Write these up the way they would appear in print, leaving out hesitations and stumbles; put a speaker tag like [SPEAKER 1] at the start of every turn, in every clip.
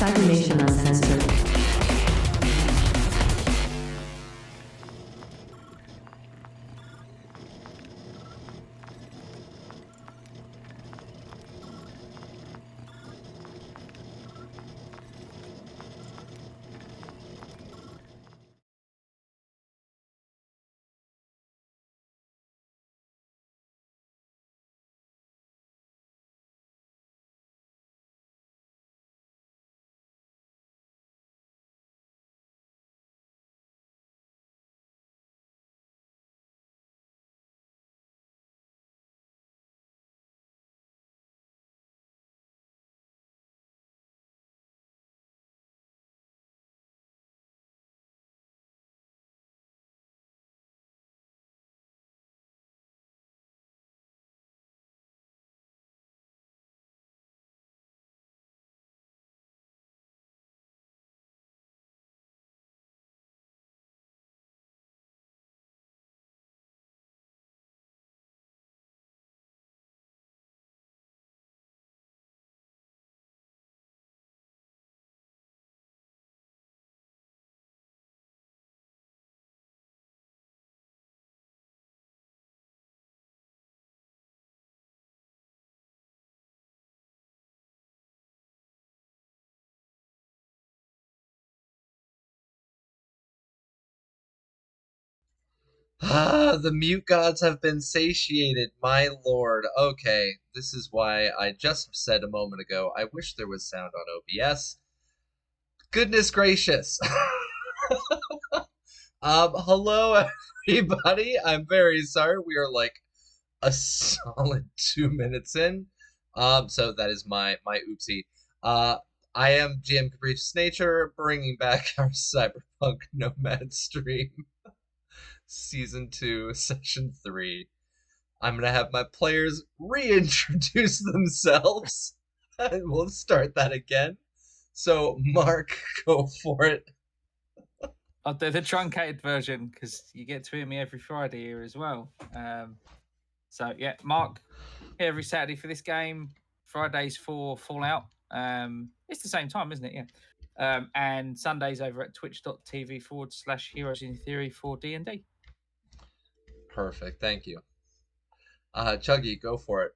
[SPEAKER 1] Cybernation Uncensored.
[SPEAKER 2] Ah, the mute gods have been satiated, my lord. Okay, this is why I just said a moment ago, I wish there was sound on OBS. Goodness gracious. Hello everybody. I'm very sorry. We are like a solid 2 minutes in. So that is my oopsie. Uh, I am GM Capricious Nature, bringing back our Cyberpunk Nomad stream. Season 2, Session 3. I'm going to have my players reintroduce themselves, and we'll start that again. So, Mark, go for it.
[SPEAKER 3] I'll do the truncated version because you get to hear me every Friday here as well. So, yeah, Mark here every Saturday for this game. Fridays for Fallout. It's the same time, isn't it? Yeah. And Sundays over at twitch.tv/Heroes in Theory for D&D.
[SPEAKER 2] Perfect, thank you. Chuggy, go for it.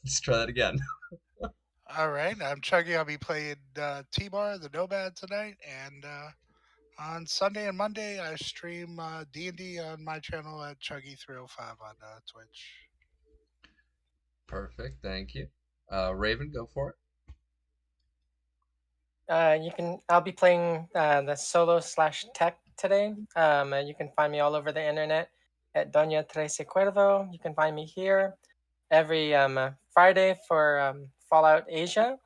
[SPEAKER 2] Let's try that again.
[SPEAKER 1] All right, I'm Chuggy. I'll be playing T-Bar, the Nomad tonight, and on Sunday and Monday I stream D&D on my channel at Chuggy305 on Twitch.
[SPEAKER 2] Perfect, thank you. Raven, go for it.
[SPEAKER 4] I'll be playing the solo slash tech today. You can find me all over the internet at Doña Trece Cuervo. You can find me here every Friday for Fallout Asia,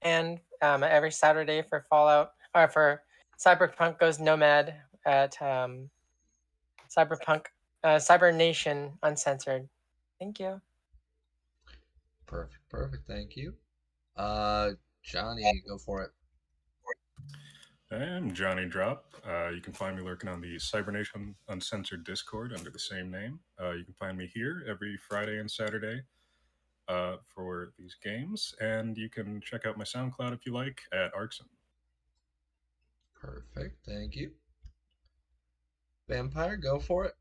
[SPEAKER 4] and every Saturday for Fallout or for Cyberpunk Goes Nomad at Cyber Nation Uncensored. Thank you.
[SPEAKER 2] Perfect, thank you. Johnny, go for it.
[SPEAKER 5] I am Johnny Drop. You can find me lurking on the Cybernation Uncensored Discord under the same name. You can find me here every Friday and Saturday for these games, and you can check out my SoundCloud if you like at Arxon.
[SPEAKER 2] Perfect, thank you. Vampire, go for it.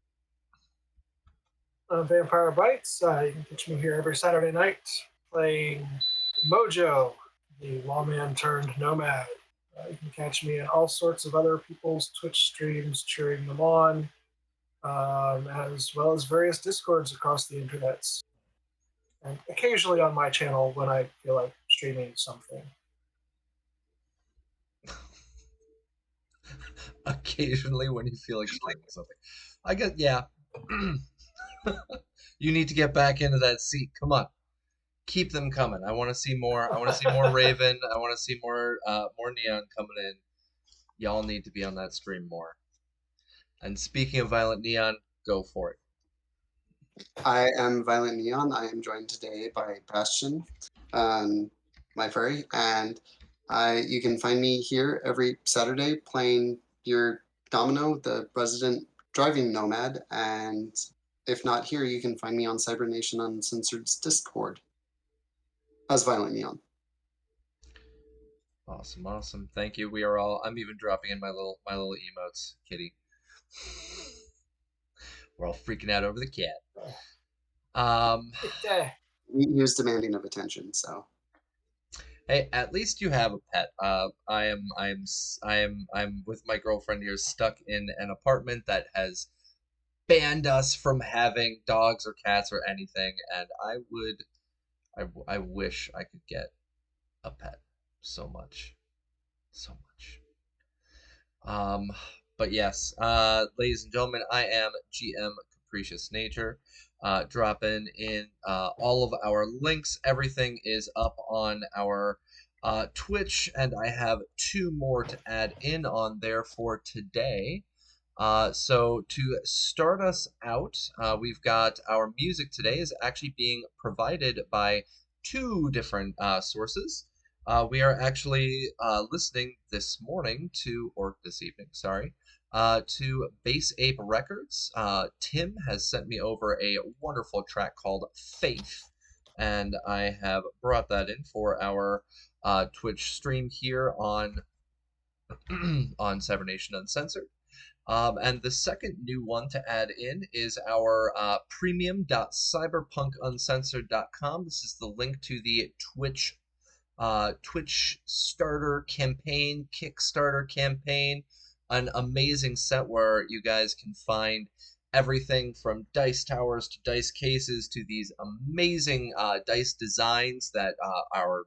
[SPEAKER 6] Vampire Bites. You can catch me here every Saturday night playing Mojo, the lawman turned nomad. You can catch me in all sorts of other people's Twitch streams, cheering them on, as well as various Discords across the internet. And occasionally on my channel when I feel like streaming something.
[SPEAKER 2] Occasionally when you feel like streaming something. I guess, yeah. You need to get back into that seat. Come on. Keep them coming. I want to see more. I want to see more Raven. I want to see more Neon coming in. Y'all need to be on that stream more. And speaking of Violent Neon, go for it.
[SPEAKER 7] I am Violent Neon. I am joined today by Bastion, my furry, and you can find me here every Saturday playing your Domino, the resident driving nomad, and if not here, you can find me on Cybernation Uncensored's Discord as Violent Neon.
[SPEAKER 2] Awesome. Thank you. We are all. I'm even dropping in my little emotes, kitty. We're all freaking out over the cat.
[SPEAKER 7] He was demanding of attention, so.
[SPEAKER 2] Hey, at least you have a pet. I'm with my girlfriend here, stuck in an apartment that has banned us from having dogs or cats or anything, and I wish I could get a pet so much. But yes, ladies and gentlemen, I am GM Capricious Nature. Dropping in all of our links. Everything is up on our Twitch, and I have 2 more to add in on there for today. So to start us out, we've got our music today is actually being provided by 2 different sources. We are actually listening this evening, to Bass Ape Records. Tim has sent me over a wonderful track called Faith, and I have brought that in for our Twitch stream here on Cybernation Uncensored. And the second new one to add in is our premium.cyberpunkuncensored.com. This is the link to the Twitch starter campaign, Kickstarter campaign, an amazing set where you guys can find everything from dice towers to dice cases to these amazing dice designs that our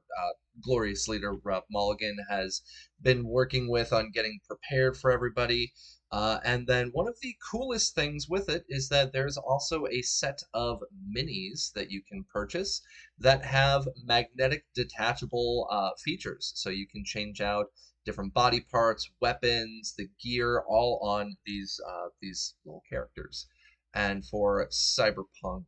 [SPEAKER 2] glorious leader Rob Mulligan has been working with on getting prepared for everybody. And then one of the coolest things with it is that there's also a set of minis that you can purchase that have magnetic detachable features. So you can change out different body parts, weapons, the gear, all on these little characters. And for Cyberpunk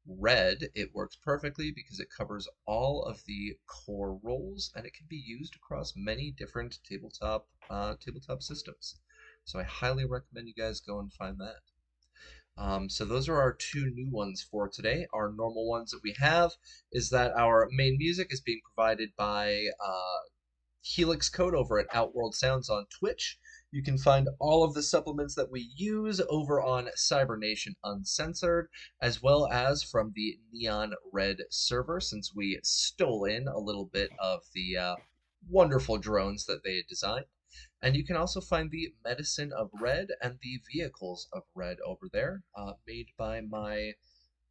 [SPEAKER 2] Red, it works perfectly because it covers all of the core roles, and it can be used across many different tabletop systems. So I highly recommend you guys go and find that. So those are our 2 new ones for today. Our normal ones that we have is that our main music is being provided by Helix Code over at Outworld Sounds on Twitch. You can find all of the supplements that we use over on Cybernation Uncensored, as well as from the Neon Red server, since we stole in a little bit of the wonderful drones that they had designed. And you can also find the Medicine of Red and the Vehicles of Red over there, made by my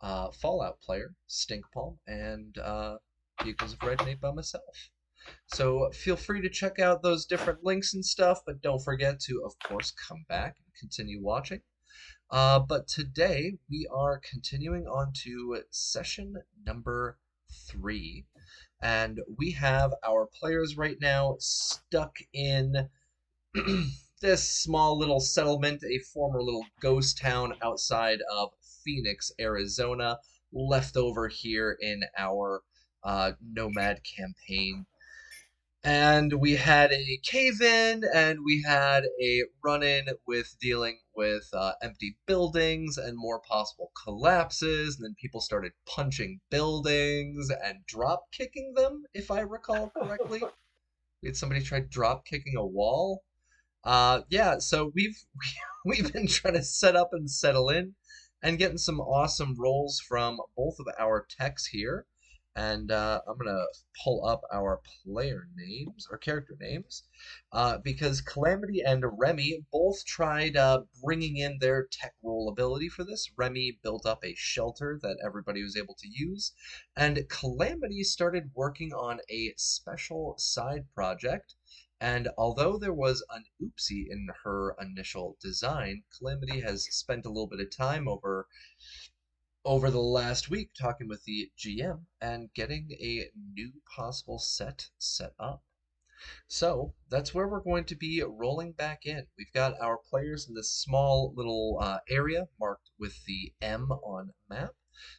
[SPEAKER 2] Fallout player, Stinkpalm, and Vehicles of Red made by myself. So feel free to check out those different links and stuff, but don't forget to, of course, come back and continue watching. But today we are continuing on to session number 3, and we have our players right now stuck in this small little settlement, a former little ghost town outside of Phoenix, Arizona, left over here in our Nomad campaign. And we had a cave-in, and we had a run-in with dealing with empty buildings and more possible collapses, and then people started punching buildings and drop-kicking them, if I recall correctly. We had somebody try drop-kicking a wall. Yeah, so we've been trying to set up and settle in and getting some awesome rolls from both of our techs here. And I'm gonna pull up our player names or character names because Calamity and Remy both tried bringing in their tech roll ability for this. Remy built up a shelter that everybody was able to use, and Calamity started working on a special side project. And although there was an oopsie in her initial design, Calamity has spent a little bit of time over the last week talking with the GM and getting a new possible set up. So that's where we're going to be rolling back in. We've got our players in this small little area marked with the M on map.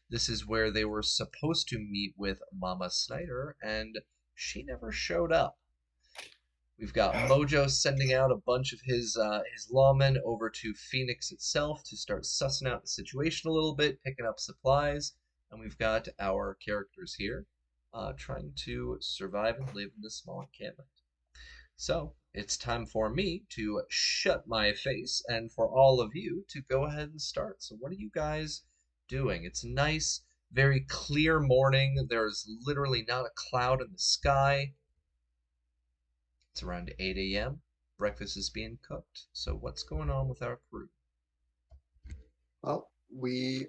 [SPEAKER 2] This is where they were supposed to meet with Mama Snyder, and she never showed up. We've got Mojo sending out a bunch of his lawmen over to Phoenix itself to start sussing out the situation a little bit, picking up supplies, and we've got our characters here trying to survive and live in this small encampment. So it's time for me to shut my face and for all of you to go ahead and start. So what are you guys doing? It's a nice, very clear morning. There's literally not a cloud in the sky. It's around 8 a.m. Breakfast is being cooked. So what's going on with our crew?
[SPEAKER 7] Well, we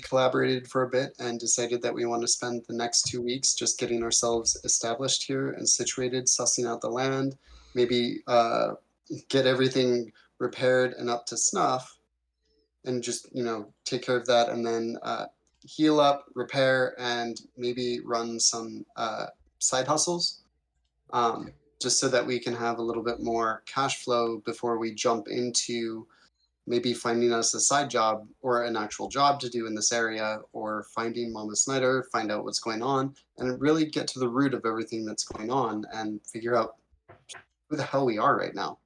[SPEAKER 7] collaborated for a bit and decided that we want to spend the next 2 weeks just getting ourselves established here and situated, sussing out the land, maybe get everything repaired and up to snuff, and just, take care of that, and then heal up, repair, and maybe run some side hustles. Just so that we can have a little bit more cash flow before we jump into maybe finding us a side job or an actual job to do in this area, or finding Mama Snyder, find out what's going on, and really get to the root of everything that's going on and figure out who the hell we are right now.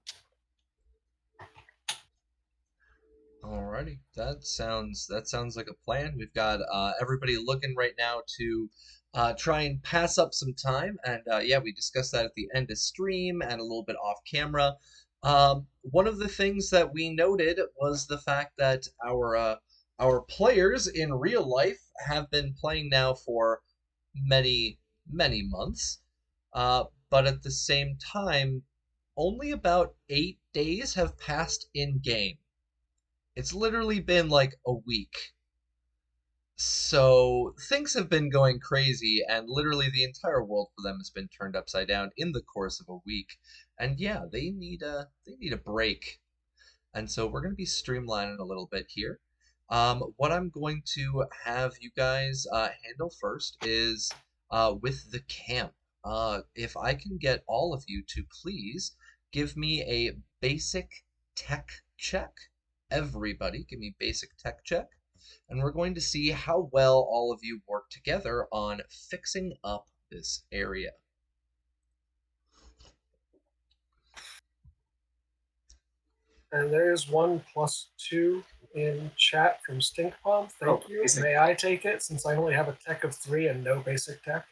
[SPEAKER 2] Alrighty, that sounds like a plan. We've got everybody looking right now to try and pass up some time, and yeah, we discussed that at the end of stream and a little bit off camera. One of the things that we noted was the fact that our players in real life have been playing now for many months, but at the same time, only about 8 days have passed in game. It's literally been like a week. So things have been going crazy, and literally the entire world for them has been turned upside down in the course of a week. And yeah, they need a break. And so we're going to be streamlining a little bit here. What I'm going to have you guys handle first is with the camp. If I can get all of you to please give me a basic tech check. Everybody, give me basic tech check. And we're going to see how well all of you work together on fixing up this area.
[SPEAKER 6] And there is 1 + 2 in chat from Stink Bomb. Thank you. May I take it since I only have a tech of 3 and no basic tech?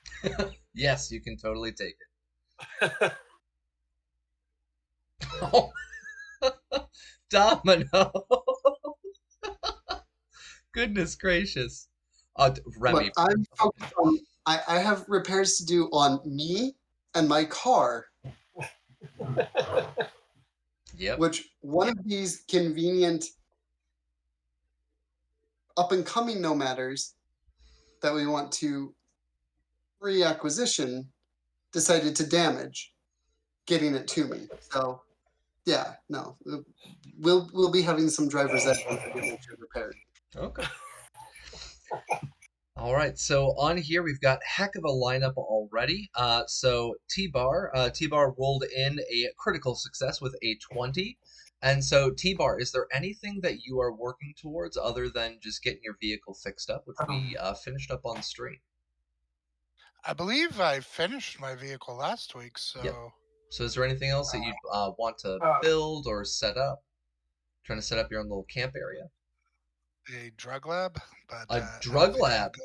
[SPEAKER 2] Yes, you can totally take it. Oh. Domino. Goodness gracious. Remy.
[SPEAKER 7] But I'm focused on. I have repairs to do on me and my car.
[SPEAKER 2] Yep.
[SPEAKER 7] Which one of these convenient up and coming nomaders that we want to reacquisition decided to damage getting it to me. So yeah, no. We'll be having some drivers that want to get it repaired.
[SPEAKER 2] Okay. All right, so on here we've got heck of a lineup already. So T-Bar rolled in a critical success with a 20. And so T-Bar, is there anything that you are working towards other than just getting your vehicle fixed up, which we finished up on stream?
[SPEAKER 1] I believe I finished my vehicle last week, so
[SPEAKER 2] Yep. So is there anything else that you want to build or set up? Trying to set up your own little camp area?
[SPEAKER 1] a drug lab, but
[SPEAKER 2] A drug lab?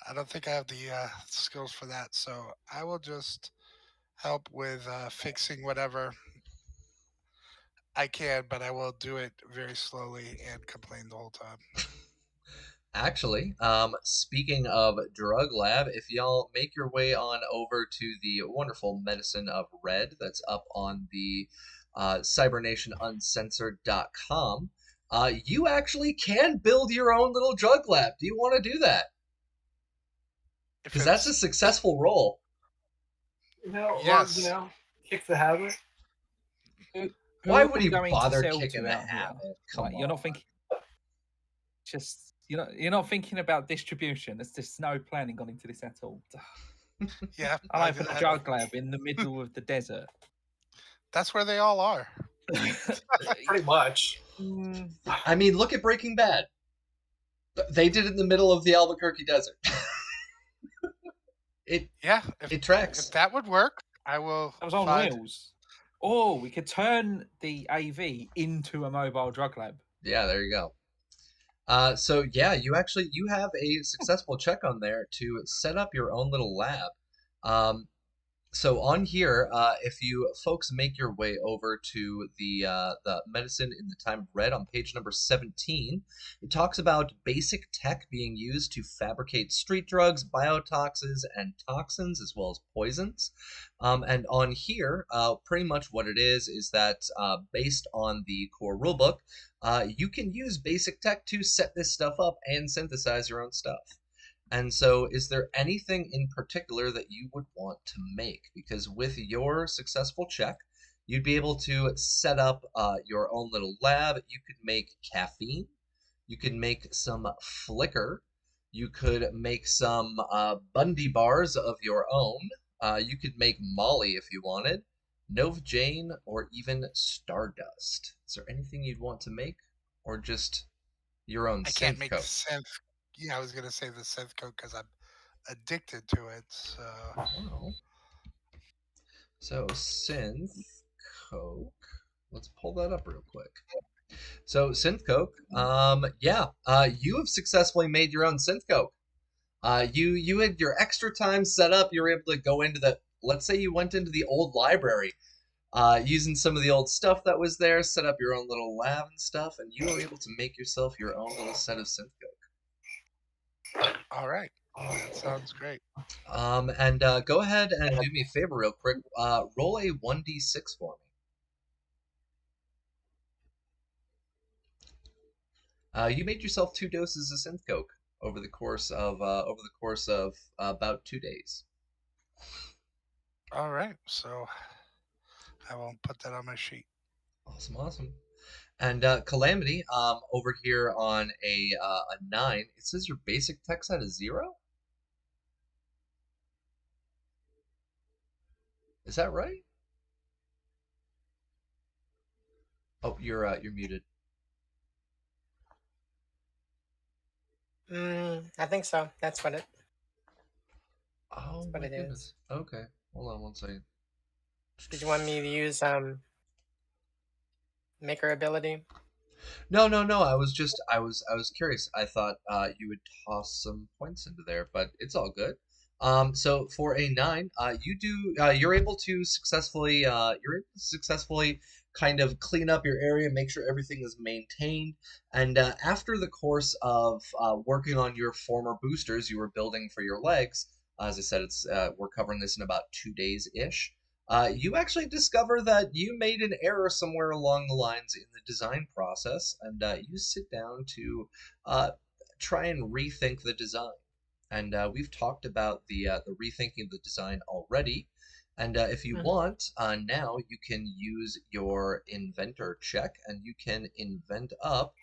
[SPEAKER 1] I don't think I have the skills for that, so I will just help with fixing whatever I can, but I will do it very slowly and complain the whole time.
[SPEAKER 2] Actually, speaking of drug lab, if y'all make your way on over to the wonderful Medicine of Red that's up on the cybernationuncensored.com, you actually can build your own little drug lab. Do you want to do that? Because that's a successful roll.
[SPEAKER 1] Yes.
[SPEAKER 6] Or, kick the habit.
[SPEAKER 2] Why would he bother kicking the habit? Come on.
[SPEAKER 3] You're not thinking. Just you're not thinking about distribution. There's just no planning gone into this at all.
[SPEAKER 1] Yeah,
[SPEAKER 3] I opened a drug lab in the middle of the desert.
[SPEAKER 1] That's where they all are.
[SPEAKER 6] Pretty much.
[SPEAKER 2] I mean, look at Breaking Bad. They did it in the middle of the Albuquerque desert. It tracks.
[SPEAKER 1] If that would work, I will.
[SPEAKER 3] That was on wheels. Or we could turn the AV into a mobile drug lab.
[SPEAKER 2] Yeah, there you go. So yeah, you have a successful check on there to set up your own little lab. So on here, if you folks make your way over to the Medicine in the Time of Red on page number 17, it talks about basic tech being used to fabricate street drugs, biotoxins, and toxins, as well as poisons. And on here, pretty much what it is that based on the core rulebook, you can use basic tech to set this stuff up and synthesize your own stuff. And so is there anything in particular that you would want to make? Because with your successful check, you'd be able to set up your own little lab. You could make caffeine. You could make some flicker. You could make some Bundy bars of your own. You could make Molly if you wanted. Nova Jane, or even Stardust. Is there anything you'd want to make? Or just your own
[SPEAKER 1] I
[SPEAKER 2] synth
[SPEAKER 1] can't make
[SPEAKER 2] coat?
[SPEAKER 1] synth. Yeah, I was gonna say the synth coat because I'm addicted to it. So.
[SPEAKER 2] Wow. So synth coke. Let's pull that up real quick. So synth coke. You have successfully made your own synth coke. You had your extra time set up. You were able to go into the. Let's say you went into the old library. Using some of the old stuff that was there, set up your own little lab and stuff, and you were able to make yourself your own little set of synth coke.
[SPEAKER 1] All right, that sounds great.
[SPEAKER 2] And go ahead and do me a favor real quick. Roll a 1d6 for me. You made yourself 2 doses of synth coke over the course of about 2 days.
[SPEAKER 1] All right, so I won't put that on my sheet.
[SPEAKER 2] Awesome. And Calamity, over here on a 9, it says your basic tech's at a 0. Is that right? Oh, you're muted.
[SPEAKER 4] I think so. That's what it.
[SPEAKER 2] Oh
[SPEAKER 4] That's what
[SPEAKER 2] my
[SPEAKER 4] it
[SPEAKER 2] goodness.
[SPEAKER 4] is.
[SPEAKER 2] Okay, hold on one second.
[SPEAKER 4] Did you want me to use maker ability?
[SPEAKER 2] No, no, no. I was curious. I thought you would toss some points into there, but it's all good. So for a 9, you're able to successfully kind of clean up your area, make sure everything is maintained, and after the course of working on your former boosters you were building for your legs, as I said, it's we're covering this in about 2 days ish. You actually discover that you made an error somewhere along the lines in the design process, and you sit down to uh, try and rethink the design. And we've talked about the rethinking of the design already. And if you
[SPEAKER 4] Mhm.
[SPEAKER 2] want, now you can use your inventor check, and you can invent up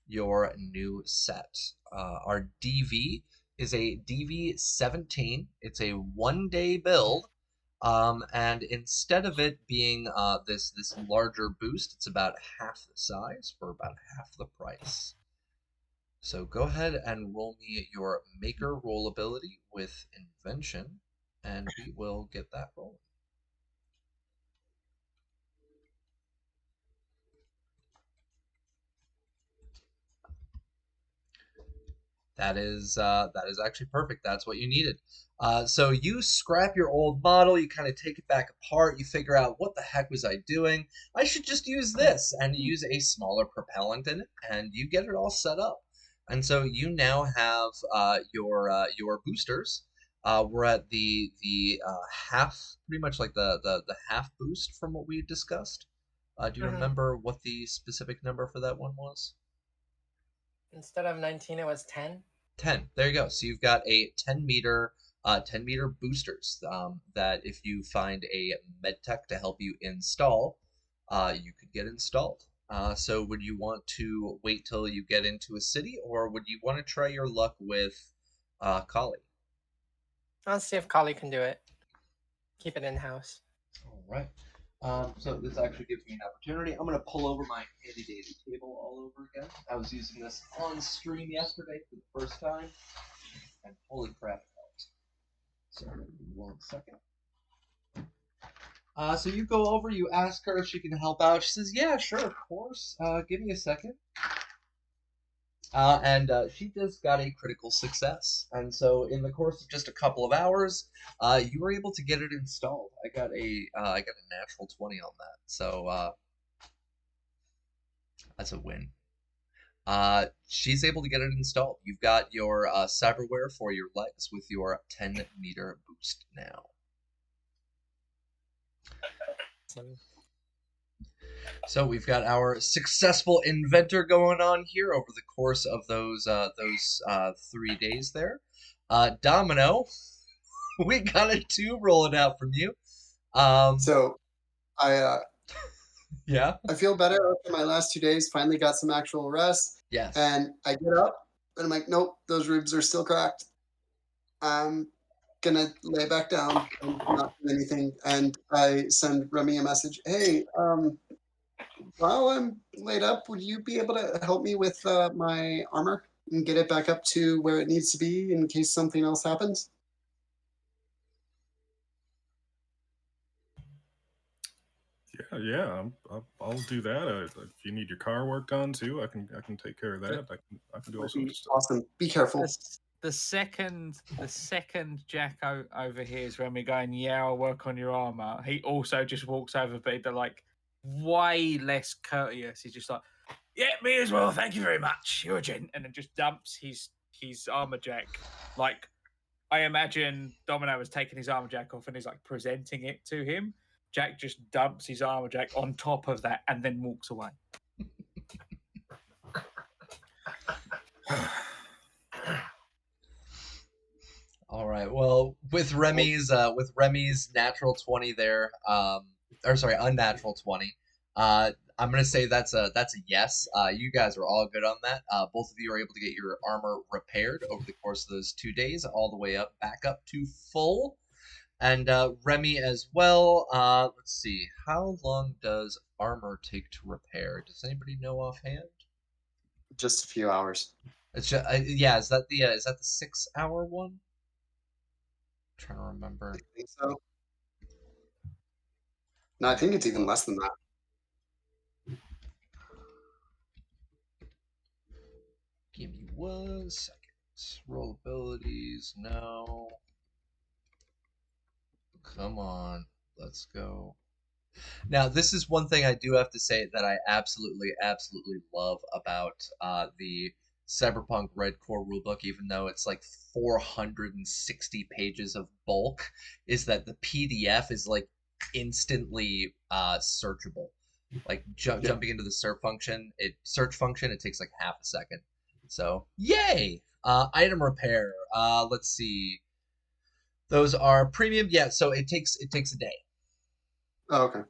[SPEAKER 2] your new set. Our DV is a DV 17. It's a 1 day build. And instead of it being this larger boost, it's about half the size for about half the price. So go ahead and roll me your maker roll ability with invention, and we will get that rolling. That is actually perfect. That's what you needed. So you scrap your old model, you kind of take it back apart, you figure out what the heck was I doing? I should just use this, and you use a smaller propellant in it, and you get it all set up. And so you now have your boosters. We're at the half, pretty much like the half boost from what we discussed. Do you
[SPEAKER 4] Mhm.
[SPEAKER 2] remember what the specific number for that one was?
[SPEAKER 4] Instead of 19, it was 10.
[SPEAKER 2] 10. There you go. So you've got a 10 meter boosters that if you find a med tech to help you install, you could get installed. So would you want to wait till you get into a city, or would you want to try your luck with Kali?
[SPEAKER 4] I'll see if Kali can do it. Keep it in house.
[SPEAKER 2] All right. So this actually gives me an opportunity. I'm going to pull over my handy dandy table all over again. I was using this on stream yesterday for the first time, and holy crap, it helped. So 1 second. So you go over, you ask her if she can help out. She says, "Yeah, sure, of course. Give me a second." And she just got a critical success. And so, in the course of just a couple of hours, you were able to get it installed. I got a natural 20 on that. So that's a win. She's able to get it installed. You've got your cyberware for your legs with your 10 meter boost now. So we've got our successful inventor going on here over the course of those 3 days there. Domino, we got a 2 rolling out from you.
[SPEAKER 7] So I
[SPEAKER 2] Yeah.
[SPEAKER 7] I feel better after my last 2 days. Finally got some actual rest,
[SPEAKER 2] Yes.
[SPEAKER 7] and I get up and I'm like, nope, those ribs are still cracked. I'm gonna lay back down and not do anything. And I send Remy a message. Hey, while I'm laid up, would you be able to help me with my armor and get it back up to where it needs to be in case something else happens?
[SPEAKER 5] Yeah. I'll do that. If you need your car worked on too, I can take care of that. I can do all
[SPEAKER 7] Would
[SPEAKER 5] sorts
[SPEAKER 7] be
[SPEAKER 5] of stuff.
[SPEAKER 7] awesome. Be careful.
[SPEAKER 3] The second Jack overhears Remy going, "Yeah, I'll work on your armor," he also just walks over, but they're like way less courteous. He's just like, "Yeah, me as well. Thank you very much. You're a gent," and then just dumps his armor jack. Like, I imagine Domino was taking his armor jack off and is like presenting it to him. Jack just dumps his armor jack on top of that and then walks away.
[SPEAKER 2] All right. Well, with Remy's natural 20 there, or sorry, unnatural 20. I'm gonna say that's a yes. You guys are all good on that. Both of you are able to get your armor repaired over the course of those 2 days, all the way back up to full. And Remy as well. Let's see. How long does armor take to repair? Does anybody know offhand?
[SPEAKER 7] Just a few hours.
[SPEAKER 2] It's just yeah. Is that the 6 hour one? Trying to
[SPEAKER 7] I
[SPEAKER 2] remember.
[SPEAKER 7] think so. No, I think it's even less than that.
[SPEAKER 2] 1 second. Roll abilities, no. Come on, let's go. Now, this is one thing I do have to say that I absolutely, absolutely love about the Cyberpunk Red Core rulebook, even though it's like 460 pages of bulk, is that the PDF is like instantly searchable. Like jumping into the search function, it takes like half a second. So yay! Item repair. Let's see. Those are premium. Yeah, so it takes a day.
[SPEAKER 7] Oh, okay.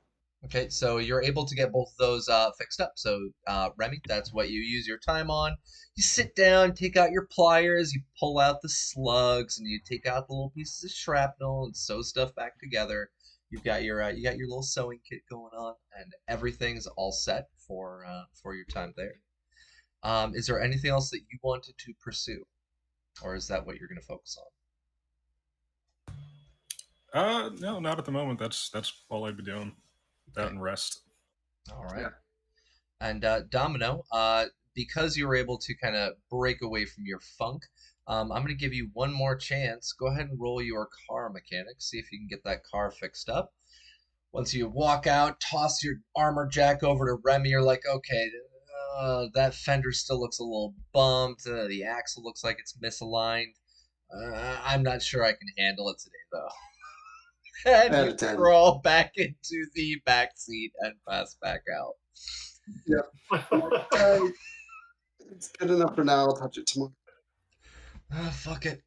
[SPEAKER 2] Okay, so you're able to get both of those fixed up. So, Remy, that's what you use your time on. You sit down, take out your pliers, you pull out the slugs, and you take out the little pieces of shrapnel and sew stuff back together. You've got your little sewing kit going on, and everything's all set for your time there. Is there anything else that you wanted to pursue, or is that what you're going to focus on?
[SPEAKER 5] No, not at the moment. That's all I'd be doing. That and rest.
[SPEAKER 2] All right.
[SPEAKER 7] Yeah.
[SPEAKER 2] And Domino, because you were able to kind of break away from your funk, I'm going to give you one more chance. Go ahead and roll your car mechanics. See if you can get that car fixed up. Once you walk out, toss your armor jack over to Remy. You're like, okay, that fender still looks a little bumped. The axle looks like it's misaligned. I'm not sure I can handle it today, though. And
[SPEAKER 7] Out
[SPEAKER 2] you
[SPEAKER 7] of 10.
[SPEAKER 2] crawl back into the back seat and pass back out.
[SPEAKER 7] It's good enough for now. I'll touch it tomorrow.
[SPEAKER 2] Fuck it.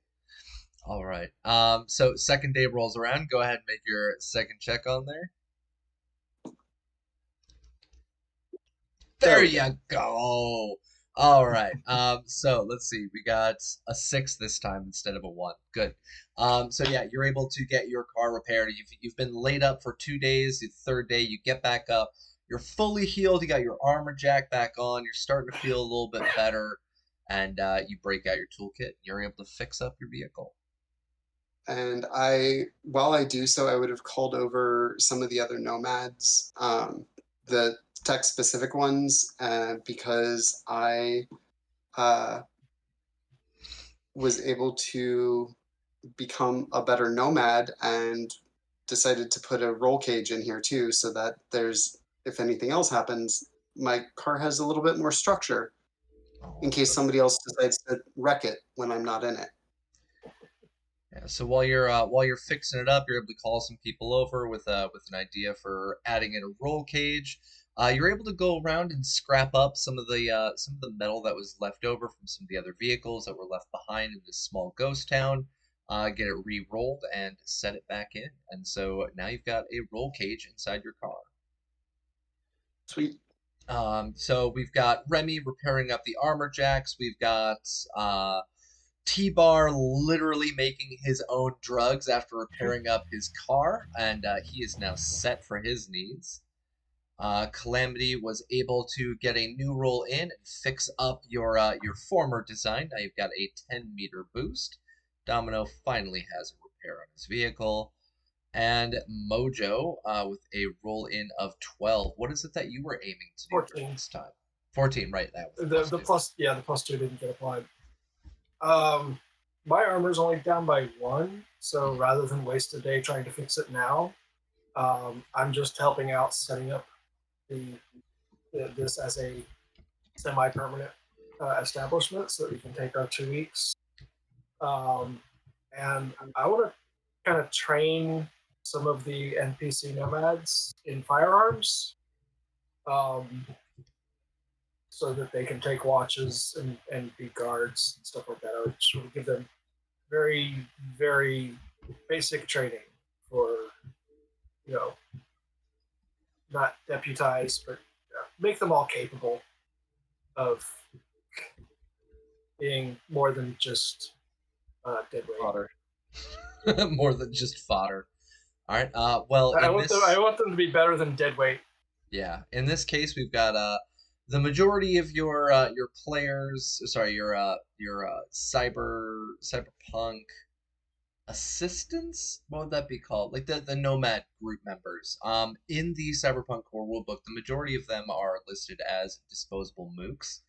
[SPEAKER 2] All right. So second day rolls around. Go ahead and make your second check on there. There you go. All right. So let's see. We got a 6 this time instead of a 1. Good. So yeah, you're able to get your car repaired. You've been laid up for 2 days. The third day, you get back up. You're fully healed. You got your armor jack back on. You're starting to feel a little bit better, and you break out your toolkit. You're able to fix up your vehicle.
[SPEAKER 7] And while I do so, I would have called over some of the other nomads, the tech-specific ones, because I was able to become a better nomad and decided to put a roll cage in here too, so that if anything else happens, my car has a little bit more structure in case somebody else decides to wreck it when I'm not in it.
[SPEAKER 2] Yeah, so while you're fixing it up, you're able to call some people over with an idea for adding in a roll cage. You're able to go around and scrap up some of the metal that was left over from some of the other vehicles that were left behind in this small ghost town. Get it re-rolled and set it back in, and so now you've got a roll cage inside your car.
[SPEAKER 7] Sweet.
[SPEAKER 2] So we've got Remy repairing up the armor jacks. We've got T-Bar literally making his own drugs after repairing up his car, and he is now set for his needs. Calamity was able to get a new roll in and fix up your former design. Now you've got a 10-meter boost. Domino finally has a repair on his vehicle. And Mojo with a roll in of 12. What is it that you were aiming to do
[SPEAKER 6] 14.
[SPEAKER 2] this time? 14, right? That was
[SPEAKER 6] The plus 2 didn't get applied. My armor's only down by 1, so rather than waste a day trying to fix it now, I'm just helping out setting up this as a semi-permanent establishment so that we can take our 2 weeks. And I want to kind of train some of the NPC nomads in firearms, so that they can take watches and be guards and stuff like that. I would just want to give them very, very basic training for, not deputize, but make them all capable of being more than just dead weight.
[SPEAKER 7] Fodder.
[SPEAKER 2] More than just fodder. All right. Well,
[SPEAKER 6] I want them to be better than dead weight.
[SPEAKER 2] Yeah. In this case, we've got the majority of your players. Sorry, your cyberpunk assistants. What would that be called? Like the Nomad group members. In the Cyberpunk core rulebook, the majority of them are listed as disposable mooks.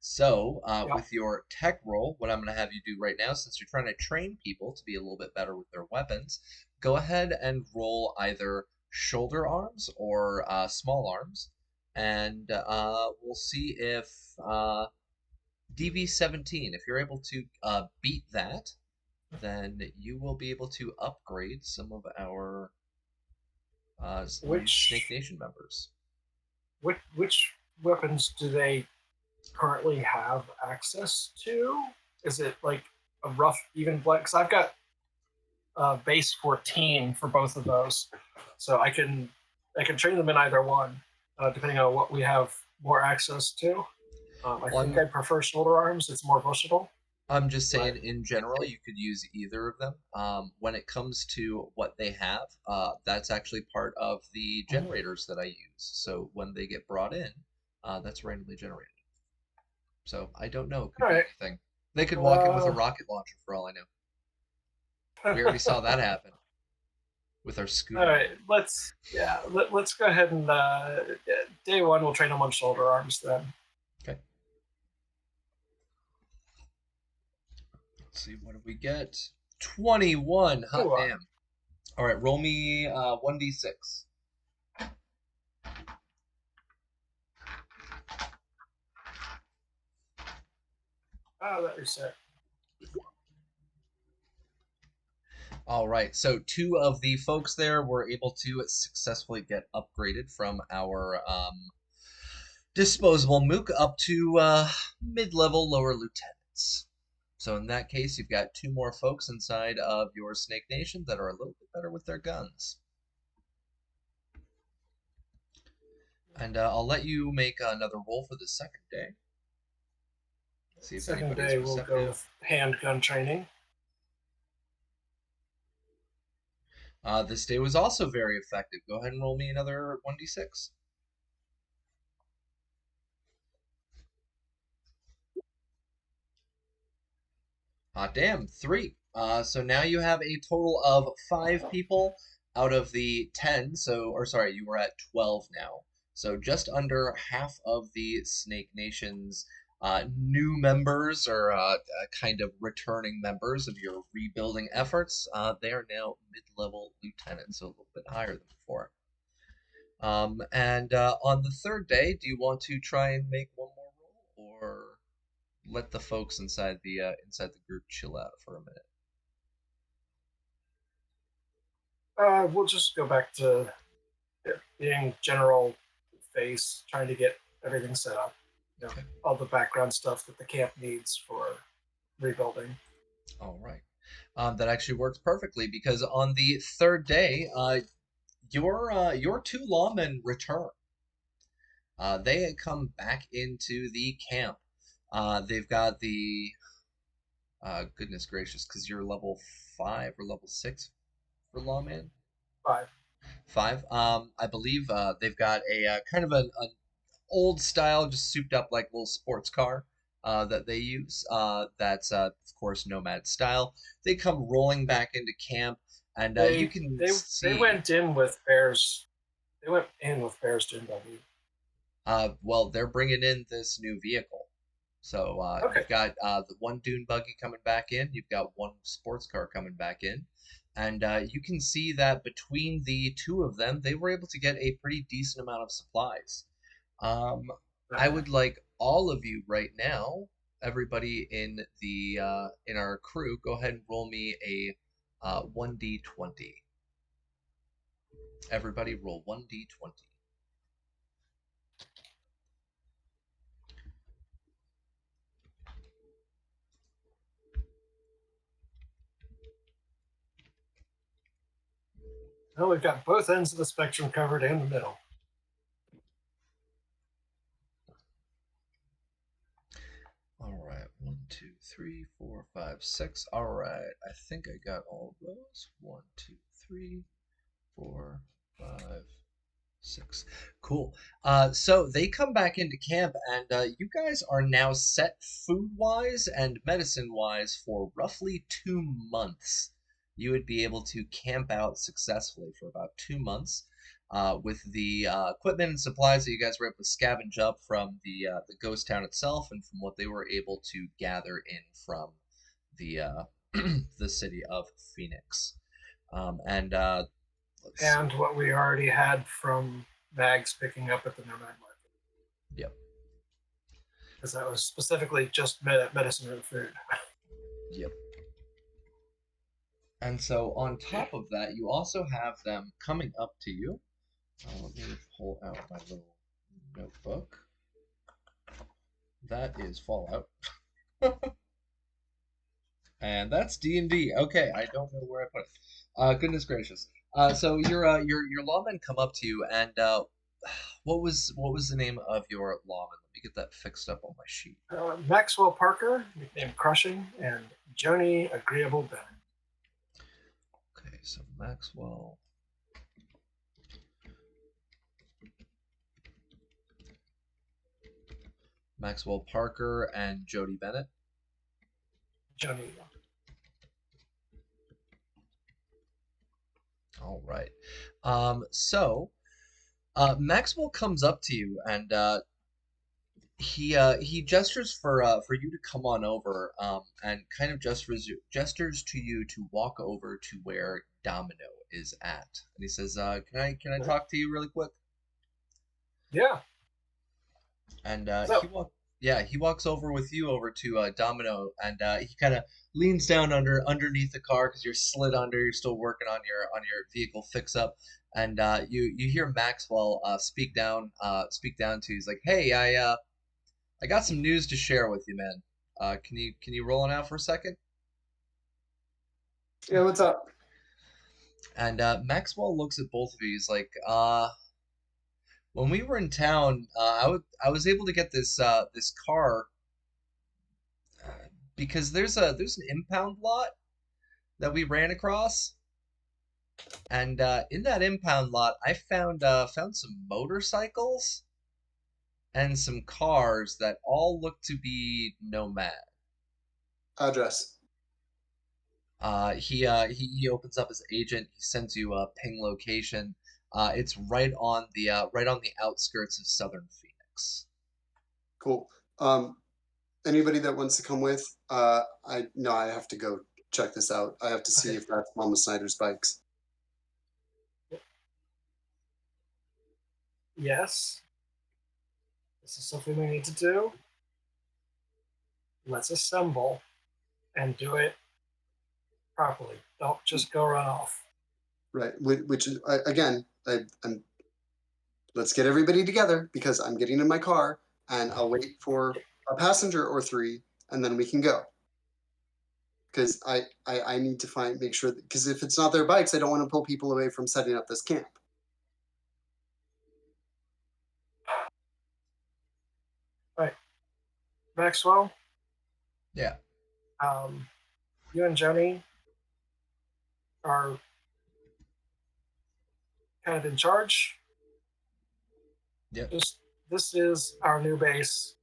[SPEAKER 2] So,
[SPEAKER 6] Yeah.
[SPEAKER 2] with your tech roll, what I'm going to have you do right now, since you're trying to train people to be a little bit better with their weapons, go ahead and roll either shoulder arms or small arms, and we'll see if DV17, if you're able to beat that, then you will be able to upgrade some of our new Snake
[SPEAKER 6] Which
[SPEAKER 2] Nation members.
[SPEAKER 6] which weapons do they currently have access to? Is it like a rough even blend? Because I've got base 14 for both of those, so I can train them in either one, depending on what we have more access to. I
[SPEAKER 2] Well,
[SPEAKER 6] think I prefer shoulder arms; it's more versatile.
[SPEAKER 2] I'm just saying,
[SPEAKER 6] But
[SPEAKER 2] in general, you could use either of them. When it comes to what they have, that's actually part of the generators that I use. So when they get brought in, that's randomly generated. So I don't know. It could
[SPEAKER 6] all
[SPEAKER 2] be
[SPEAKER 6] right,
[SPEAKER 2] anything. They could walk in with a rocket launcher for all I know. We already saw that happen with our scooter.
[SPEAKER 6] All right, let's go ahead and day one we'll train them on shoulder arms then.
[SPEAKER 2] Okay. Let's see, what did we get? 21. Hot damn. All right, roll me 1d6.
[SPEAKER 6] Oh, that reset.
[SPEAKER 2] All right, so two of the folks there were able to successfully get upgraded from our disposable mook up to mid-level lower lieutenants. So in that case, you've got two more folks inside of your Snake Nation that are a little bit better with their guns. And I'll let you make another roll for the second day. See if
[SPEAKER 6] Second
[SPEAKER 2] anybody's
[SPEAKER 6] day we'll
[SPEAKER 2] receptive.
[SPEAKER 6] go with handgun training.
[SPEAKER 2] This day was also very effective. Go ahead and roll me another 1d6. Damn, 3. So now you have a total of 5 people out of the 10. So, or sorry, you were at 12 now. So just under half of the Snake Nation's new members or kind of returning members of your rebuilding efforts, they are now mid-level lieutenants, so a little bit higher than before. And on the third day, do you want to try and make one more roll, or let the folks inside the group chill out for a minute?
[SPEAKER 6] We'll just go back to being general face, trying to get everything set up. You know,
[SPEAKER 2] Okay.
[SPEAKER 6] all the background stuff that the camp needs for rebuilding.
[SPEAKER 2] All right. That actually works perfectly because on the third day, your two lawmen return. They had come back into the camp. They've got the goodness gracious, because you're level 5 or level 6 for lawman.
[SPEAKER 6] 5.
[SPEAKER 2] 5. I believe they've got a kind of an old style, just souped up like little sports car that they use. That's of course Nomad style. They come rolling back into camp, and you can see.
[SPEAKER 6] They went in with bears. They went in with bears doing
[SPEAKER 2] Well, they're bringing in this new vehicle. So
[SPEAKER 6] Okay.
[SPEAKER 2] you've got the one dune buggy coming back in. You've got one sports car coming back in. And you can see that between the two of them, they were able to get a pretty decent amount of supplies. I would like all of you right now, everybody in the in our crew, go ahead and roll me a 1d20. Everybody roll 1d20.
[SPEAKER 6] Well, we've got both ends of the spectrum covered and the middle.
[SPEAKER 2] All right, 1, 2, 3, 4, 5, 6. All right, I think I got all of those. 1, 2, 3, 4, 5, 6. Cool. So they come back into camp, and you guys are now set food-wise and medicine-wise for roughly 2 months. You would be able to camp out successfully for about 2 months. with the equipment and supplies that you guys were able to scavenge up from the ghost town itself, and from what they were able to gather in from the the city of Phoenix. And
[SPEAKER 6] And what we already had from bags picking up at the Nomad Market.
[SPEAKER 2] Yep.
[SPEAKER 6] Because that was specifically just medicine and food.
[SPEAKER 2] Yep. And so on top of that, you also have them coming up to you. Let me pull out my little notebook. That is Fallout. And that's D&D. Okay, I don't know where I put it. Goodness gracious. So your lawmen come up to you, and what was the name of your lawman? Let me get that fixed up on my sheet.
[SPEAKER 6] Maxwell Parker, nicknamed Crushing, and Joni Agreeable Bennett.
[SPEAKER 2] Okay, so Maxwell. Maxwell Parker and Jody Bennett.
[SPEAKER 6] Joni.
[SPEAKER 2] All right. So Maxwell comes up to you, and he gestures for you to come on over, and kind of gestures to you to walk over to where Domino is at, and he says, "Can I talk to you really quick?"
[SPEAKER 6] Yeah.
[SPEAKER 2] And
[SPEAKER 6] So-
[SPEAKER 2] he walks over with you over to Domino, and he kind of leans down underneath the car because you're slid under. You're still working on your vehicle fix up, and you hear Maxwell speak down to. He's like, "Hey, I got some news to share with you, man. Can you roll on out for a second?"
[SPEAKER 7] Yeah, what's up?
[SPEAKER 2] And Maxwell looks at both of you. He's like, when we were in town, I was able to get this car because there's an impound lot that we ran across, and in that impound lot, I found some motorcycles and some cars that all look to be Nomad.
[SPEAKER 7] Address.
[SPEAKER 2] He opens up his agent. He sends you a ping location. It's right on the outskirts of southern Phoenix.
[SPEAKER 7] Cool. Anybody that wants to come with? I have to go check this out. I have to see if that's Mama Snyder's bikes.
[SPEAKER 6] Yes. This is something we need to do. Let's assemble and do it properly. Don't just go run off.
[SPEAKER 7] Right. Which is again, I'm. Let's get everybody together because I'm getting in my car and I'll wait for a passenger or three and then we can go. Because I need to make sure because if it's not their bikes, I don't want to pull people away from setting up this camp.
[SPEAKER 6] Right. Maxwell?
[SPEAKER 2] Yeah.
[SPEAKER 6] You and Joni are kind of in charge.
[SPEAKER 2] Yep.
[SPEAKER 6] This is our new base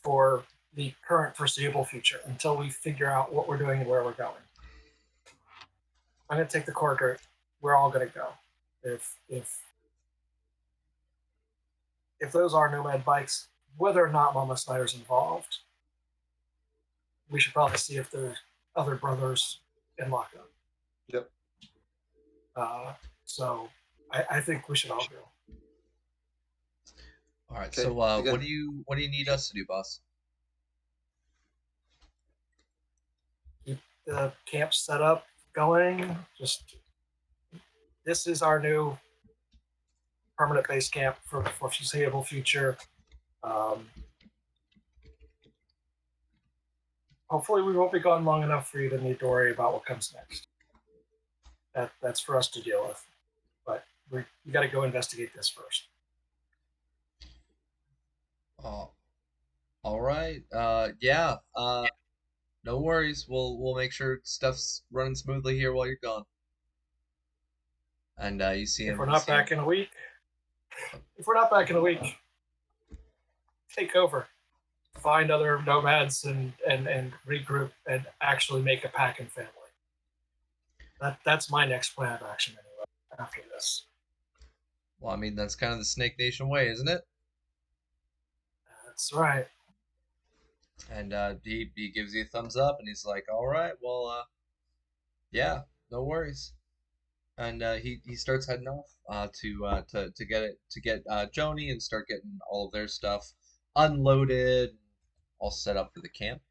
[SPEAKER 6] for the current foreseeable future until we figure out what we're doing and where we're going. I'm going to take the corker. We're all going to go. If those are Nomad bikes, whether or not Mama Snyder's involved, we should probably see if there's other brothers in lockup.
[SPEAKER 7] Yep.
[SPEAKER 6] So I think we should all go.
[SPEAKER 2] All right.
[SPEAKER 7] Okay,
[SPEAKER 2] So
[SPEAKER 7] again.
[SPEAKER 2] what do you need us to do, boss?
[SPEAKER 6] Keep the camp set up, going. This is our new permanent base camp for the foreseeable future. Hopefully, we won't be gone long enough for you to need to worry about what comes next. That's for us to deal with. But we got to go investigate this first.
[SPEAKER 2] All right. Yeah. No worries. We'll make sure stuff's running smoothly here while you're gone. And you see him.
[SPEAKER 6] If we're not back in a week, take over. Find other nomads and regroup and actually make a pack and family. That's my next plan of action anyway. After this.
[SPEAKER 2] Well, I mean, that's kind of the Snake Nation way, isn't it?
[SPEAKER 6] That's right.
[SPEAKER 2] And he gives you a thumbs up, and he's like, "All right, well, yeah, no worries." And he starts heading off to get Joni and start getting all of their stuff unloaded, all set up for the camp.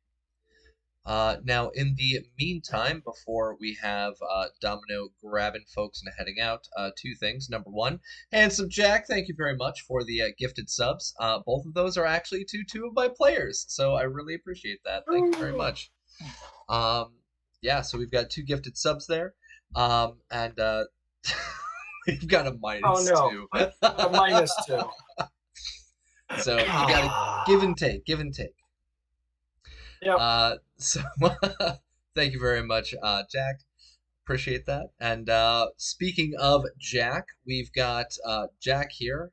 [SPEAKER 2] Now, in the meantime, before we have Domino grabbing folks and heading out, two things. Number one, Handsome Jack, thank you very much for the gifted subs. Both of those are actually to two of my players, so I really appreciate that. Thank you very much. Yeah, so we've got two gifted subs there, and we've got a minus two.
[SPEAKER 6] A -2.
[SPEAKER 2] So you got to give and take, give and take.
[SPEAKER 6] Yep.
[SPEAKER 2] So thank you very much, Jack. Appreciate that. And speaking of Jack, we've got Jack here,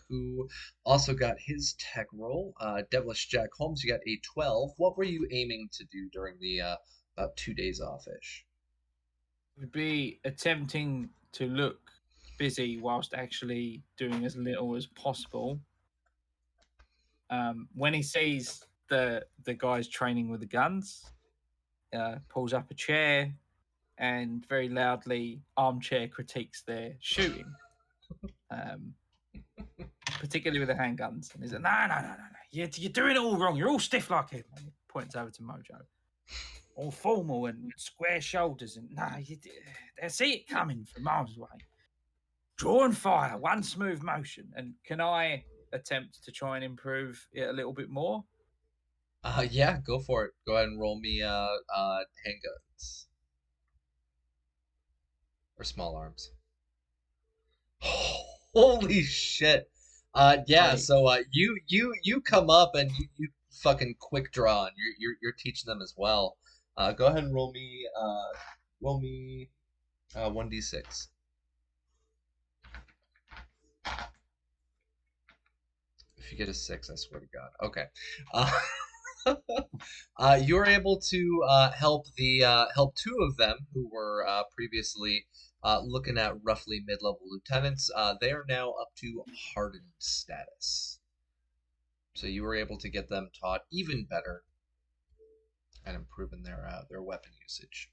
[SPEAKER 2] who also got his tech roll. Devilish Jack Holmes, you got a 12. What were you aiming to do during the about 2 days off-ish?
[SPEAKER 3] Would be attempting to look busy whilst actually doing as little as possible. When he sees the guys training with the guns, pulls up a chair and very loudly armchair critiques their shooting, particularly with the handguns. And he's like, no, you're doing it all wrong. You're all stiff like him. And he points over to Mojo. All formal and square shoulders, and they see it coming from miles away. Draw and fire, one smooth motion. And can I attempt to try and improve it a little bit more?
[SPEAKER 2] Yeah, go for it. Go ahead and roll me handguns or small arms. Holy shit! Yeah.
[SPEAKER 3] Right.
[SPEAKER 2] So you come up and you fucking quick draw, and you're teaching them as well. Go ahead and roll me 1d6. If you get a 6, I swear to God. Okay. You're able to help two of them who were previously looking at roughly mid-level lieutenants. They are now up to hardened status. So you were able to get them taught even better and improving their weapon usage.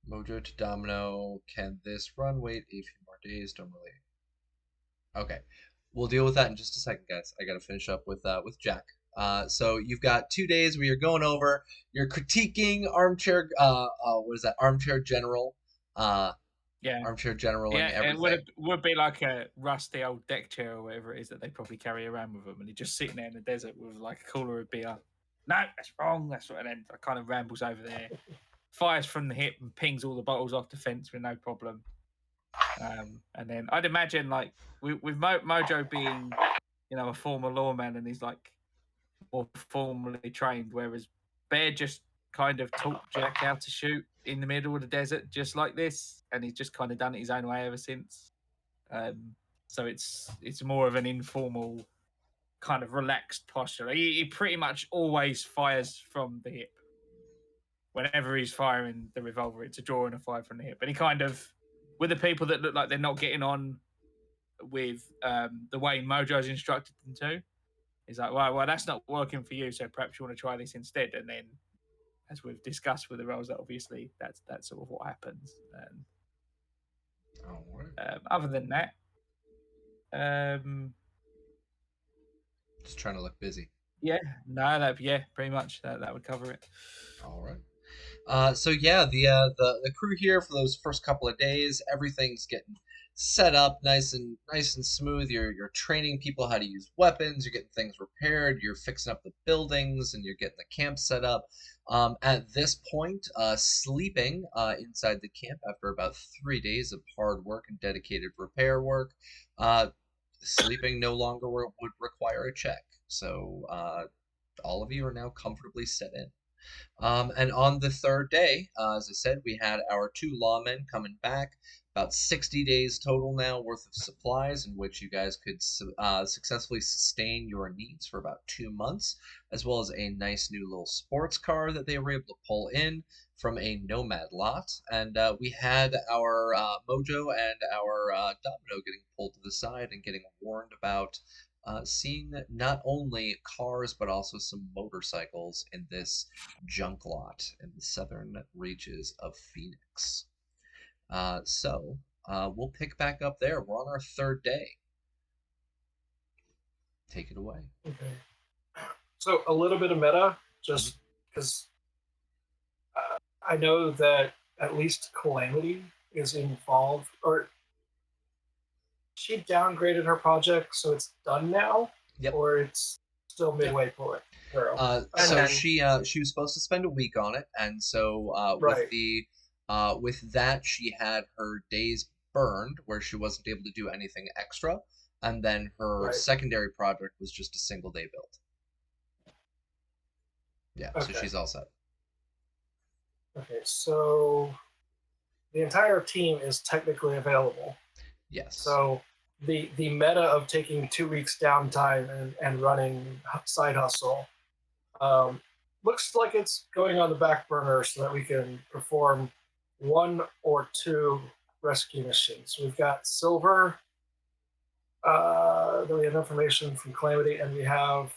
[SPEAKER 2] Mojo to Domino. Can this run wait a few more days? Don't really. Okay, we'll deal with that in just a second, guys. I got to finish up with Jack. So you've got 2 days where you're going over, you're critiquing armchair. What is that? Armchair general.
[SPEAKER 3] Yeah.
[SPEAKER 2] Armchair generaling everything.
[SPEAKER 3] It would be like a rusty old deck chair or whatever it is that they probably carry around with them, and he's just sitting there in the desert with like a cooler of beer. No, that's wrong. That's what. And then I kind of rambles over there, fires from the hip, and pings all the bottles off the fence with no problem. And then I'd imagine like with Mojo being, a former lawman, and he's like more formally trained, whereas Bear just kind of taught Jack how to shoot in the middle of the desert just like this, and he's just kind of done it his own way ever since. So it's more of an informal, kind of relaxed posture. He pretty much always fires from the hip. Whenever he's firing the revolver, it's a draw and a fire from the hip. And he kind of, with the people that look like they're not getting on with the way Mojo's instructed them to, he's like, well, that's not working for you, so perhaps you want to try this instead. And then, as we've discussed with the roles, that obviously that's sort of what happens. Other than that,
[SPEAKER 2] just trying to look busy.
[SPEAKER 3] Yeah, pretty much that would cover it.
[SPEAKER 2] All right. So yeah, the crew here for those first couple of days, everything's getting set up nice and smooth. You're training people how to use weapons. You're getting things repaired. You're fixing up the buildings, and you're getting the camp set up. At this point, sleeping inside the camp after about 3 days of hard work and dedicated repair work, sleeping no longer would require a check. So all of you are now comfortably set in. And on the third day, as I said, we had our 2 lawmen coming back. about 60 days total now worth of supplies in which you guys could successfully sustain your needs for about 2 months, as well as a nice new little sports car that they were able to pull in from a Nomad lot. And we had our Mojo and our Domino getting pulled to the side and getting warned about seeing not only cars but also some motorcycles in this junk lot in the southern reaches of Phoenix. So we'll pick back up there. We're on our third day. Take it away.
[SPEAKER 6] Okay. So a little bit of meta, just because I know that at least Calamity is involved, or she downgraded her project, so it's done now,
[SPEAKER 2] Yep.
[SPEAKER 6] or it's still midway point.
[SPEAKER 2] So she was supposed to spend a week on it, and so
[SPEAKER 6] Right.
[SPEAKER 2] with that she had her days burned where she wasn't able to do anything extra, and then her
[SPEAKER 6] Right.
[SPEAKER 2] secondary project was just a single day build. Yeah, so
[SPEAKER 6] Okay.
[SPEAKER 2] she's all set.
[SPEAKER 6] Okay, so the entire team is technically available.
[SPEAKER 2] Yes.
[SPEAKER 6] So the meta of taking 2 weeks downtime and running side hustle looks like it's going on the back burner so that we can perform 1 or 2 rescue missions. We've got Silver, then we have information from Calamity, and we have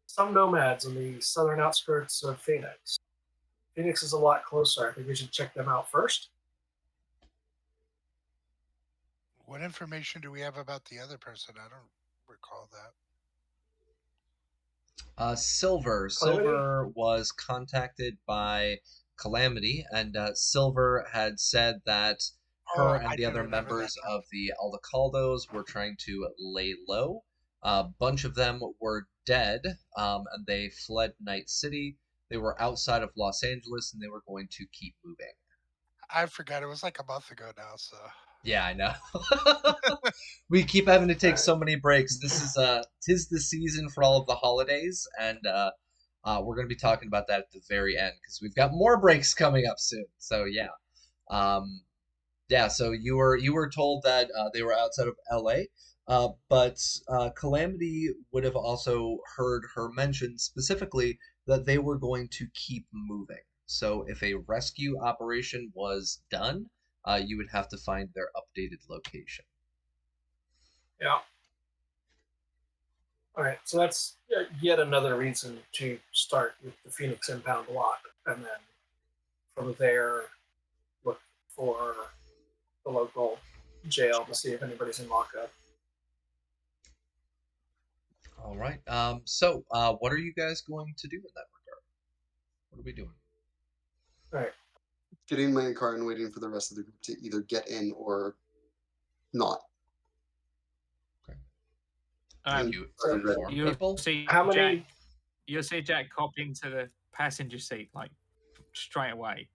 [SPEAKER 6] some nomads on the southern outskirts of Phoenix. Phoenix is a lot closer. I think we should check them out first.
[SPEAKER 1] What information do we have about the other person? I don't recall that.
[SPEAKER 2] Silver.
[SPEAKER 6] Calamity?
[SPEAKER 2] Silver was contacted by Calamity, and Silver had said that her and
[SPEAKER 1] I
[SPEAKER 2] the
[SPEAKER 1] do
[SPEAKER 2] other
[SPEAKER 1] remember that
[SPEAKER 2] members
[SPEAKER 1] now.
[SPEAKER 2] of the Aldecaldos were trying to lay low. A bunch of them were dead, and they fled Night City. They were outside of Los Angeles, and they were going to keep moving.
[SPEAKER 1] I forgot. It was like a month ago now, so.
[SPEAKER 2] Yeah, I know. We keep having to take so many breaks. This is tis the season for all of the holidays, and we're going to be talking about that at the very end because we've got more breaks coming up soon. So yeah, yeah. So you were told that they were outside of L.A., but Calamity would have also heard her mention specifically that they were going to keep moving. So if a rescue operation was done, you would have to find their updated location.
[SPEAKER 6] Yeah. All right, so that's yet another reason to start with the Phoenix inbound lot, and then from there look for the local jail to see if anybody's in lockup.
[SPEAKER 2] All right. So what are you guys going to do in that regard? What are we doing?
[SPEAKER 6] All right.
[SPEAKER 7] Getting in my car and waiting for the rest of the group to either get in or not.
[SPEAKER 2] You
[SPEAKER 3] You'll
[SPEAKER 2] people?
[SPEAKER 3] see
[SPEAKER 6] How many?
[SPEAKER 3] Jack, you'll see Jack hop into the passenger seat like straight away,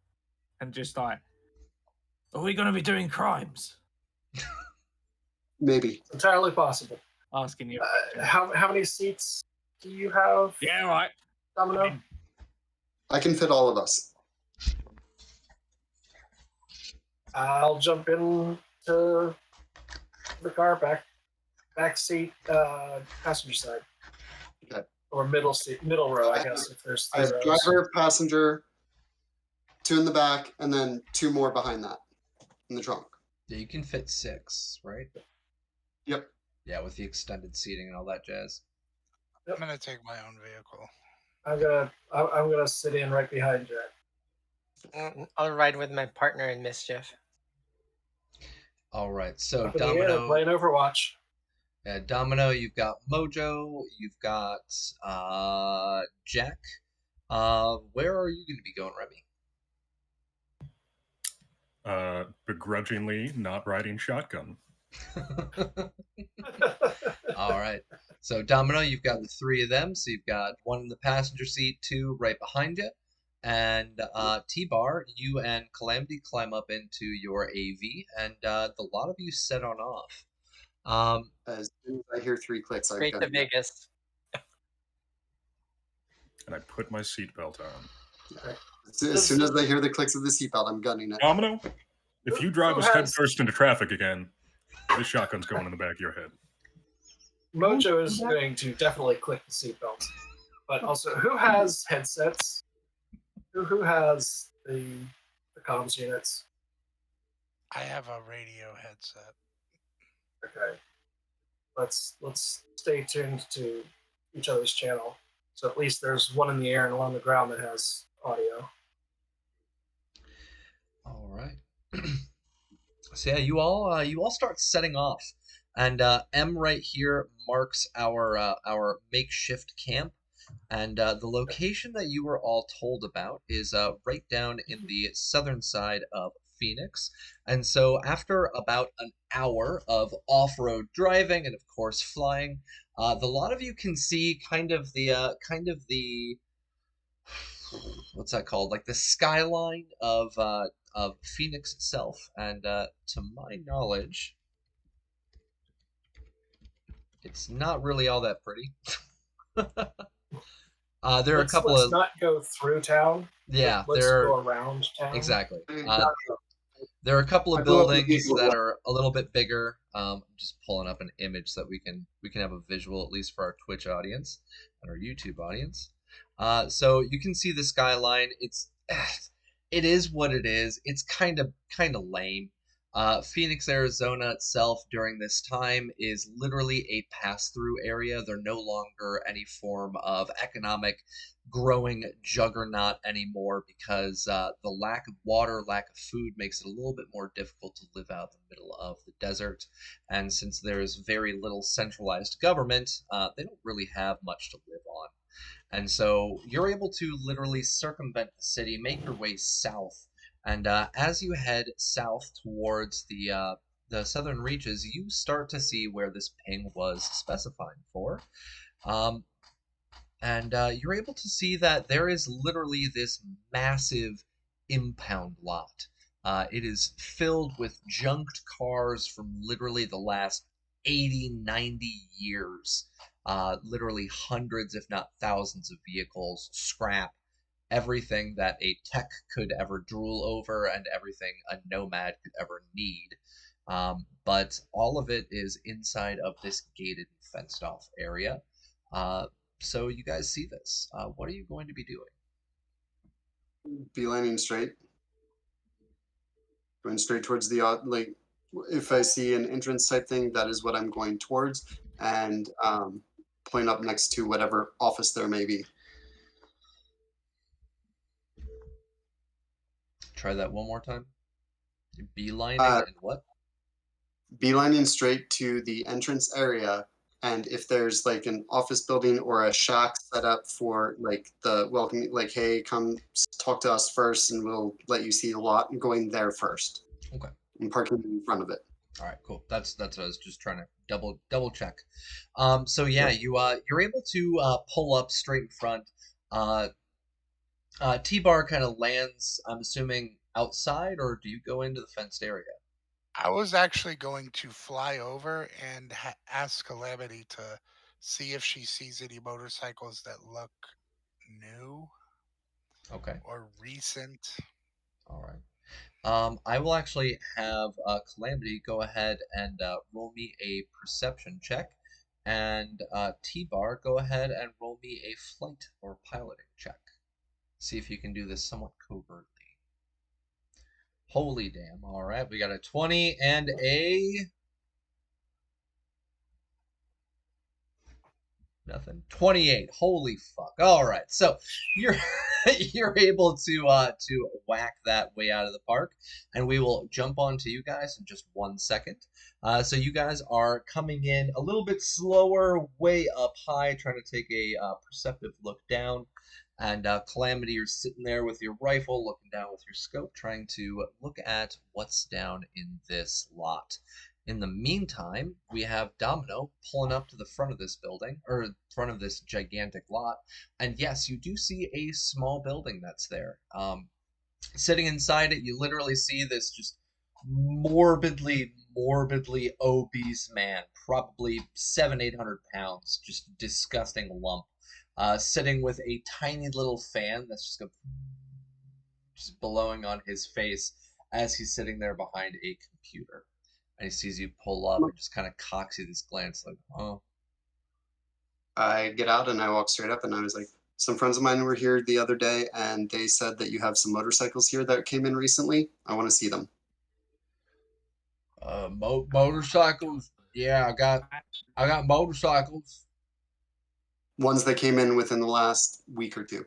[SPEAKER 3] and just like, "Are we going to be doing crimes?"
[SPEAKER 7] Maybe.
[SPEAKER 6] Entirely possible.
[SPEAKER 3] Asking you.
[SPEAKER 6] How many seats do you have?
[SPEAKER 3] Yeah, right.
[SPEAKER 6] Domino.
[SPEAKER 7] I can fit all of us.
[SPEAKER 6] I'll jump into the car, back seat, passenger side.
[SPEAKER 7] Okay.
[SPEAKER 6] Or middle row, I guess, if there's
[SPEAKER 7] I have
[SPEAKER 6] 3 rows.
[SPEAKER 7] driver, passenger, 2 in the back, and then 2 more behind that in the trunk.
[SPEAKER 2] Yeah, you can fit 6, right?
[SPEAKER 7] Yep.
[SPEAKER 2] Yeah, with the extended seating and all that jazz.
[SPEAKER 1] I'm gonna take my own vehicle.
[SPEAKER 6] I'm gonna sit in right behind Jack.
[SPEAKER 4] I'll ride with my partner in mischief.
[SPEAKER 2] All right, so
[SPEAKER 6] Up in the air,
[SPEAKER 2] Domino.
[SPEAKER 6] playing Overwatch.
[SPEAKER 2] Yeah, Domino. You've got Mojo. You've got Jack. Where are you going to be going, Remy?
[SPEAKER 5] Begrudgingly not riding shotgun.
[SPEAKER 2] All right. So Domino, you've got the 3 of them. So you've got 1 in the passenger seat, 2 right behind you. And T-Bar, you and Calamity climb up into your AV, and the lot of you set on off.
[SPEAKER 7] As soon as I hear 3 clicks, I've
[SPEAKER 4] Straight
[SPEAKER 7] got
[SPEAKER 4] to Vegas.
[SPEAKER 5] And I put my seatbelt on.
[SPEAKER 7] As soon as I hear the clicks of the seatbelt, I'm gunning it.
[SPEAKER 5] Domino, If you drive
[SPEAKER 6] Who
[SPEAKER 5] us
[SPEAKER 6] has-
[SPEAKER 5] headfirst into traffic again, this shotgun's going in the back of your head.
[SPEAKER 6] Mojo is going to definitely click the seatbelt. But also, who has headsets? Who has the comms units?
[SPEAKER 1] I have a radio headset.
[SPEAKER 6] Okay. Let's stay tuned to each other's channel. So at least there's one in the air and one on the ground that has audio.
[SPEAKER 2] All right. So yeah, you all start setting off, and M right here marks our makeshift camp, and the location that you were all told about is right down in the southern side of Phoenix. And so after about an hour of off-road driving and of course flying, the lot of you can see kind of the what's that called? Like the skyline of Phoenix itself. And to my knowledge, it's not really all that pretty. There are a couple
[SPEAKER 6] Let's
[SPEAKER 2] of
[SPEAKER 6] not go through town.
[SPEAKER 2] yeah,
[SPEAKER 6] Let's
[SPEAKER 2] there
[SPEAKER 6] go around town.
[SPEAKER 2] exactly.
[SPEAKER 7] I
[SPEAKER 2] There are a couple of
[SPEAKER 7] blew up the
[SPEAKER 2] buildings
[SPEAKER 7] people
[SPEAKER 2] that
[SPEAKER 7] left.
[SPEAKER 2] are a little bit bigger. I'm just pulling up an image so that we can have a visual at least for our Twitch audience and our YouTube audience. So you can see the skyline. It's it is what it is. It's kind of lame. Phoenix, Arizona itself during this time is literally a pass-through area. They're no longer any form of economic growing juggernaut anymore because the lack of water, lack of food makes it a little bit more difficult to live out in the middle of the desert. And since there's very little centralized government, they don't really have much to live on. And so you're able to literally circumvent the city, make your way south, and as you head south towards the southern reaches, you start to see where this ping was specifying for. And you're able to see that there is literally this massive impound lot. It is filled with junked cars from literally the last 80, 90 years. Literally hundreds, if not thousands, of vehicles, scrap, everything that a tech could ever drool over and everything a nomad could ever need. But all of it is inside of this gated, fenced off area. So you guys see this. What are you going to be doing?
[SPEAKER 7] Beelining straight. Going straight towards the like. If I see an entrance type thing, that is what I'm going towards, and pulling up next to whatever office there may be.
[SPEAKER 2] Try that one more time. Beelining and what?
[SPEAKER 7] Beelining straight to the entrance area, and if there's like an office building or a shack set up for like the welcome, like, hey, come talk to us first and we'll let you see the lot, and going there first.
[SPEAKER 2] Okay.
[SPEAKER 7] And parking in front of it.
[SPEAKER 2] All right, cool. That's what I was just trying to double check. So yeah, you're able to pull up straight in front. T-Bar kind of lands, I'm assuming, outside, or do you go into the fenced area?
[SPEAKER 1] I was actually going to fly over and ask Calamity to see if she sees any motorcycles that look new
[SPEAKER 2] Okay.
[SPEAKER 1] or recent.
[SPEAKER 2] All right. I will actually have Calamity go ahead and roll me a perception check, and T-Bar go ahead and roll me a flight or piloting check. See if you can do this somewhat covertly. Holy damn. All right, we got a 20 and a... Nothing. 28. Holy fuck. All right. So you're you're able to whack that way out of the park, and we will jump on to you guys in just 1 second. So you guys are coming in a little bit slower, way up high, trying to take a perceptive look down. And Calamity, you're sitting there with your rifle, looking down with your scope, trying to look at what's down in this lot. In the meantime, we have Domino pulling up to the front of this building, or front of this gigantic lot, and yes, you do see a small building that's there. Sitting inside it, you literally see this just morbidly obese man, probably 700-800 pounds, just disgusting lump, sitting with a tiny little fan that's just blowing on his face as he's sitting there behind a computer. And he sees you pull up and just kind of cocks you this glance like, oh.
[SPEAKER 7] I get out and I walk straight up and I was like, some friends of mine were here the other day and they said that you have some motorcycles here that came in recently. I want to see them.
[SPEAKER 2] Motorcycles? Yeah, I got motorcycles.
[SPEAKER 7] Ones that came in within the last week or two.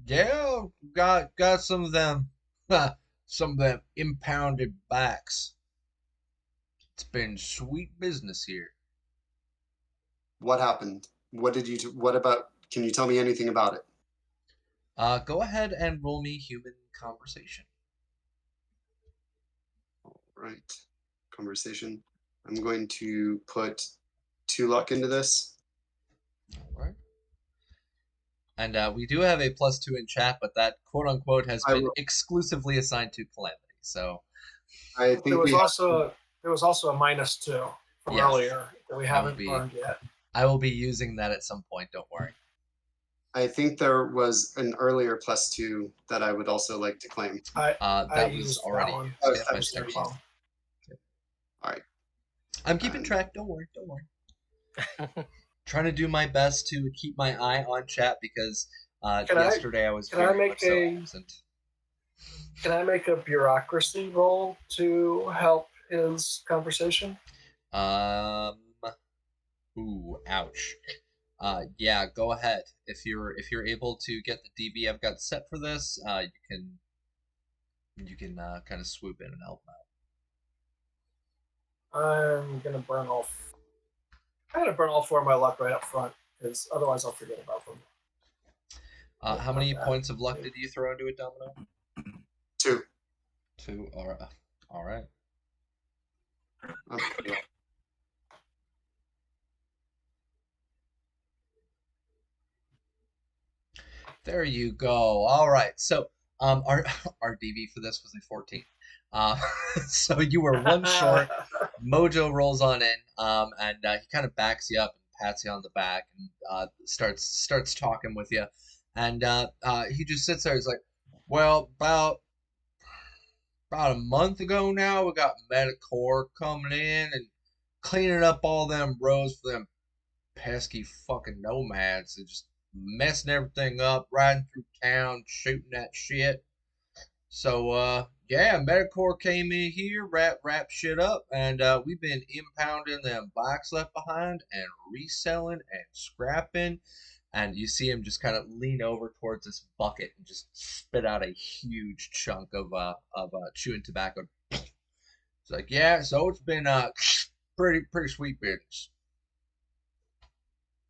[SPEAKER 2] Yeah, got some of them. Some of them impounded bikes. It's been sweet business here.
[SPEAKER 7] What happened? What did you? What about? Can you tell me anything about it?
[SPEAKER 2] Go ahead and roll me human conversation.
[SPEAKER 7] All right, conversation. I'm going to put 2 luck into this.
[SPEAKER 2] All right. And we do have a +2 in chat, but that quote unquote has been exclusively assigned to Calamity. So
[SPEAKER 7] I think
[SPEAKER 6] there was also a -2 from
[SPEAKER 2] Yes.
[SPEAKER 6] earlier that we haven't
[SPEAKER 2] be-
[SPEAKER 6] burned yet.
[SPEAKER 2] I will be using that at some point. Don't worry.
[SPEAKER 7] I think there was an earlier +2 that I would also like to claim.
[SPEAKER 6] I
[SPEAKER 2] That was
[SPEAKER 6] used
[SPEAKER 2] already
[SPEAKER 6] that one.
[SPEAKER 2] used.
[SPEAKER 7] Oh,
[SPEAKER 2] Yeah,
[SPEAKER 7] that
[SPEAKER 2] my
[SPEAKER 7] was
[SPEAKER 2] second
[SPEAKER 6] well.
[SPEAKER 2] use.
[SPEAKER 7] All right.
[SPEAKER 2] I'm keeping track. Don't worry. Don't worry. Trying to do my best to keep my eye on chat because yesterday I was very much so absent.
[SPEAKER 6] Can I make a bureaucracy roll to help his conversation?
[SPEAKER 2] Ooh, ouch. Yeah, go ahead. If you're able to get the DB I've got set for this, you can kind of swoop in and help out.
[SPEAKER 6] I'm gonna burn all. I'm gonna burn all 4 of my luck right up front, because otherwise I'll forget about them.
[SPEAKER 2] How many points of luck did you throw into it, Domino?
[SPEAKER 7] 2.
[SPEAKER 2] 2. All right. All right.
[SPEAKER 7] Okay.
[SPEAKER 2] There you go. All right. So our DV for this was a 14. So you were 1 short. Mojo rolls on in, and he kind of backs you up and pats you on the back and starts talking with you, and he just sits there. He's like, "Well, about a month ago now, we got Medicore coming in and cleaning up all them roads for them pesky fucking nomads and just messing everything up, riding through town, shooting that shit. So, yeah, Medicore came in here, wrap shit up, and we've been impounding them bikes left behind and reselling and scrapping. And you see him just kind of lean over towards this bucket and just spit out a huge chunk of chewing tobacco. It's like, yeah, so it's been pretty sweet business.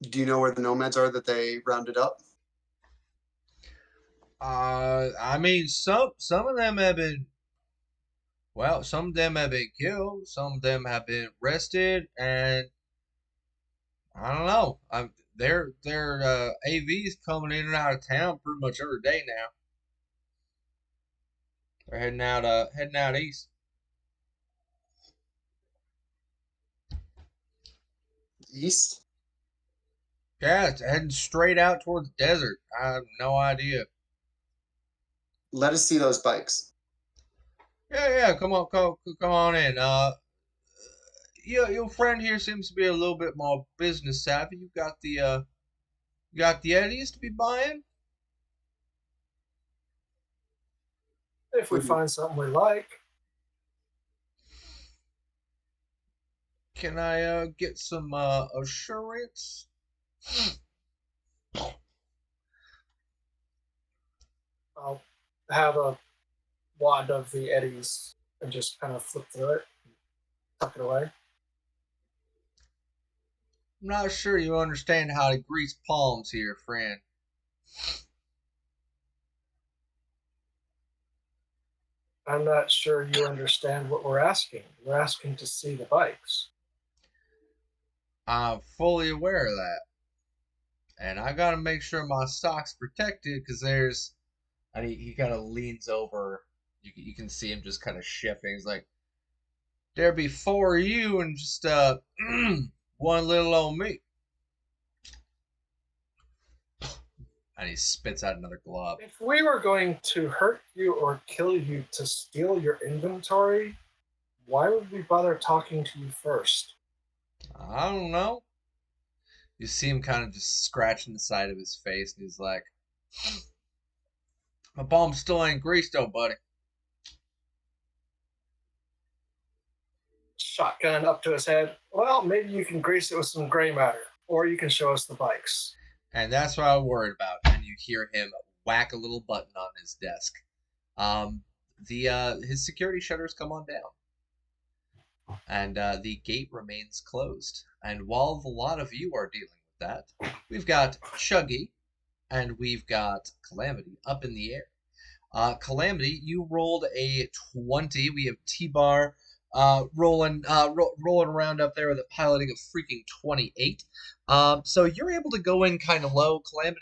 [SPEAKER 7] Do you know where the nomads are that they rounded up?
[SPEAKER 2] I mean, some of them have been, well, some of them have been killed, some of them have been arrested, and I don't know. Their AVs coming in and out of town pretty much every day now. They're heading out east.
[SPEAKER 7] East?
[SPEAKER 2] Yeah, it's heading straight out towards the desert. I have no idea.
[SPEAKER 7] Let us see those bikes.
[SPEAKER 2] Yeah, come on in. Your friend here seems to be a little bit more business savvy. You got the Eddies to be buying?
[SPEAKER 6] If we find something we like.
[SPEAKER 2] Can I get some assurance?
[SPEAKER 6] I'll have a wad of the eddies and just kind of flip through it, tuck it away.
[SPEAKER 2] I'm not sure you understand how to grease palms here, friend.
[SPEAKER 6] I'm not sure you understand what we're asking. We're asking to see the bikes.
[SPEAKER 2] I'm fully aware of that. And I gotta make sure my stock's protected because there's... And he kind of leans over. You can see him just kind of shifting. He's like, there be 4 of you and just 1 little old me. and he spits out another glob.
[SPEAKER 6] If we were going to hurt you or kill you to steal your inventory, why would we bother talking to you first?
[SPEAKER 2] I don't know. You see him kind of just scratching the side of his face, and he's like, "My palm still ain't greased, though, buddy."
[SPEAKER 6] Shotgun up to his head. Well, maybe you can grease it with some gray matter, or you can show us the bikes.
[SPEAKER 2] And that's what I was worried about. And you hear him whack a little button on his desk. His security shutters come on down, and the gate remains closed. And while a lot of you are dealing with that, we've got Chuggy and we've got Calamity up in the air. Calamity, you rolled a 20. We have T-Bar rolling around up there with a piloting of freaking 28. So you're able to go in kind of low, kind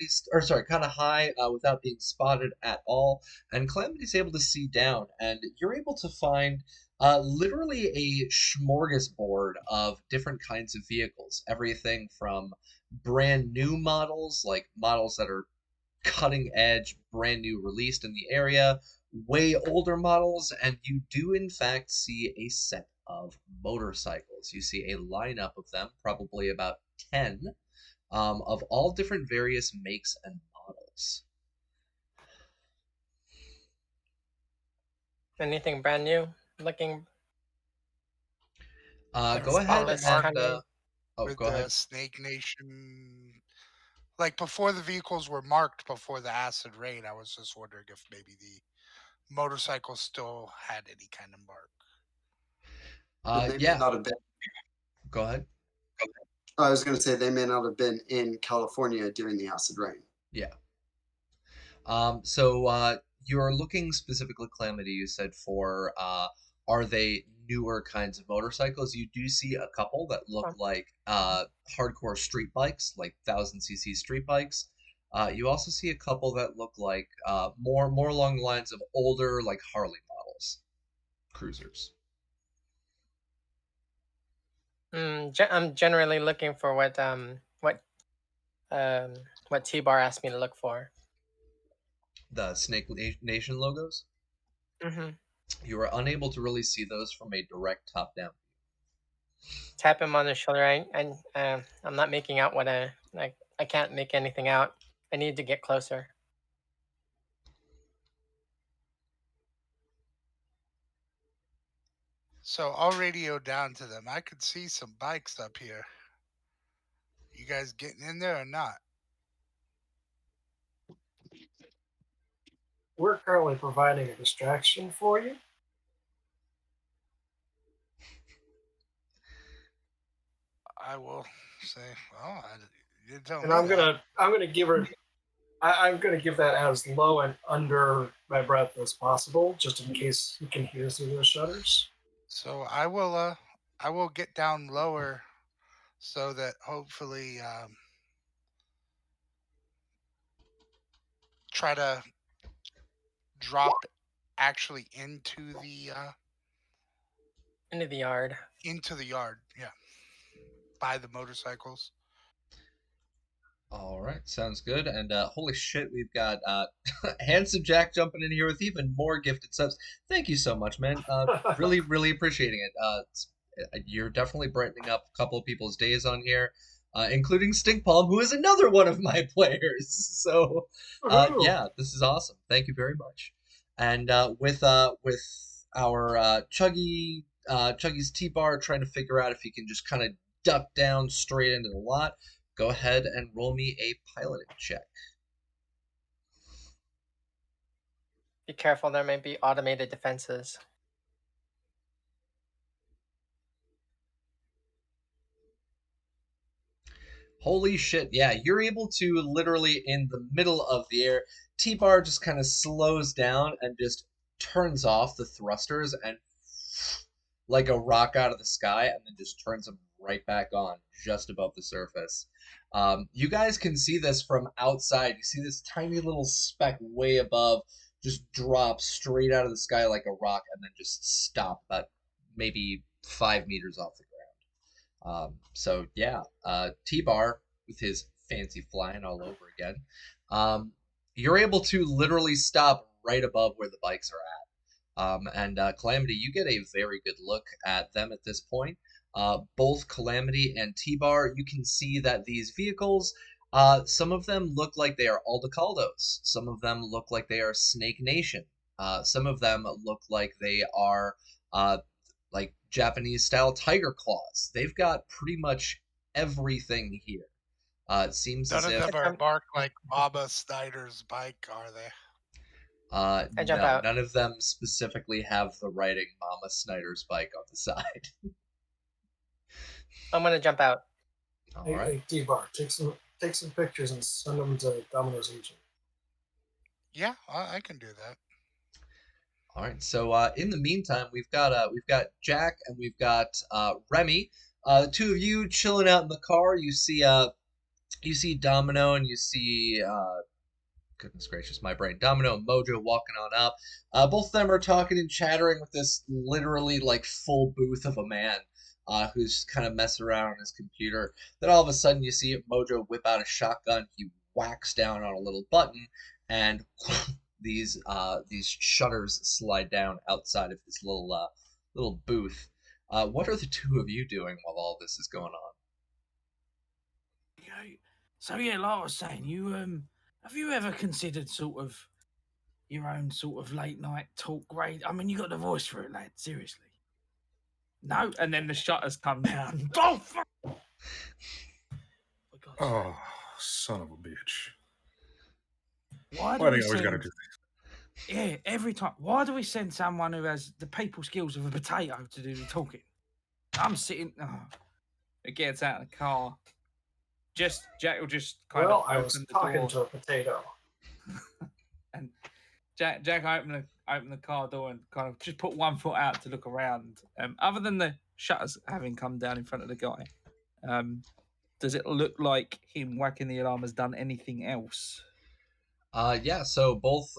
[SPEAKER 2] of high without being spotted at all. And Calamity's able to see down, and you're able to find literally a smorgasbord of different kinds of vehicles. Everything from brand new models, like models that are cutting edge, brand new, released in the area, way older models, and you do in fact see a set of motorcycles. You see a lineup of them, probably about 10, of all different various makes and models.
[SPEAKER 4] Anything brand new looking?
[SPEAKER 2] Go ahead
[SPEAKER 4] spotless
[SPEAKER 2] and
[SPEAKER 4] kind of-
[SPEAKER 1] With
[SPEAKER 2] go
[SPEAKER 1] the
[SPEAKER 2] ahead.
[SPEAKER 1] Snake Nation, like before the vehicles were marked before the acid rain, I was just wondering if maybe the motorcycles still had any kind of mark.
[SPEAKER 7] They may
[SPEAKER 2] Yeah,
[SPEAKER 7] not have been.
[SPEAKER 2] go ahead.
[SPEAKER 7] I was going to say they may not have been in California during the acid rain.
[SPEAKER 2] Yeah. So you're looking specifically, Calamity, you said, for are they newer kinds of motorcycles? You do see a couple that look like hardcore street bikes, like 1000cc street bikes. You also see a couple that look like more along the lines of older, like Harley models, cruisers.
[SPEAKER 4] I'm generally looking for what T-Bar asked me to look for.
[SPEAKER 2] The Snake Nation logos.
[SPEAKER 4] Mm-hmm.
[SPEAKER 2] You are unable to really see those from a direct top-down view.
[SPEAKER 4] Tap him on the shoulder. I'm not making out what I can't make anything out. I need to get closer.
[SPEAKER 1] So I'll radio down to them. I could see some bikes up here. You guys getting in there or not?
[SPEAKER 6] We're currently providing a distraction for you.
[SPEAKER 1] I will say, well, you didn't tell
[SPEAKER 6] And
[SPEAKER 1] me
[SPEAKER 6] I'm
[SPEAKER 1] that.
[SPEAKER 6] gonna give her. I'm gonna give that as low and under my breath as possible, just in case you can hear through those shutters.
[SPEAKER 1] So I will get down lower so that hopefully try to drop actually into the
[SPEAKER 4] yard.
[SPEAKER 1] Into the yard, yeah. By the motorcycles.
[SPEAKER 2] All right, sounds good. And holy shit, we've got Handsome Jack jumping in here with even more gifted subs. Thank you so much, man. Really appreciating it. You're definitely brightening up a couple of people's days on here, including Stink Palm, who is another one of my players. So, yeah, this is awesome. Thank you very much. And with our Chuggy's T-Bar trying to figure out if he can just kind of duck down straight into the lot. Go ahead and roll me a piloting check.
[SPEAKER 4] Be careful, there may be automated defenses.
[SPEAKER 2] Holy shit, yeah, you're able to literally in the middle of the air, T-Bar just kind of slows down and just turns off the thrusters and like a rock out of the sky, and then just turns them right back on just above the surface. You guys can see this from outside. You see this tiny little speck way above just drop straight out of the sky like a rock and then just stop about maybe 5 meters off the ground. So yeah, T-Bar with his fancy flying all over again. You're able to literally stop right above where the bikes are at. And Calamity, you get a very good look at them at this point. Both Calamity and T-Bar, you can see that these vehicles, some of them look like they are Aldecaldos. Some of them look like they are Snake Nation. Some of them look like they are like Japanese-style Tiger Claws. They've got pretty much everything here. It seems
[SPEAKER 1] None
[SPEAKER 2] as
[SPEAKER 1] of
[SPEAKER 2] if
[SPEAKER 1] them are marked like Mama Snyder's bike, are they?
[SPEAKER 4] I jump
[SPEAKER 2] no,
[SPEAKER 4] out.
[SPEAKER 2] none of them specifically have the writing Mama Snyder's bike on the side.
[SPEAKER 4] I'm gonna jump out.
[SPEAKER 2] All
[SPEAKER 6] Hey,
[SPEAKER 2] right.
[SPEAKER 6] hey, D-Bar, take some pictures and send them to Domino's agent.
[SPEAKER 1] Yeah, I can do that.
[SPEAKER 2] All right. So in the meantime, we've got Jack and we've got Remy. The two of you chilling out in the car. You see Domino and you see goodness gracious, my brain. Domino and Mojo walking on up. Both of them are talking and chattering with this literally like full booth of a man who's kind of messing around on his computer. Then all of a sudden you see Mojo whip out a shotgun. He whacks down on a little button, and these shutters slide down outside of this little booth. What are the two of you doing while all this is going on?
[SPEAKER 3] Okay. So yeah, like I was saying, you have you ever considered sort of your own sort of late night talk radio? I mean, you got the voice for it, lad. Seriously. No, and then the shutters come down. Oh, fuck! For God's sake.
[SPEAKER 5] Oh, son of a bitch.
[SPEAKER 3] Why do
[SPEAKER 5] Why
[SPEAKER 3] we
[SPEAKER 5] they always got to
[SPEAKER 3] send?
[SPEAKER 5] do this?
[SPEAKER 3] Yeah, every time. Why do we send someone who has the people skills of a potato to do the talking? I'm sitting. Oh, it gets out of the car. Jack will just kind
[SPEAKER 6] Well,
[SPEAKER 3] of
[SPEAKER 6] I
[SPEAKER 3] open
[SPEAKER 6] was
[SPEAKER 3] the
[SPEAKER 6] talking
[SPEAKER 3] door.
[SPEAKER 6] to a potato.
[SPEAKER 3] And Jack open the car door and kind of just put one foot out to look around. Other than the shutters having come down in front of the guy, does it look like him whacking the alarm has done anything else?
[SPEAKER 2] Yeah. So both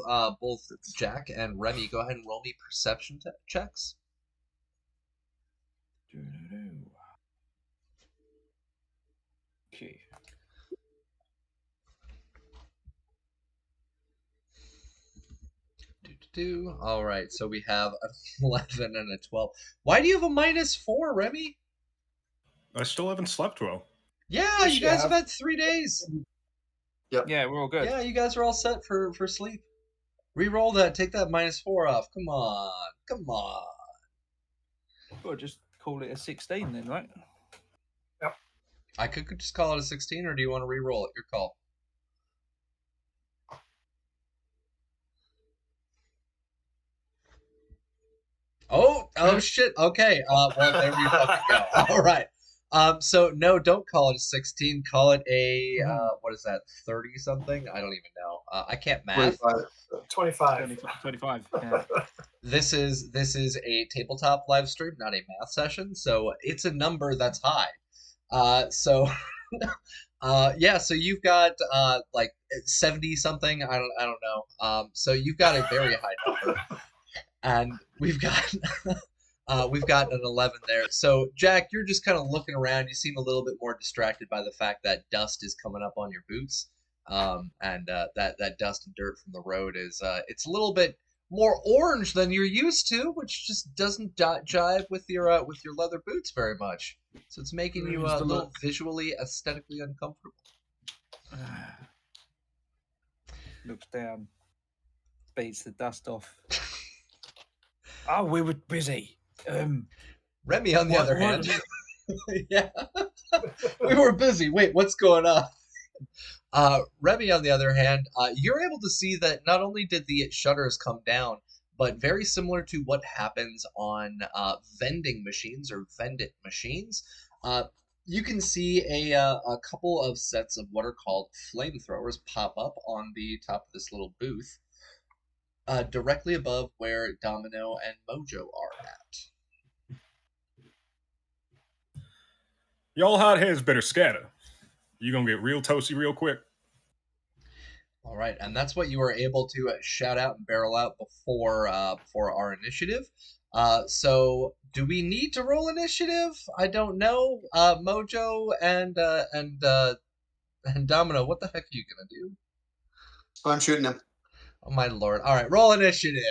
[SPEAKER 2] Jack and Remy, go ahead and roll me perception checks.
[SPEAKER 3] Okay.
[SPEAKER 2] All right, so we have an 11 and a 12. Why do you have a -4, Remy?
[SPEAKER 5] I still haven't slept well.
[SPEAKER 2] Yeah,
[SPEAKER 6] Yes,
[SPEAKER 2] you
[SPEAKER 6] you
[SPEAKER 2] guys have
[SPEAKER 6] have.
[SPEAKER 2] had 3 days.
[SPEAKER 3] Yeah, we're all good.
[SPEAKER 2] Yeah, you guys are all set for sleep. Reroll that. Take that -4 off. Come on. Come on.
[SPEAKER 3] We'll just call it a 16 then, right?
[SPEAKER 2] I could just call it a 16, or do you want to reroll it? Your call. Oh shit. Okay. Well, there we fucking go. All right. So no, don't call it a 16. Call it a what is that? 30 something? I don't even know. I can't math.
[SPEAKER 6] 25.
[SPEAKER 3] 25. Yeah.
[SPEAKER 2] This is a tabletop live stream, not a math session. So it's a number that's high. So yeah. So you've got like 70 something. I don't know. So you've got a very high number. And we've got an 11 there. So Jack, you're just kind of looking around. You seem a little bit more distracted by the fact that dust is coming up on your boots, and that dust and dirt from the road is it's a little bit more orange than you're used to, which just doesn't jive with your leather boots very much. So it's making you a little visually, aesthetically uncomfortable.
[SPEAKER 3] Looks down, beats the dust off. Oh, we were busy.
[SPEAKER 2] Remy, on the other hand, yeah, we were busy. Wait, what's going on? Remy, on the other hand, you're able to see that not only did the shutters come down, but very similar to what happens on vending machines or vendit machines, you can see a couple of sets of what are called flamethrowers pop up on the top of this little booth. Directly above where Domino and Mojo are at.
[SPEAKER 5] Y'all hotheads better scatter. You gonna get real toasty real quick.
[SPEAKER 2] All right, and that's what you were able to shout out and barrel out before our initiative. So do we need to roll initiative? I don't know. Mojo and And Domino, what the heck are you gonna do?
[SPEAKER 7] Oh, I'm shooting him.
[SPEAKER 2] Oh my lord! All right, roll initiative.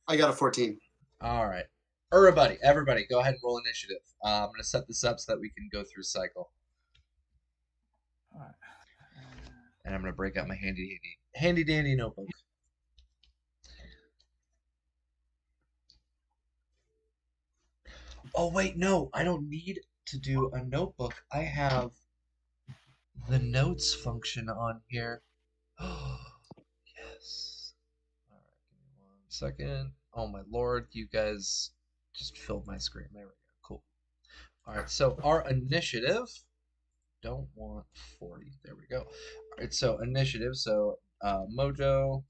[SPEAKER 7] I got a 14.
[SPEAKER 2] All right, everybody, go ahead and roll initiative. I'm gonna set this up so that we can go through cycle,
[SPEAKER 3] All right.
[SPEAKER 2] and I'm gonna break out my handy dandy notebook. Oh wait, no, I don't need to do a notebook. I have the notes function on here. Oh, yes. All right, give me 1 second. Oh my lord, you guys just filled my screen. There we go. Cool. All right, so our initiative. Don't want 40. There we go. All right, so initiative. So Mojo,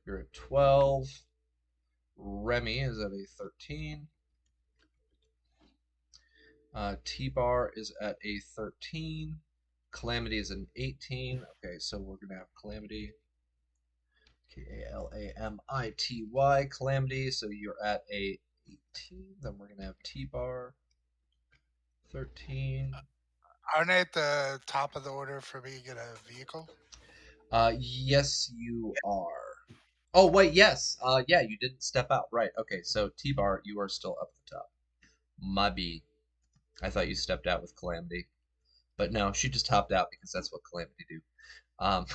[SPEAKER 2] you're at 12. Remy is at a 13. T-Bar is at a 13. Calamity is an 18. Okay, so we're going to have Calamity. Kalamity. Calamity. So you're at a 18. Then we're going to have T-Bar. 13.
[SPEAKER 1] Aren't I at the top of the order for me to get a vehicle?
[SPEAKER 2] Yes, you are. Oh, wait, yes. Yeah, you didn't step out. Right. Okay, so T-Bar, you are still up at the top. My B. I thought you stepped out with Calamity. But no, she just hopped out because that's what Calamity do. Um,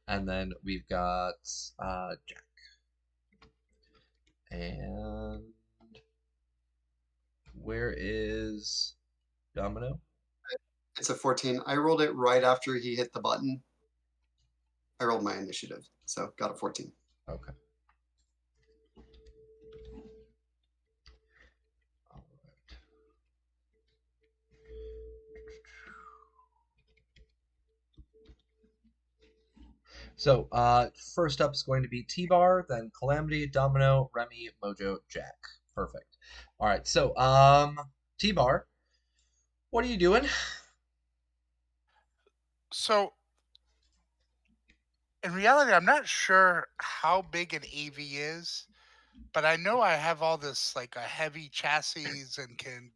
[SPEAKER 2] and then we've got Jack. And where is Domino?
[SPEAKER 7] It's a 14. I rolled it right after he hit the button. I rolled my initiative, so got a 14.
[SPEAKER 2] Okay. All right. So, first up is going to be T-Bar, then Calamity, Domino, Remy, Mojo, Jack. Perfect. All right, so, T-Bar, what are you doing?
[SPEAKER 1] So, in reality, I'm not sure how big an AV is, but I know I have all this like a heavy chassis and can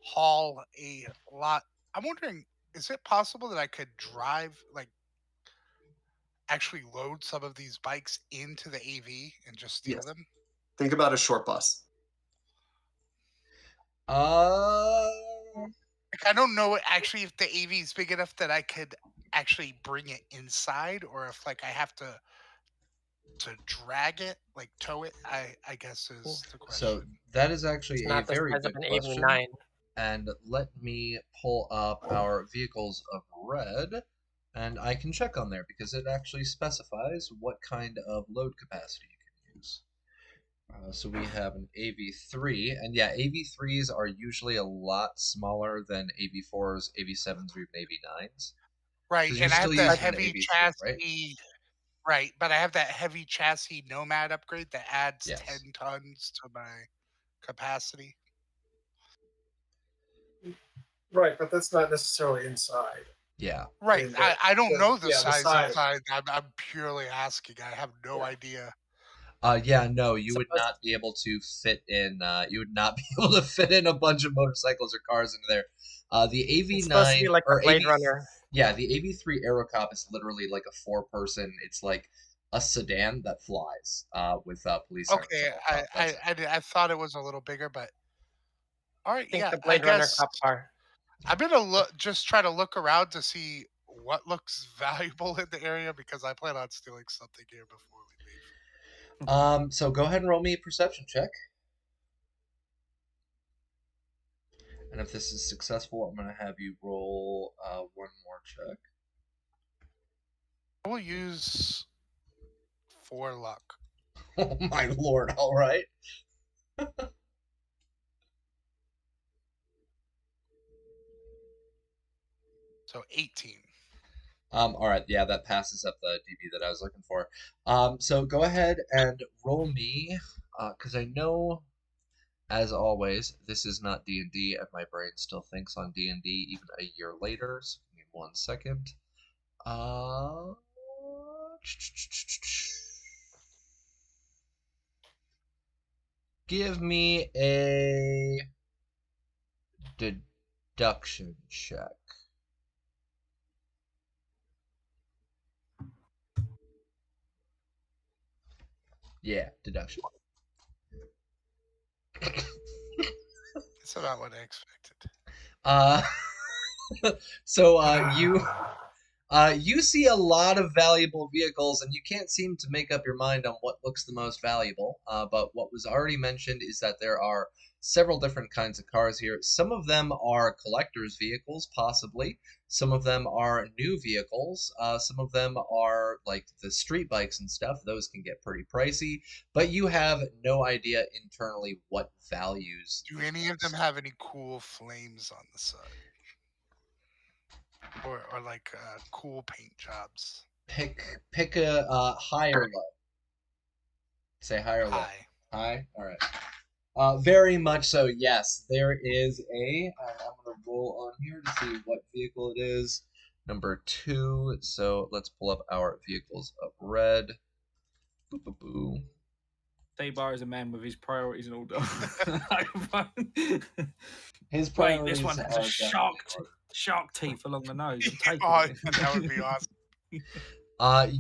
[SPEAKER 1] haul a lot. I'm wondering, is it possible that I could drive, like, actually load some of these bikes into the AV and just steal
[SPEAKER 7] Yes.
[SPEAKER 1] them?
[SPEAKER 7] Think about a short bus.
[SPEAKER 2] Uh,
[SPEAKER 1] Like, I don't know actually if the AV is big enough that I could actually bring it inside, or if like I have to drag it, like tow it. I guess is the
[SPEAKER 2] so
[SPEAKER 1] question.
[SPEAKER 2] that is
[SPEAKER 4] It's
[SPEAKER 2] actually a
[SPEAKER 4] not the
[SPEAKER 2] very
[SPEAKER 4] size of
[SPEAKER 2] good
[SPEAKER 4] an
[SPEAKER 2] question.
[SPEAKER 4] AV9.
[SPEAKER 2] And let me pull up our vehicles of red, and I can check on there because it actually specifies what kind of load capacity you can use. So we have an AV3, and yeah, AV3s are usually a lot smaller than AV4s, AV7s, or even AV9s.
[SPEAKER 1] Right,
[SPEAKER 2] Because you're
[SPEAKER 1] and I
[SPEAKER 2] still
[SPEAKER 1] have that
[SPEAKER 2] using an
[SPEAKER 1] heavy
[SPEAKER 2] AV3, right?
[SPEAKER 1] chassis. Right, but I have that heavy chassis Nomad upgrade that adds
[SPEAKER 2] Yes.
[SPEAKER 1] 10 tons to my capacity.
[SPEAKER 6] Right, but that's not necessarily inside.
[SPEAKER 2] Yeah.
[SPEAKER 1] Right,
[SPEAKER 6] And
[SPEAKER 1] I don't know the
[SPEAKER 6] yeah, the
[SPEAKER 1] size
[SPEAKER 6] size.
[SPEAKER 1] inside. I'm purely asking. I have no
[SPEAKER 6] Yeah.
[SPEAKER 1] idea.
[SPEAKER 2] Yeah, no, you
[SPEAKER 4] It's
[SPEAKER 2] would
[SPEAKER 4] supposed
[SPEAKER 2] not be able to fit in. You would not be able to fit in a bunch of motorcycles or cars into there. The
[SPEAKER 4] It's supposed to be
[SPEAKER 2] AV9
[SPEAKER 4] like a
[SPEAKER 2] or
[SPEAKER 4] Blade
[SPEAKER 2] AV,
[SPEAKER 4] Runner.
[SPEAKER 2] yeah, the AV3 Aerocop is literally like a four-person. It's like a sedan that flies, with police sirens
[SPEAKER 1] Okay,
[SPEAKER 2] up on top. That's it.
[SPEAKER 1] I thought it was a little bigger, but all right,
[SPEAKER 4] Think
[SPEAKER 1] yeah.
[SPEAKER 4] the
[SPEAKER 1] I
[SPEAKER 4] Blade Runner
[SPEAKER 1] guess
[SPEAKER 4] cop car.
[SPEAKER 1] I'm gonna just try to look around to see what looks valuable in the area because I plan on stealing something here before we leave.
[SPEAKER 2] So go ahead and roll me a perception check. And if this is successful, I'm gonna have you roll one more check.
[SPEAKER 1] I will use 4 luck.
[SPEAKER 2] Oh my lord! All right.
[SPEAKER 1] So 18.
[SPEAKER 2] All right, yeah, that passes up the DB that I was looking for. So go ahead and roll me, because I know, as always, this is not D&D, and my brain still thinks on D&D even a year later. So give me 1 second. Uh, give me a deduction check. Yeah, deduction.
[SPEAKER 1] That's about what I expected.
[SPEAKER 2] Uh, so you see a lot of valuable vehicles, and you can't seem to make up your mind on what looks the most valuable. But what was already mentioned is that there are several different kinds of cars here. Some of them are collectors' vehicles, possibly. Some of them are new vehicles. Some of them are like the street bikes and stuff. Those can get pretty pricey. But you have no idea internally what values
[SPEAKER 1] Do any of them have any cool flames on the side? Or like cool paint jobs?
[SPEAKER 2] pick a high or low. Say high or low.
[SPEAKER 1] High.
[SPEAKER 2] High. All right. Very much so. Yes, there is a. I'm gonna roll on here to see what vehicle it is. Number 2. So let's pull up our vehicles of red. Boo boo boo.
[SPEAKER 3] T-Bar is a man with his priorities in order.
[SPEAKER 2] His
[SPEAKER 3] Wait,
[SPEAKER 2] priorities
[SPEAKER 3] this one has
[SPEAKER 2] are
[SPEAKER 3] a
[SPEAKER 2] definitely
[SPEAKER 3] shark teeth along the nose. I'm taking
[SPEAKER 1] Oh,
[SPEAKER 3] it.
[SPEAKER 1] that would be awesome.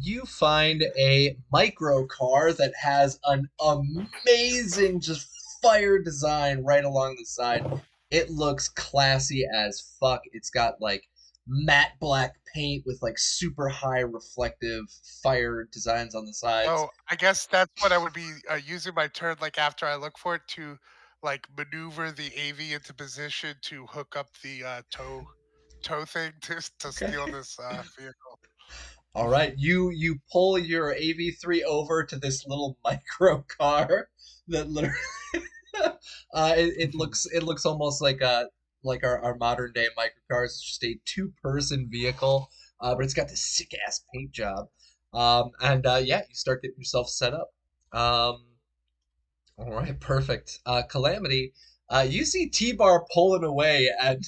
[SPEAKER 2] You find a micro car that has an amazing just fire design right along the side. It looks classy as fuck. It's got like matte black paint with like super high reflective fire designs on the sides.
[SPEAKER 1] So I guess that's what I would be using my turn, like after I look for it, to like maneuver the AV into position to hook up the tow thing to steal this vehicle.
[SPEAKER 2] All right, you pull your AV3 over to this little micro car that literally it looks almost like our modern day microcars. It's just a 2-person vehicle, but it's got this sick ass paint job. And yeah, you start getting yourself set up. All right, perfect. Calamity, you see T-Bar pulling away and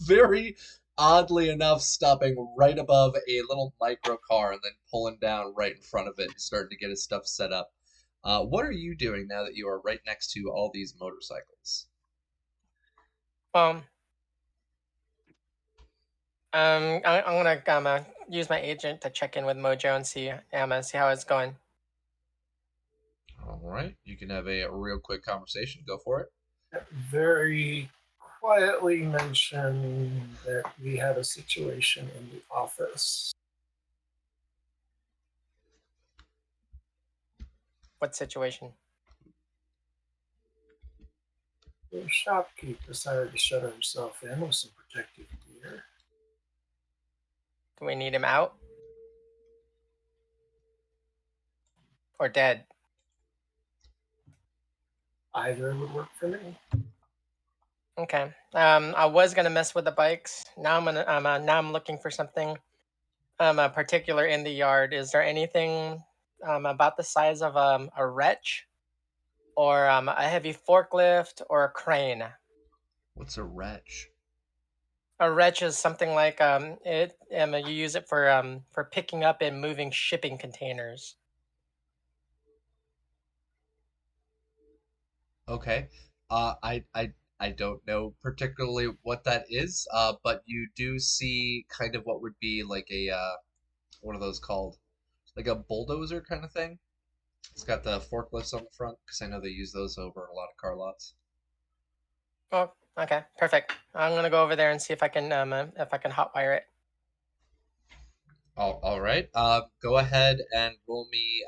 [SPEAKER 2] very oddly enough stopping right above a little micro car and then pulling down right in front of it and starting to get his stuff set up. What are you doing now that you are right next to all these motorcycles?
[SPEAKER 4] I'm gonna use my agent to check in with Mojo and see how it's going.
[SPEAKER 2] All right, you can have a real quick conversation. Go for it.
[SPEAKER 6] Very quietly mention that we have a situation in the office.
[SPEAKER 4] What situation?
[SPEAKER 6] The shopkeep decided to shut himself in with some protective gear.
[SPEAKER 4] Do we need him out? Or dead?
[SPEAKER 6] Either would work for me.
[SPEAKER 4] Okay. I was gonna mess with the bikes. Now I'm looking for something particular in the yard. Is there anything about the size of a wretch or a heavy forklift or a crane?
[SPEAKER 2] What's a wretch?
[SPEAKER 4] A wretch is something like you use it for picking up and moving shipping containers.
[SPEAKER 2] Okay. I don't know particularly what that is. But you do see kind of what would be like a what are those called? Like a bulldozer kind of thing. It's got the forklifts on the front because I know they use those over a lot of car lots.
[SPEAKER 4] Oh, okay, perfect. I'm gonna go over there and see if I can hotwire it.
[SPEAKER 2] All right. Go ahead and roll me.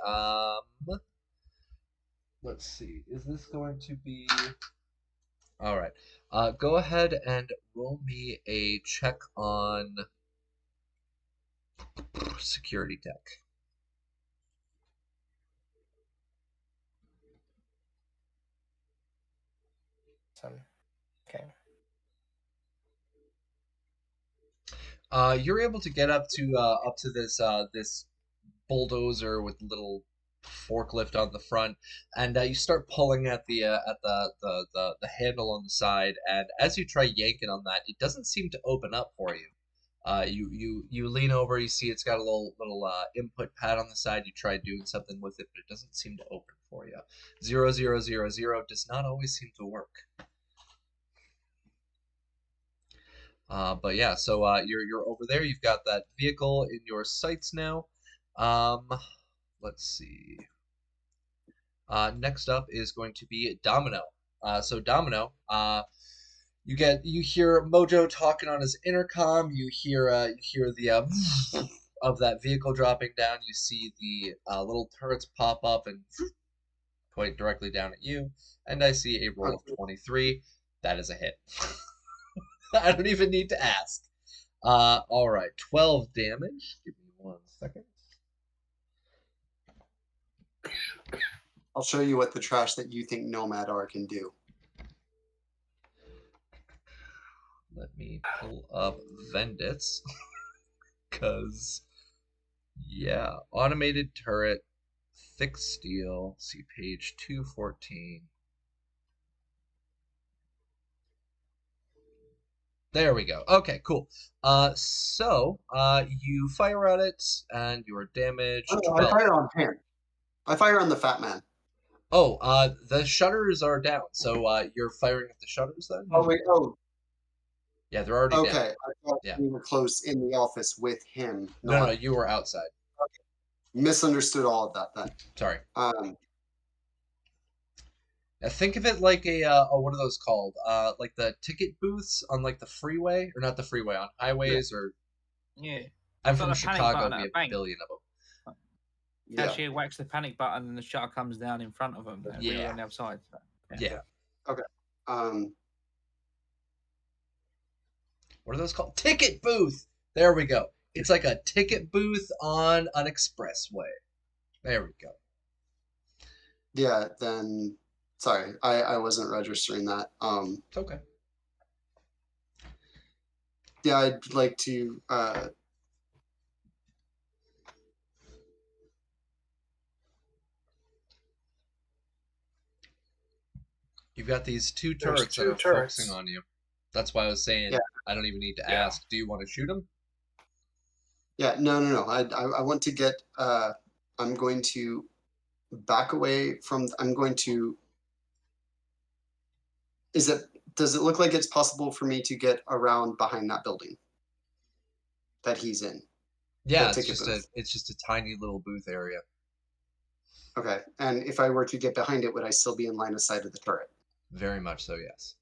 [SPEAKER 2] Let's see. Is this going to be? All right. Go ahead and roll me a check on security tech.
[SPEAKER 4] Okay.
[SPEAKER 2] You're able to get up to this bulldozer with little forklift on the front, and you start pulling at the handle on the side. And as you try yanking on that, it doesn't seem to open up for you. You lean over, you see it's got a little input pad on the side. You try doing something with it, but it doesn't seem to open for you. 0000 does not always seem to work. But yeah, so you're over there. You've got that vehicle in your sights now. Um, let's see. Next up is going to be Domino. So Domino, you hear Mojo talking on his intercom. You hear the of that vehicle dropping down. You see the little turrets pop up and point directly down at you. And I see a roll of 23. That is a hit. I don't even need to ask. All right, 12 damage. Give me 1 second.
[SPEAKER 7] I'll show you what the trash that you think Nomad are can do.
[SPEAKER 2] Let me pull up Vendits. Because, yeah, automated turret, thick steel. See page 214. There we go. Okay, cool. So you fire at it, and your damage
[SPEAKER 7] Oh, I
[SPEAKER 2] 12.
[SPEAKER 7] fire on him. I fire on the fat man.
[SPEAKER 2] Oh, the shutters are down. So you're firing at the shutters then?
[SPEAKER 7] Oh wait. Oh,
[SPEAKER 2] Yeah, they're already down.
[SPEAKER 7] okay. I thought
[SPEAKER 2] Yeah.
[SPEAKER 7] we were close in the office with him.
[SPEAKER 2] No, you were outside.
[SPEAKER 7] Misunderstood all of that then.
[SPEAKER 2] Sorry.
[SPEAKER 7] Um,
[SPEAKER 2] Think of it like a what are those called? Like the ticket booths on like the freeway, or not the freeway, on highways, or
[SPEAKER 3] Yeah.
[SPEAKER 2] I'm
[SPEAKER 3] It's
[SPEAKER 2] from
[SPEAKER 3] like the panic
[SPEAKER 2] Chicago.
[SPEAKER 3] button
[SPEAKER 2] We
[SPEAKER 3] at a
[SPEAKER 2] have a
[SPEAKER 3] bank.
[SPEAKER 2] billion of them.
[SPEAKER 7] yeah.
[SPEAKER 3] Actually, whacks the panic button and the shutter comes down in front of them. And we're
[SPEAKER 2] Yeah.
[SPEAKER 3] on the outside. So,
[SPEAKER 2] Yeah.
[SPEAKER 7] Um,
[SPEAKER 2] What are those called? Ticket booth. There we go. It's like a ticket booth on an expressway. There we go.
[SPEAKER 7] yeah. Then, sorry, I wasn't registering that.
[SPEAKER 2] It's okay.
[SPEAKER 7] Yeah, I'd like to.
[SPEAKER 2] You've got these two
[SPEAKER 6] There's
[SPEAKER 2] turrets that
[SPEAKER 6] two
[SPEAKER 2] are
[SPEAKER 6] turrets.
[SPEAKER 2] focusing on you. That's why I was saying
[SPEAKER 7] Yeah.
[SPEAKER 2] I don't even need to
[SPEAKER 3] Yeah.
[SPEAKER 2] ask. Do you want to shoot them?
[SPEAKER 7] Yeah, no. I want to get. I'm going to back away from. I'm going to. Is it? Does it look like it's possible for me to get around behind that building that he's in?
[SPEAKER 2] Yeah,
[SPEAKER 7] The ticket booth.
[SPEAKER 2] it's just a tiny little booth area.
[SPEAKER 7] Okay, and if I were to get behind it, would I still be in line of sight of the turret?
[SPEAKER 2] Very much so, yes.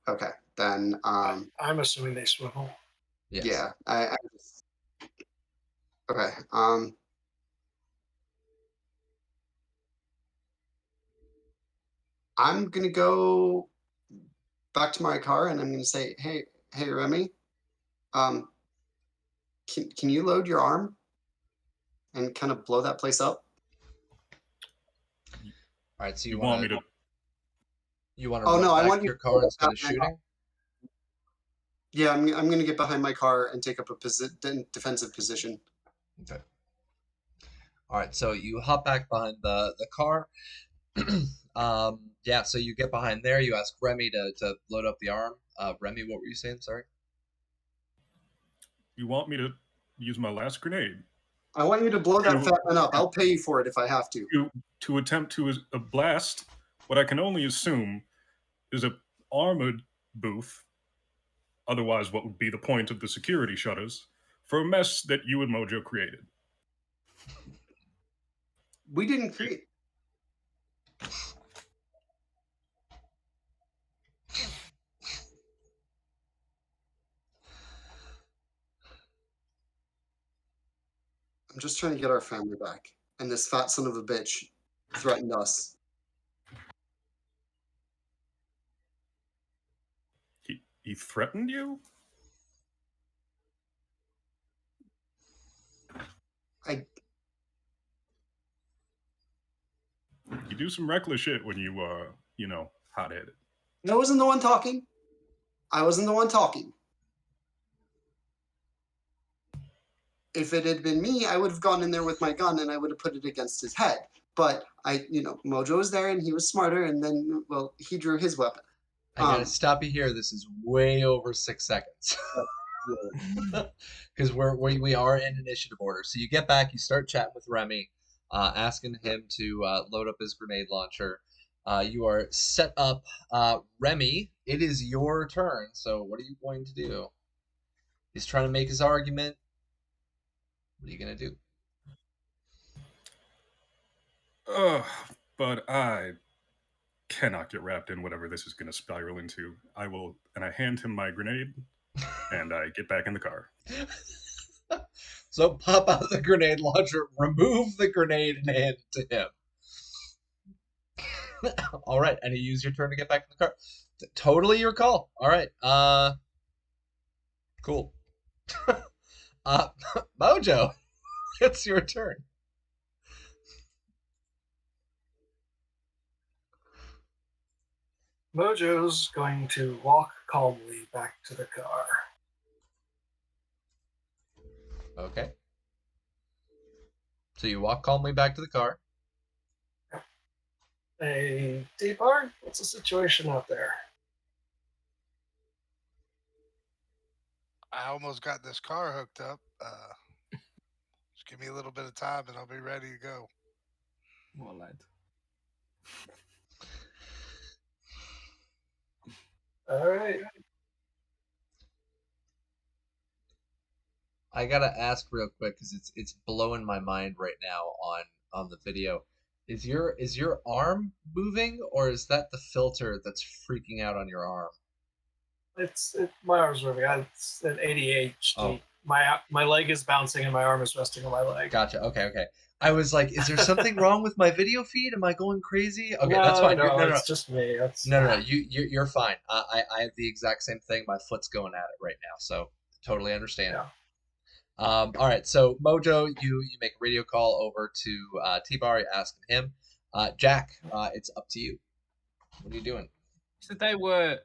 [SPEAKER 7] Okay, then.
[SPEAKER 6] I'm assuming they swivel.
[SPEAKER 2] Yes.
[SPEAKER 7] Yeah. Okay. I'm gonna go back to my car and I'm gonna say, hey, Remy, can you load your arm and kind of blow that place up?
[SPEAKER 2] All right, so
[SPEAKER 5] You want me to?
[SPEAKER 2] you want to
[SPEAKER 7] Oh,
[SPEAKER 2] run
[SPEAKER 7] no, I
[SPEAKER 2] back
[SPEAKER 7] want
[SPEAKER 2] to
[SPEAKER 7] you
[SPEAKER 2] your
[SPEAKER 7] to
[SPEAKER 2] car
[SPEAKER 7] go
[SPEAKER 2] instead of
[SPEAKER 7] behind my
[SPEAKER 2] shooting?
[SPEAKER 7] Yeah, I'm gonna get behind my car and take up a defensive position.
[SPEAKER 2] Okay. All right, so you hop back behind the car. Yeah, so you get behind there. You ask Remy to load up the arm. Remy, what were you saying? Sorry.
[SPEAKER 5] You want me to use my last grenade
[SPEAKER 7] I want you to blow that
[SPEAKER 5] To-
[SPEAKER 7] fat man up. I'll pay you for it if I have to.
[SPEAKER 5] to attempt to blast what I can only assume is a armored booth, otherwise what would be the point of the security shutters, for a mess that you and Mojo created.
[SPEAKER 7] We didn't create. I'm just trying to get our family back, and this fat son of a bitch threatened us.
[SPEAKER 5] He threatened you?
[SPEAKER 7] I
[SPEAKER 5] You do some reckless shit when you hot-headed.
[SPEAKER 7] I wasn't the one talking. I wasn't the one talking. If it had been me, I would have gone in there with my gun and I would have put it against his head. But Mojo was there and he was smarter, and then, well, he drew his weapon.
[SPEAKER 2] I gotta stop you here. This is way over 6 seconds. Because we are in initiative order. So you get back, you start chatting with Remy, asking him to load up his grenade launcher. You are set up. Remy, it is your turn. So what are you going to do? He's trying to make his argument. What are you going to do?
[SPEAKER 5] Ugh, but I cannot get wrapped in whatever this is going to spiral into. I hand him my grenade, and I get back in the car.
[SPEAKER 2] So pop out the grenade launcher, remove the grenade, and hand it to him. All right, and you use your turn to get back in the car. Totally your call. All right. Cool. Mojo, it's your turn.
[SPEAKER 6] Mojo's going to walk calmly back to the car.
[SPEAKER 2] Okay. So you walk calmly back to the car.
[SPEAKER 6] Hey, D-Bar, what's the situation out there?
[SPEAKER 1] I almost got this car hooked up. Just give me a little bit of time and I'll be ready to go.
[SPEAKER 3] What lad?
[SPEAKER 6] All right.
[SPEAKER 2] I gotta ask real quick because it's blowing my mind right now on the video. Is your arm moving, or is that the filter that's freaking out on your arm?
[SPEAKER 6] My arm's moving. It's an ADHD.
[SPEAKER 2] Oh.
[SPEAKER 6] My leg is bouncing and my arm is resting on my leg.
[SPEAKER 2] Gotcha. Okay. I was like, is there something wrong with my video feed? Am I going crazy? Okay,
[SPEAKER 6] no,
[SPEAKER 2] that's fine.
[SPEAKER 6] No,
[SPEAKER 2] no,
[SPEAKER 6] it's just me.
[SPEAKER 2] No. You're fine. I have the exact same thing. My foot's going at it right now, so totally understand.
[SPEAKER 6] Yeah.
[SPEAKER 2] All right, so Mojo, you make a radio call over to T-Bar, asking him. Jack, it's up to you. What are you doing?
[SPEAKER 3] So they were.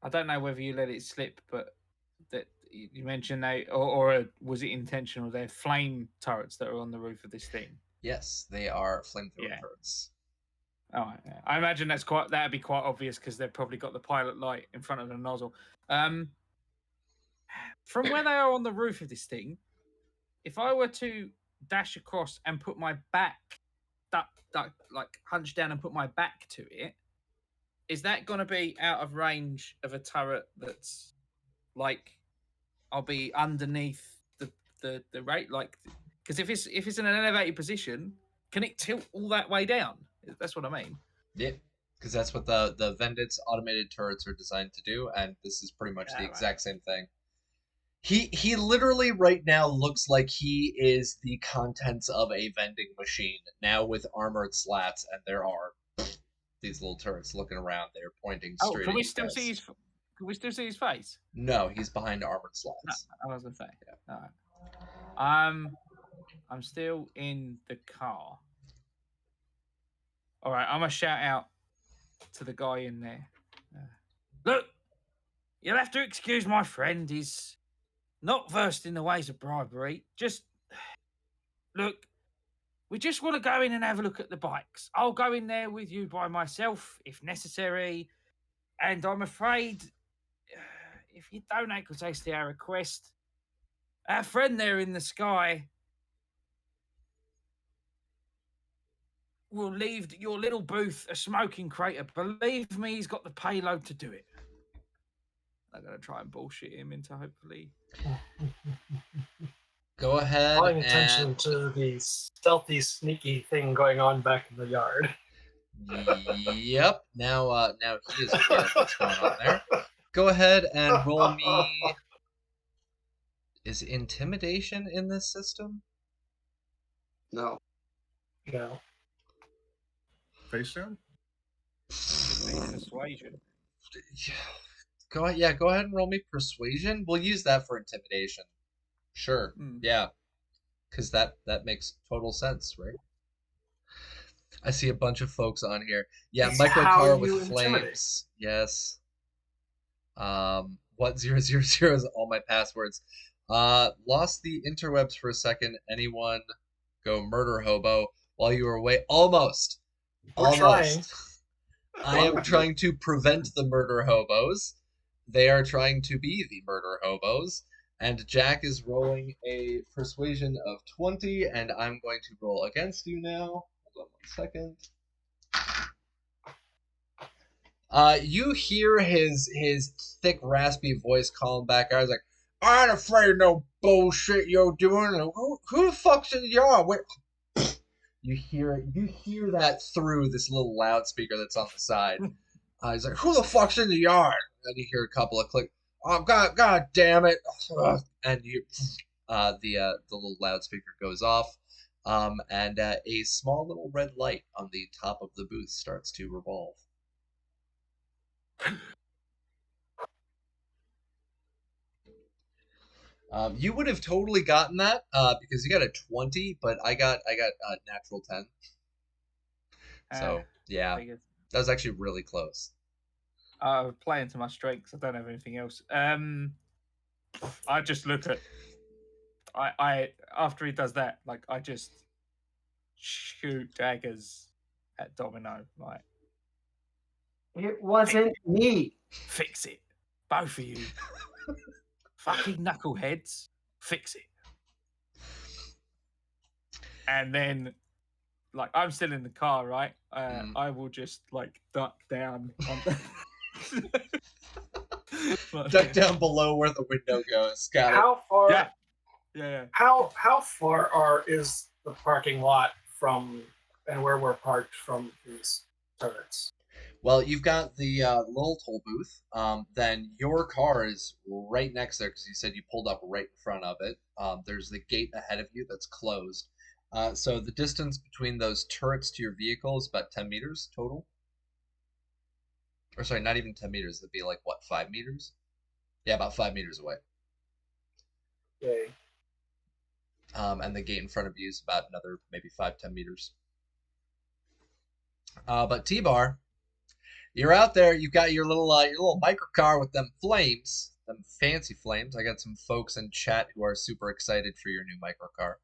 [SPEAKER 3] I don't know whether you let it slip, but that you mentioned or was it intentional? They're flame turrets that are on the roof of this thing.
[SPEAKER 2] Yes, they are flamethrower turrets.
[SPEAKER 3] Oh, yeah. I imagine that'd be quite obvious because they've probably got the pilot light in front of the nozzle. From where they are on the roof of this thing, if I were to dash across and put my back, like hunch down and put my back to it, is that going to be out of range of a turret that's like I'll be underneath the rate? Like, because if it's in an elevated position, can it tilt all that way down? That's what I mean.
[SPEAKER 2] Yeah, because that's what the Vendit's automated turrets are designed to do, and this is pretty much the exact same thing. He literally right now looks like he is the contents of a vending machine, now with armored slats, and there are these little turrets looking around. They're pointing straight.
[SPEAKER 3] Can we still see his? Can we still see his face?
[SPEAKER 2] No, he's behind armored slats.
[SPEAKER 3] No, I was gonna say. Yeah. All right. I'm still in the car. All right, I'm gonna shout out to the guy in there. Look, you'll have to excuse my friend. He's not versed in the ways of bribery. Just look, we just want to go in and have a look at the bikes. I'll go in there with you by myself if necessary. And I'm afraid if you don't acquiesce to our request, our friend there in the sky will leave your little booth a smoking crater. Believe me, he's got the payload to do it. I'm going to try and bullshit him into hopefully.
[SPEAKER 2] Go ahead.
[SPEAKER 6] Calling attention to the stealthy, sneaky thing going on back in the yard.
[SPEAKER 2] Yep. Now he is aware of what's going on there. Go ahead and roll me. Is intimidation in this system?
[SPEAKER 7] No.
[SPEAKER 6] No.
[SPEAKER 5] Face down?
[SPEAKER 3] Persuasion.
[SPEAKER 2] Go ahead and roll me persuasion. We'll use that for intimidation. Sure. Yeah. Because that makes total sense, right? I see a bunch of folks on here. Yeah, microcar with flames. Yes. What 000 is all my passwords. Lost the interwebs for a second. Anyone go murder hobo while you were away? Almost.
[SPEAKER 6] We're trying.
[SPEAKER 2] I am trying to prevent the murder hobos. They are trying to be the murder hobos. And Jack is rolling a persuasion of 20, and I'm going to roll against you now. Hold on 1 second. You hear his thick, raspy voice calling back. I was like, I ain't afraid of no bullshit you're doing. Who the fuck's in the yard? Wait. You hear that through this little loudspeaker that's on the side. He's like, "Who the fuck's in the yard?" And you hear a couple of click. Oh God damn it! And the little loudspeaker goes off, and a small little red light on the top of the booth starts to revolve. You would have totally gotten that because you got a 20, but I got a natural 10. So yeah,
[SPEAKER 3] Figures.
[SPEAKER 2] that was actually really close.
[SPEAKER 3] Playing to my strengths. I don't have anything else. I just look at. I after he does that, like I just shoot daggers at Domino. Like,
[SPEAKER 6] It wasn't me.
[SPEAKER 3] fix it, both of you, fucking knuckleheads, fix it. And then, like, I'm still in the car, right? I will just like duck down.
[SPEAKER 2] Duck down below where the window goes. Got it.
[SPEAKER 6] How far?
[SPEAKER 3] Yeah.
[SPEAKER 6] How far is the parking lot from and where we're parked from these turrets?
[SPEAKER 2] Well, you've got the little toll booth. Then your car is right next there because you said you pulled up right in front of it. There's the gate ahead of you that's closed. So the distance between those turrets to your vehicle is about 10 meters total. Or sorry, not even 10 meters. That'd be like, what, 5 meters? Yeah, about 5 meters away.
[SPEAKER 6] Okay.
[SPEAKER 2] And the gate in front of you is about another maybe 5-10 meters. But T-Bar, you're out there. You've got your little microcar with them flames, them fancy flames. I got some folks in chat who are super excited for your new microcar.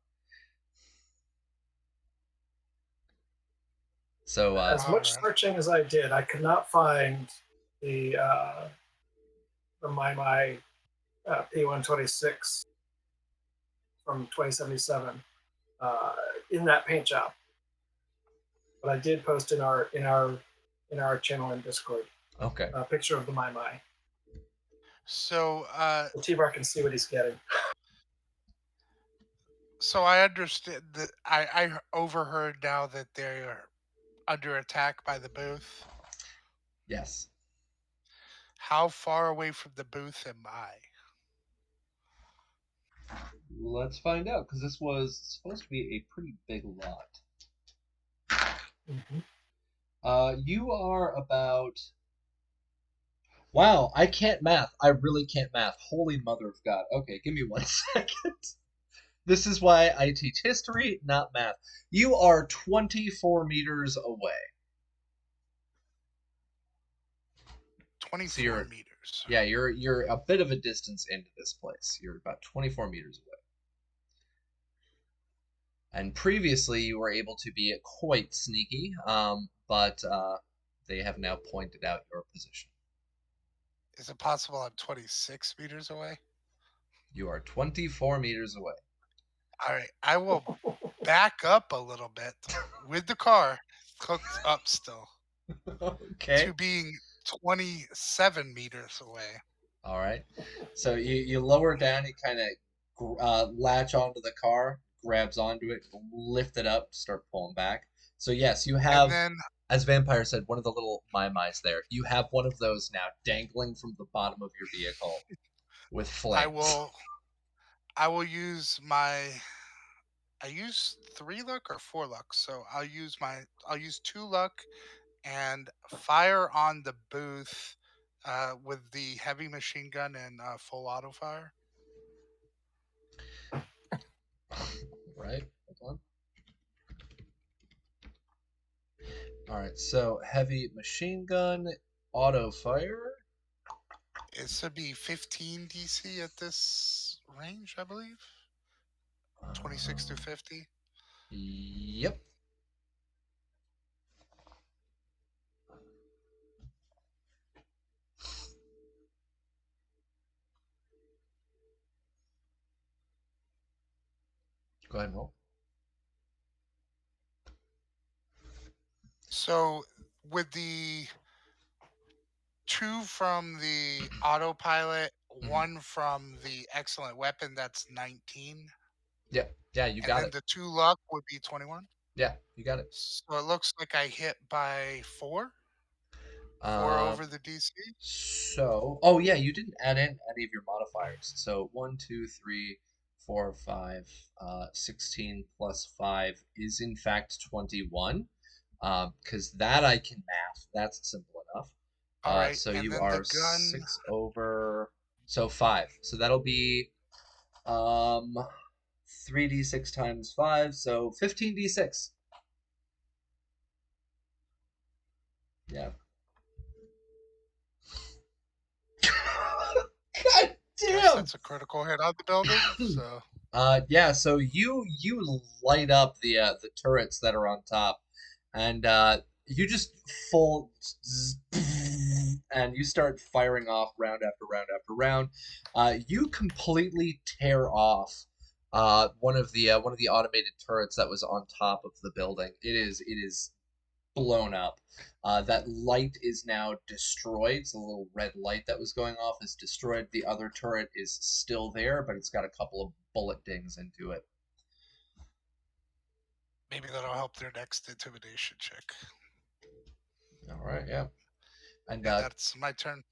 [SPEAKER 2] So
[SPEAKER 6] As much searching as I did, I could not find the my P126 from 2077 in that paint job. But I did post in our channel in Discord.
[SPEAKER 2] Okay.
[SPEAKER 6] A picture of the My.
[SPEAKER 1] So
[SPEAKER 6] T-Bar can see what he's getting.
[SPEAKER 1] So I understand that I overheard now that they're under attack by the booth.
[SPEAKER 2] Yes.
[SPEAKER 1] How far away from the booth am I?
[SPEAKER 2] Let's find out, because this was supposed to be a pretty big lot.
[SPEAKER 6] Mm-hmm.
[SPEAKER 2] You are about... Wow, I can't math. I really can't math. Holy mother of God. Okay, give me 1 second. This is why I teach history, not math. You are 24 meters away.
[SPEAKER 1] 24 meters.
[SPEAKER 2] Yeah, you're a bit of a distance into this place. You're about 24 meters away. And previously, you were able to be quite sneaky, but they have now pointed out your position.
[SPEAKER 1] Is it possible I'm 26 meters away?
[SPEAKER 2] You are 24 meters away.
[SPEAKER 1] All right, I will back up a little bit with the car cooked up still.
[SPEAKER 2] Okay.
[SPEAKER 1] To being 27 meters away.
[SPEAKER 2] All right. So you lower down, you kind of latch onto the car, grabs onto it, lift it up, start pulling back. So yes, you have, as Vampire said, one of the little my-mais there. You have one of those now dangling from the bottom of your vehicle with flames.
[SPEAKER 1] I will use my... I use 3 luck or 4 luck, so I'll use 2 luck and fire on the booth with the heavy machine gun and full auto fire.
[SPEAKER 2] Right. Hold on. All right. So heavy machine gun, auto fire.
[SPEAKER 1] It should be 15 DC at this range, I believe. 26 to 50.
[SPEAKER 2] Yep. Go ahead and roll.
[SPEAKER 1] So with the 2 from the autopilot,
[SPEAKER 2] Mhm.
[SPEAKER 1] 1 from the excellent weapon. That's 19.
[SPEAKER 2] Yeah, you
[SPEAKER 1] And
[SPEAKER 2] got
[SPEAKER 1] then
[SPEAKER 2] it.
[SPEAKER 1] the 2 luck would be 21.
[SPEAKER 2] Yeah, you got it.
[SPEAKER 1] So it looks like I hit by 4. 4
[SPEAKER 2] Um,
[SPEAKER 1] over the DC.
[SPEAKER 2] so, oh yeah, you didn't add in any of your modifiers. So 1, 2, 3, 4, 5, 16 plus 5 is in fact 21. Because that I can math. That's simple enough.
[SPEAKER 1] All right.
[SPEAKER 2] So
[SPEAKER 1] And
[SPEAKER 2] you
[SPEAKER 1] then the
[SPEAKER 2] are
[SPEAKER 1] gun.
[SPEAKER 2] 6 over, so 5. So that'll be um 3d6 times 5, so 15d6. Yeah. God
[SPEAKER 1] Guess
[SPEAKER 2] damn.
[SPEAKER 1] that's a critical hit on the building. So
[SPEAKER 2] Yeah, so you light up the turrets that are on top, and you just full and you start firing off round after round after round. You completely tear off one of the automated turrets that was on top of the building. It is blown up. That light is now destroyed. So the little red light that was going off is destroyed. The other turret is still there, but it's got a couple of bullet dings into it.
[SPEAKER 1] maybe that'll help their next intimidation check.
[SPEAKER 2] All right, yeah. And
[SPEAKER 1] Yeah, that's my turn.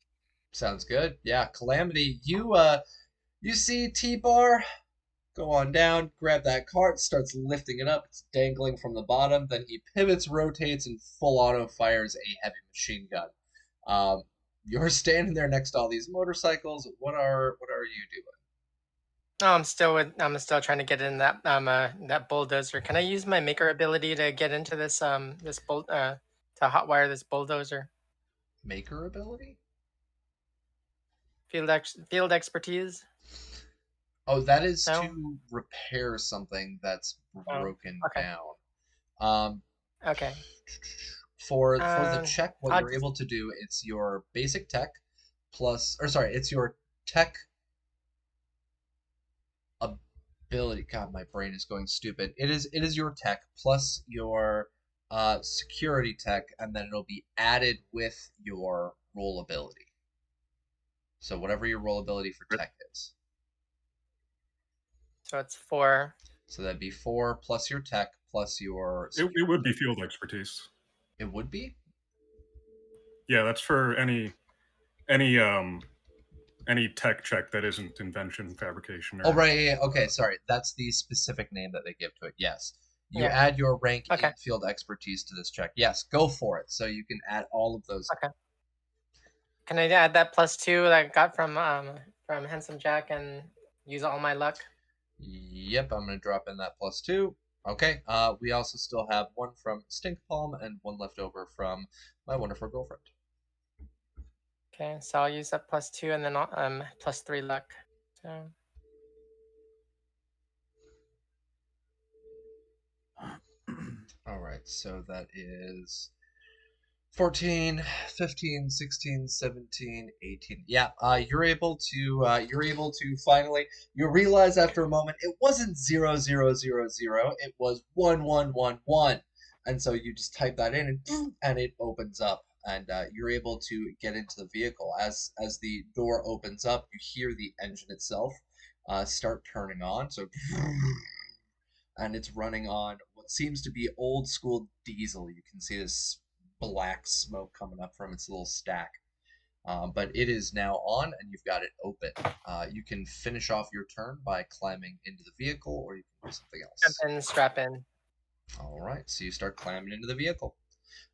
[SPEAKER 2] sounds good. Yeah, Calamity, you see T-Bar go on down, grab that cart, starts lifting it up. It's dangling from the bottom. Then he pivots, rotates, and full auto fires a heavy machine gun. You're standing there next to all these motorcycles. What are you doing?
[SPEAKER 4] No, I'm still trying to get in that bulldozer. Can I use my maker ability to get into this to hotwire this bulldozer?
[SPEAKER 2] Maker ability?
[SPEAKER 4] Field expertise.
[SPEAKER 2] Oh, that is
[SPEAKER 4] No.
[SPEAKER 2] to repair something that's
[SPEAKER 4] Oh,
[SPEAKER 2] broken
[SPEAKER 4] okay.
[SPEAKER 2] down. Um,
[SPEAKER 4] Okay.
[SPEAKER 2] for the check, what
[SPEAKER 4] I'll
[SPEAKER 2] you're able to do, it's your basic tech plus, or sorry, it's your tech ability. God, my brain is going stupid. It is your tech plus your security tech, and then it'll be added with your roll ability. So whatever your roll ability for tech is.
[SPEAKER 4] So it's 4.
[SPEAKER 2] So that'd be 4 plus your tech plus your
[SPEAKER 5] It would be field expertise.
[SPEAKER 2] It would be?
[SPEAKER 5] Yeah, that's for any tech check that isn't invention, fabrication, or
[SPEAKER 2] Oh, right. Yeah, okay, sorry. That's the specific name that they give to it. Yes. You
[SPEAKER 4] Yeah.
[SPEAKER 2] add your rank
[SPEAKER 4] Okay.
[SPEAKER 2] in field expertise to this check. Yes, go for it. So you can add all of those.
[SPEAKER 4] Okay. Can I add that +2 that I got from Handsome Jack and use all my luck?
[SPEAKER 2] Yep, I'm going to drop in that +2. Okay, we also still have 1 from Stink Palm and 1 left over from my wonderful girlfriend.
[SPEAKER 4] Okay, so I'll use that +2 and then +3 luck. So
[SPEAKER 2] All right, so that is 14, 15, 16, 17, 18. Yeah, you're able to finally, you realize after a moment it wasn't 0000, it was 1111. And so you just type that in and it opens up, and you're able to get into the vehicle. As the door opens up, you hear the engine itself start turning on. So and it's running on what seems to be old school diesel. You can see this black smoke coming up from its little stack. But it is now on, and you've got it open. You can finish off your turn by climbing into the vehicle, or you can do something else.
[SPEAKER 4] strap in.
[SPEAKER 2] All right, so you start climbing into the vehicle.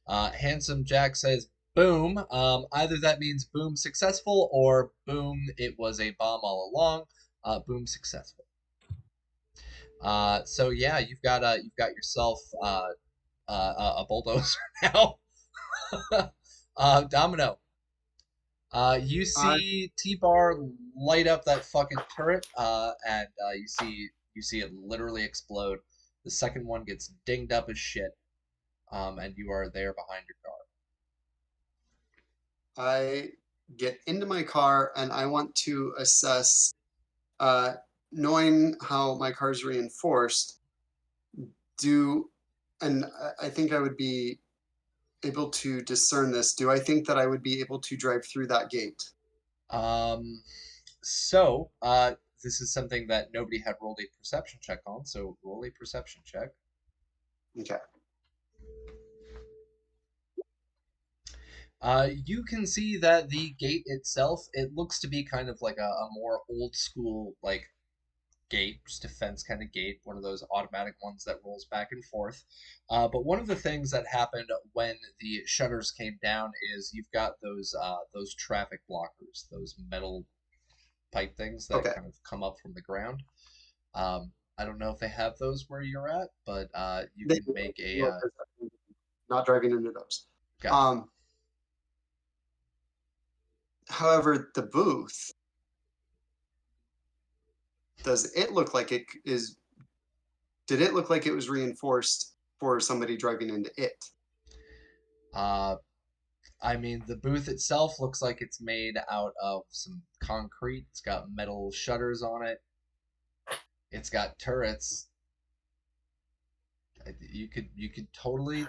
[SPEAKER 2] Handsome Jack says, boom. Either that means boom successful, or boom, it was a bomb all along. Boom successful. So yeah, you've got yourself a bulldozer now. Domino. You see T-Bar light up that fucking turret, and you see it literally explode. The second one gets dinged up as shit, and you are there behind your car.
[SPEAKER 7] I get into my car and I want to assess, knowing how my car is reinforced, and I think I would be able to discern this, do I think that I would be able to drive through that gate?
[SPEAKER 2] So this is something that nobody had rolled a perception check on, so roll a perception check.
[SPEAKER 7] Okay.
[SPEAKER 2] You can see that the gate itself, it looks to be kind of like a more old school like gate, just a fence kind of gate, one of those automatic ones that rolls back and forth. But one of the things that happened when the shutters came down is you've got those traffic blockers, those metal pipe things that
[SPEAKER 7] Okay.
[SPEAKER 2] kind of come up from the ground. I don't know if they have those where you're at, but you
[SPEAKER 7] They
[SPEAKER 2] can make a
[SPEAKER 7] not driving into those.
[SPEAKER 2] gotcha.
[SPEAKER 7] However, the booth, does it look like it is? Did it look like it was reinforced for somebody driving into it?
[SPEAKER 2] I mean, the booth itself looks like it's made out of some concrete. It's got metal shutters on it. It's got turrets. You could totally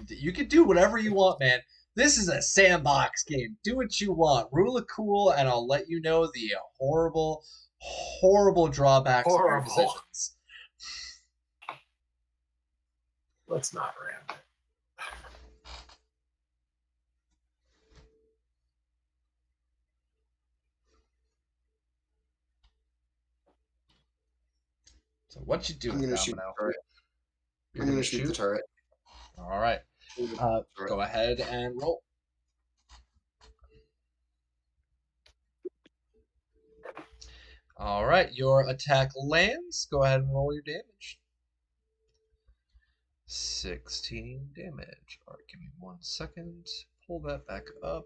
[SPEAKER 2] you could do whatever you want, man. This is a sandbox game. Do what you want. Rule it cool, and I'll let you know the horrible, horrible drawbacks of your
[SPEAKER 6] Horrible.
[SPEAKER 2] decisions.
[SPEAKER 6] Let's not ram it.
[SPEAKER 2] So what you
[SPEAKER 7] I'm
[SPEAKER 2] doing,
[SPEAKER 7] going to shoot
[SPEAKER 2] Domino?
[SPEAKER 7] the turret.
[SPEAKER 2] You're
[SPEAKER 7] I'm
[SPEAKER 2] gonna
[SPEAKER 7] going to shoot the turret.
[SPEAKER 2] All right. Go ahead and roll. All right, your attack lands. Go ahead and roll your damage. 16 damage. All right, give me 1 second. Pull that back up.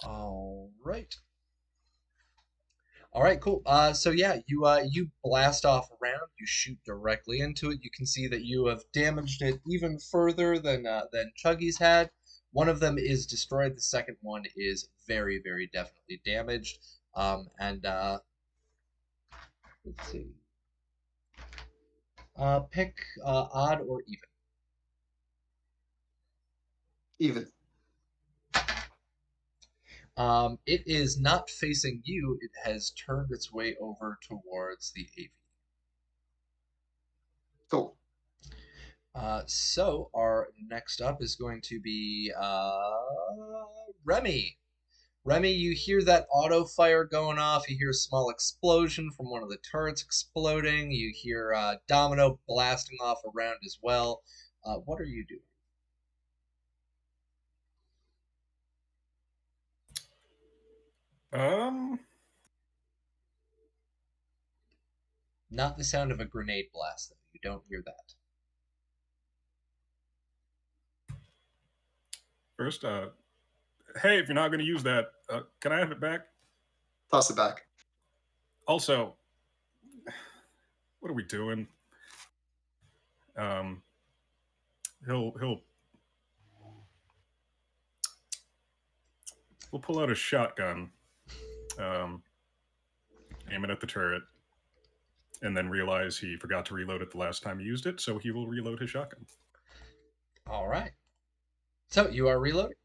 [SPEAKER 2] All right. All right, cool. So yeah, you blast off around. You shoot directly into it. You can see that you have damaged it even further than Chuggy's had. One of them is destroyed. The second one is very, very definitely damaged. And let's see. Pick odd or even.
[SPEAKER 7] Even.
[SPEAKER 2] It is not facing you. It has turned its way over towards the AV.
[SPEAKER 7] Cool.
[SPEAKER 2] So our next up is going to be Remy. Remy, you hear that auto fire going off. You hear a small explosion from one of the turrets exploding. You hear Domino blasting off around as well. What are you doing? Not the sound of a grenade blast, though. You don't hear that.
[SPEAKER 5] First, hey, if you're not going to use that, can I have it back?
[SPEAKER 7] Toss it back.
[SPEAKER 5] Also, what are we doing? He'll pull out a shotgun, aim it at the turret, and then realize he forgot to reload it the last time he used it, so he will reload his shotgun.
[SPEAKER 2] All right. So you are reloading.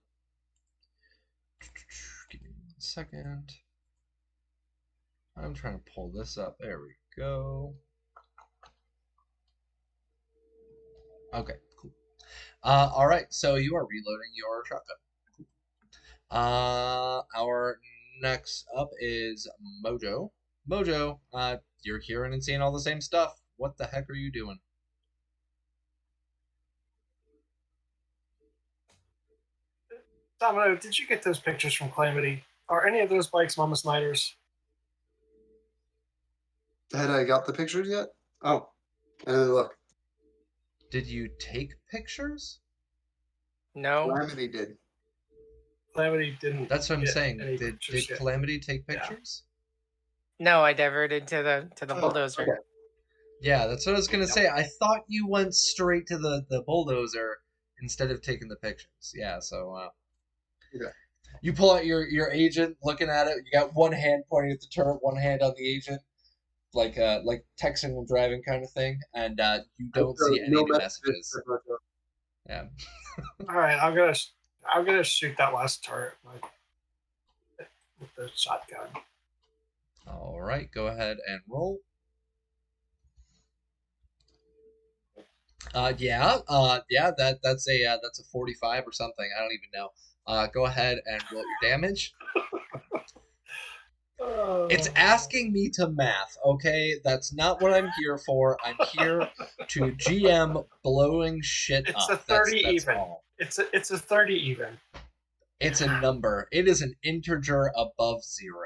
[SPEAKER 2] Give me 1 second. I'm trying to pull this up. There we go. Okay, cool. All right, so you are reloading your shotgun. Our next up is Mojo. Mojo, you're hearing and seeing all the same stuff. What the heck are you doing?
[SPEAKER 6] Domino, did you get those pictures from Calamity? Are any of those bikes Mama Snyder's?
[SPEAKER 7] Had I got the pictures yet? Oh, and look.
[SPEAKER 2] Did you take pictures?
[SPEAKER 4] No.
[SPEAKER 7] Calamity did.
[SPEAKER 6] Calamity didn't.
[SPEAKER 2] That's what I'm
[SPEAKER 6] get
[SPEAKER 2] saying.
[SPEAKER 6] any
[SPEAKER 2] Did
[SPEAKER 6] pictures yet.
[SPEAKER 2] Calamity take
[SPEAKER 6] Yeah.
[SPEAKER 2] pictures?
[SPEAKER 4] No, I diverted to the
[SPEAKER 7] Oh,
[SPEAKER 4] bulldozer.
[SPEAKER 7] okay.
[SPEAKER 2] Yeah, that's what I was gonna say. I thought you went straight to the bulldozer instead of taking the pictures. Yeah, so
[SPEAKER 7] Okay.
[SPEAKER 2] you pull out your agent, looking at it. You got one hand pointing at the turret, one hand on the agent. like texting and driving kind of thing, and you don't
[SPEAKER 7] So
[SPEAKER 2] see any
[SPEAKER 7] no
[SPEAKER 2] new
[SPEAKER 7] messages
[SPEAKER 2] messages.
[SPEAKER 7] for Mojo.
[SPEAKER 2] Yeah.
[SPEAKER 6] All right, I'm gonna shoot that last turret with the shotgun.
[SPEAKER 2] All right, go ahead and roll. That's a 45 or something. I don't even know. Go ahead and roll your damage. It's asking me to math, okay? That's not what I'm here for. I'm here to GM blowing shit
[SPEAKER 6] It's
[SPEAKER 2] up.
[SPEAKER 6] a 30
[SPEAKER 2] That's
[SPEAKER 6] even.
[SPEAKER 2] all.
[SPEAKER 6] It's a 30 even.
[SPEAKER 2] It's a number. It is an integer above 0.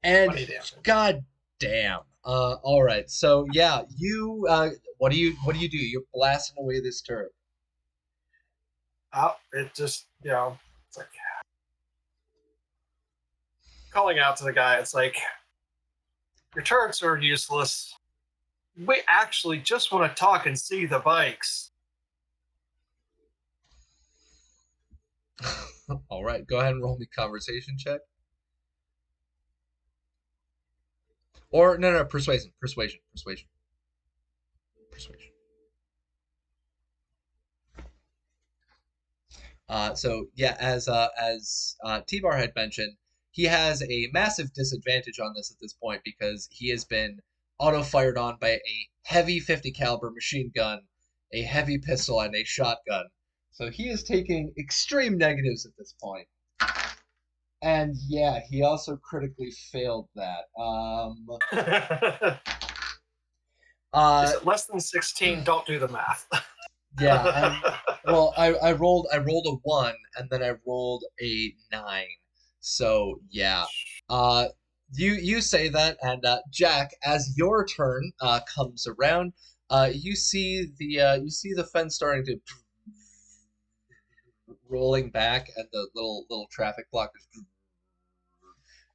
[SPEAKER 2] And
[SPEAKER 6] 20 damage.
[SPEAKER 2] god damn. All right. So yeah, you what do you do? You're blasting away this turret.
[SPEAKER 6] It just, it's like calling out to the guy. It's like, your turrets are useless. We actually just want to talk and see the bikes.
[SPEAKER 2] All right, go ahead and roll me conversation check. Or no, persuasion. So yeah, as T-Bar had mentioned, he has a massive disadvantage on this at this point because he has been auto fired on by a heavy 50 caliber machine gun, a heavy pistol, and a shotgun. So he is taking extreme negatives at this point. And yeah, he also critically failed that.
[SPEAKER 6] Is it less than 16? Don't do the math.
[SPEAKER 2] Yeah, well, I rolled a 1 and then I rolled a 9. So yeah, you say that, and Jack, as your turn comes around, you see the fence starting to rolling back, and the little traffic block is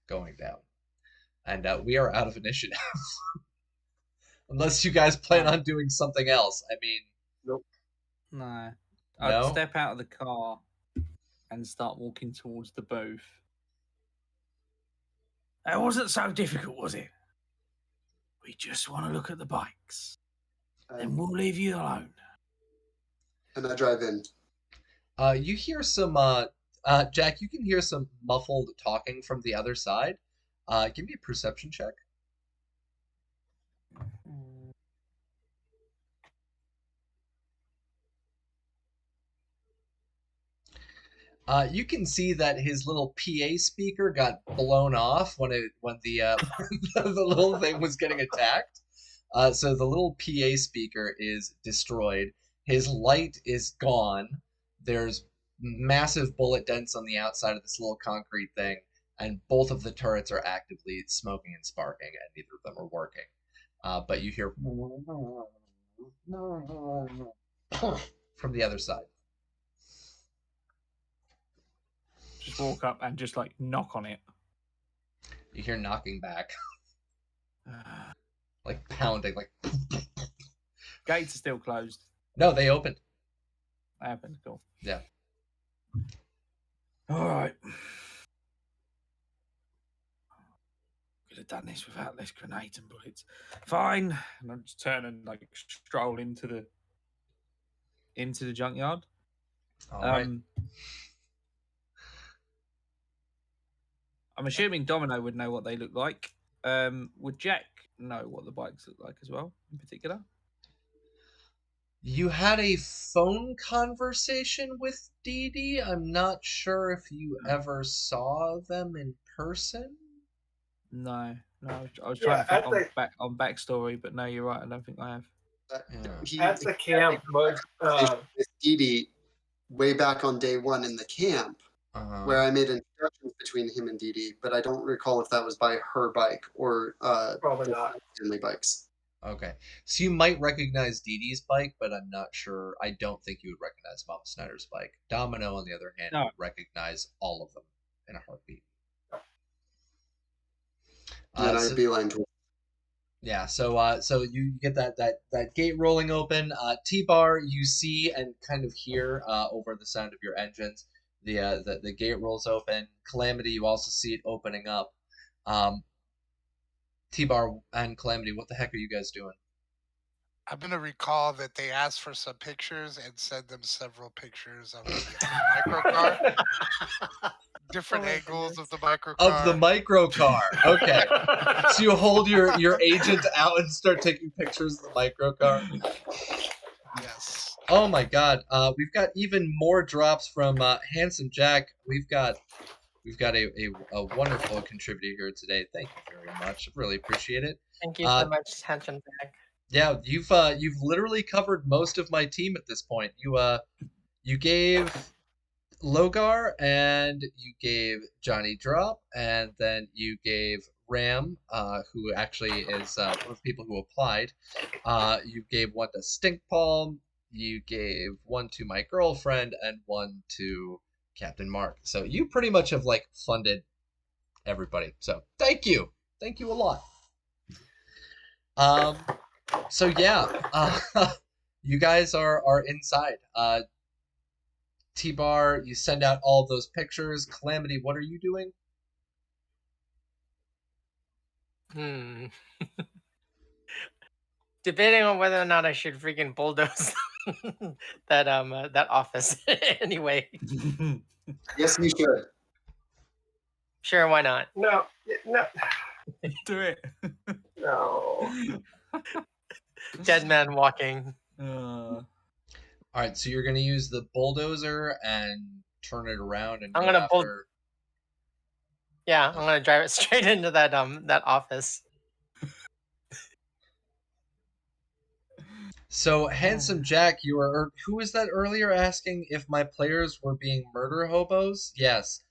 [SPEAKER 2] going down, and we are out of initiative. Unless you guys plan on doing something else. I mean,
[SPEAKER 7] Nope.
[SPEAKER 3] No.
[SPEAKER 2] No?
[SPEAKER 3] I'd step out of the car and start walking towards the booth. It wasn't so difficult, was it? We just want to look at the bikes. Then we'll leave you alone.
[SPEAKER 7] And I drive in.
[SPEAKER 2] You hear some, Jack, you can hear some muffled talking from the other side. Give me a perception check. You can see that his little PA speaker got blown off when the the little thing was getting attacked. So the little PA speaker is destroyed. His light is gone. There's massive bullet dents on the outside of this little concrete thing, and both of the turrets are actively smoking and sparking, and neither of them are working. But you hear from the other side.
[SPEAKER 3] Just walk up and just like knock on it.
[SPEAKER 2] You hear knocking back. Like pounding, like
[SPEAKER 3] Gates are still closed.
[SPEAKER 2] No, they opened.
[SPEAKER 3] They opened, cool.
[SPEAKER 2] Yeah.
[SPEAKER 3] Alright. Could have done this without less grenades and bullets. Fine. And I'll just turn and like stroll into the junkyard.
[SPEAKER 2] All right.
[SPEAKER 3] I'm assuming Domino would know what they look like. Would Jack know what the bikes look like as well, in particular?
[SPEAKER 2] You had a phone conversation with Dee Dee. I'm not sure if you ever saw them in person.
[SPEAKER 3] No. I was trying to think on backstory, but no, you're right. I don't think I have.
[SPEAKER 6] At the camp,
[SPEAKER 7] with Dee Dee way back on day 1 in the camp, where I made introductions between him and Dee Dee, but I don't recall if that was by her bike or
[SPEAKER 6] probably not
[SPEAKER 7] family bikes.
[SPEAKER 2] Okay, so you might recognize Dee Dee's bike, but I'm not sure. I don't think you would recognize Mama Snyder's bike. Domino, on the other hand, would recognize all of them in a heartbeat.
[SPEAKER 7] And I beeline towards.
[SPEAKER 2] Yeah, so you get that gate rolling open. T-Bar, you see and kind of hear over the sound of your engines. The gate rolls open. Calamity, you also see it opening up. T-Bar and Calamity, what the heck are you guys doing?
[SPEAKER 1] I'm gonna recall that they asked for some pictures and send them several pictures of the microcar, different
[SPEAKER 4] Oh my
[SPEAKER 1] angles of
[SPEAKER 4] goodness.
[SPEAKER 1] the microcar.
[SPEAKER 2] Of the microcar. Okay. So you hold your agent out and start taking pictures of the microcar.
[SPEAKER 1] Yes.
[SPEAKER 2] Oh my God! We've got even more drops from Handsome Jack. We've got a wonderful contributor here today. Thank you very much. Really appreciate it.
[SPEAKER 4] Thank you so much, Handsome Jack.
[SPEAKER 2] Yeah, you've literally covered most of my team at this point. You gave Logar and you gave Johnny Drop, and then you gave Ram, who actually is one of the people who applied. You gave one to Stink Palm. You gave one to my girlfriend and one to Captain Mark. So you pretty much have like funded everybody. So thank you a lot. So yeah, you guys are inside. T-Bar, you send out all those pictures. Calamity, what are you doing?
[SPEAKER 4] Debating on whether or not I should freaking bulldoze that office. Anyway,
[SPEAKER 7] Yes, you should.
[SPEAKER 4] sure, why not?
[SPEAKER 6] No.
[SPEAKER 3] Do it.
[SPEAKER 6] No.
[SPEAKER 4] Dead man walking.
[SPEAKER 2] All right, so you're gonna use the bulldozer and turn it around and
[SPEAKER 4] I'm
[SPEAKER 2] go
[SPEAKER 4] gonna
[SPEAKER 2] after.
[SPEAKER 4] Yeah, I'm gonna drive it straight into that office.
[SPEAKER 2] So Handsome Jack, who was that earlier asking if my players were being murder hobos? Yes.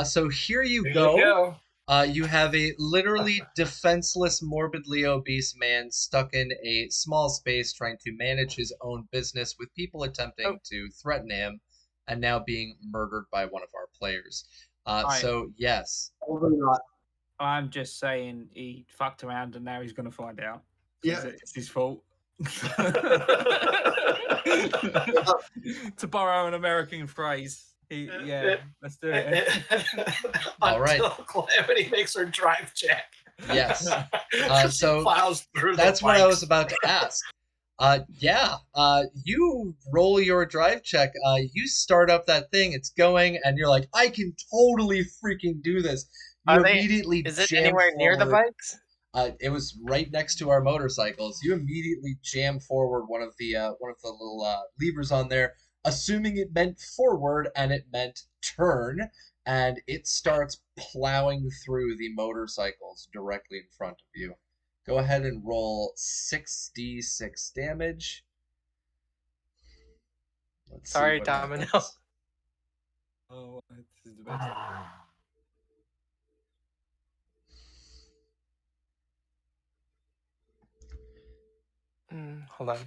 [SPEAKER 2] So here you
[SPEAKER 6] There
[SPEAKER 2] go.
[SPEAKER 6] you go.
[SPEAKER 2] You have a literally defenseless, morbidly obese man stuck in a small space trying to manage his own business with people attempting to threaten him and now being murdered by one of our players. So, yes.
[SPEAKER 7] Probably not.
[SPEAKER 3] I'm just saying he fucked around and now he's going to find out.
[SPEAKER 7] Yeah.
[SPEAKER 3] It's his fault. To borrow an American phrase. Let's do it.
[SPEAKER 2] All right.
[SPEAKER 6] Until Calamity makes her drive check.
[SPEAKER 2] Yes. So
[SPEAKER 6] plows through
[SPEAKER 2] that's what I was about to ask. You roll your drive check. You start up that thing. It's going, and you're like, I can totally freaking do this. You immediately
[SPEAKER 4] Is it
[SPEAKER 2] jam
[SPEAKER 4] anywhere near the
[SPEAKER 2] forward.
[SPEAKER 4] bikes?
[SPEAKER 2] It was right next to our motorcycles. You immediately jam forward one of the little levers on there, assuming it meant forward and it meant turn, and it starts plowing through the motorcycles directly in front of you. Go ahead and roll 6d6 damage. Let's
[SPEAKER 4] Sorry,
[SPEAKER 2] see what
[SPEAKER 4] Domino.
[SPEAKER 2] happens.
[SPEAKER 3] Oh, this is the best.
[SPEAKER 4] Hold on.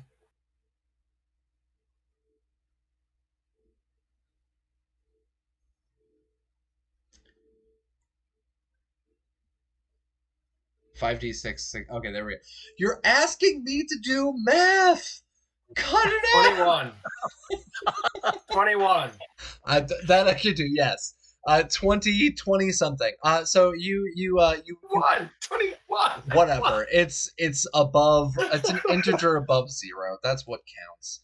[SPEAKER 2] Five d6. Okay, there we go. You're asking me to do math. Cut it out.
[SPEAKER 6] 21.
[SPEAKER 2] That I could do. Yes. 20 something. So you
[SPEAKER 6] 21.
[SPEAKER 2] whatever. It's above. It's an integer above 0. That's what counts.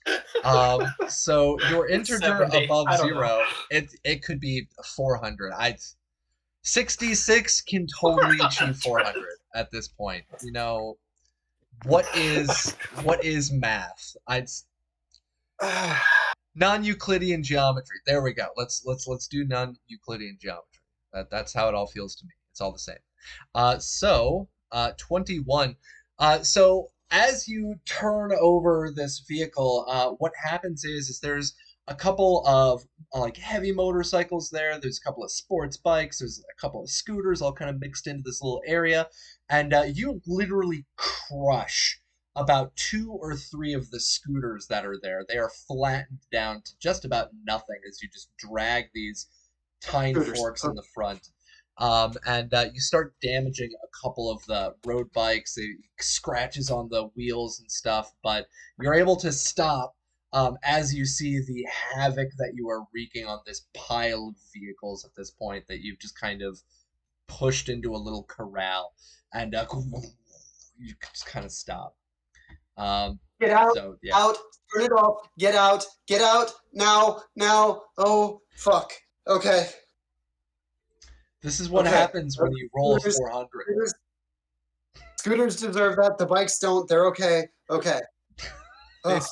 [SPEAKER 2] So your integer
[SPEAKER 6] 70.
[SPEAKER 2] above
[SPEAKER 6] I don't
[SPEAKER 2] 0.
[SPEAKER 6] know.
[SPEAKER 2] It could be 400. 66 can totally achieve 400 at this point. You know, what is math? Non-Euclidean geometry. There we go. Let's do non-Euclidean geometry. That's how it all feels to me. It's all the same. 21. So as you turn over this vehicle, what happens is there's a couple of like heavy motorcycles there. There's a couple of sports bikes. There's a couple of scooters all kind of mixed into this little area, and you literally crush about 2 or 3 of the scooters that are there. They are flattened down to just about nothing as you just drag these tine forks in the front. And you start damaging a couple of the road bikes, scratches on the wheels and stuff, but you're able to stop as you see the havoc that you are wreaking on this pile of vehicles at this point that you've just kind of pushed into a little corral, and you just kind of stop.
[SPEAKER 7] Get out,
[SPEAKER 2] So yeah,
[SPEAKER 7] out, turn it off, get out, now, oh, fuck. Okay.
[SPEAKER 2] this is what
[SPEAKER 7] Okay.
[SPEAKER 2] happens when you roll
[SPEAKER 7] Scooters-
[SPEAKER 2] 400.
[SPEAKER 7] Scooters deserve that. The bikes don't. They're okay. Okay. Ugh.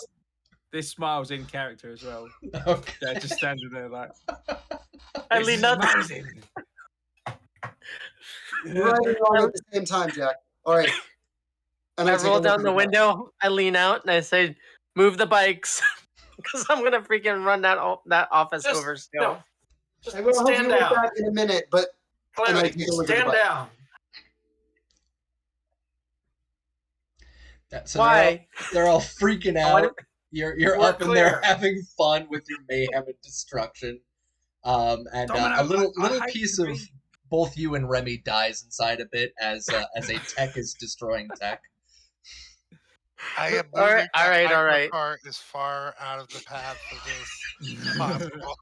[SPEAKER 3] This smile's in character as well.
[SPEAKER 2] Okay.
[SPEAKER 3] They're just standing there like,
[SPEAKER 4] I
[SPEAKER 3] this
[SPEAKER 4] lean
[SPEAKER 3] is
[SPEAKER 4] out.
[SPEAKER 3] amazing.
[SPEAKER 7] We're riding along at the same time, Jack. All right. And
[SPEAKER 4] I
[SPEAKER 7] take a
[SPEAKER 4] roll
[SPEAKER 7] look
[SPEAKER 4] down
[SPEAKER 7] at
[SPEAKER 4] the
[SPEAKER 7] car.
[SPEAKER 4] window. I lean out and I say, "Move the bikes," because I'm gonna freaking run that office
[SPEAKER 6] Just-
[SPEAKER 4] over still.
[SPEAKER 6] no. Just
[SPEAKER 7] I will help
[SPEAKER 6] stand
[SPEAKER 7] you with
[SPEAKER 6] down.
[SPEAKER 7] that in a minute, but and I
[SPEAKER 6] Calamity,
[SPEAKER 7] take a look at the
[SPEAKER 6] stand
[SPEAKER 7] bike.
[SPEAKER 6] down.
[SPEAKER 2] So
[SPEAKER 4] Why?
[SPEAKER 2] they're all freaking
[SPEAKER 4] I wanna-
[SPEAKER 2] out. You're
[SPEAKER 6] We're
[SPEAKER 2] up in there
[SPEAKER 6] clear.
[SPEAKER 2] having fun with your mayhem and destruction. And
[SPEAKER 3] Domino,
[SPEAKER 2] a little
[SPEAKER 3] I hate
[SPEAKER 2] piece
[SPEAKER 3] to
[SPEAKER 2] of
[SPEAKER 3] be-
[SPEAKER 2] both you and Remy dies inside a bit as a tech is destroying tech.
[SPEAKER 1] I am
[SPEAKER 4] All right,
[SPEAKER 1] moving
[SPEAKER 4] all
[SPEAKER 1] that
[SPEAKER 4] right, all right.
[SPEAKER 1] microcart as far out of the path of this as possible.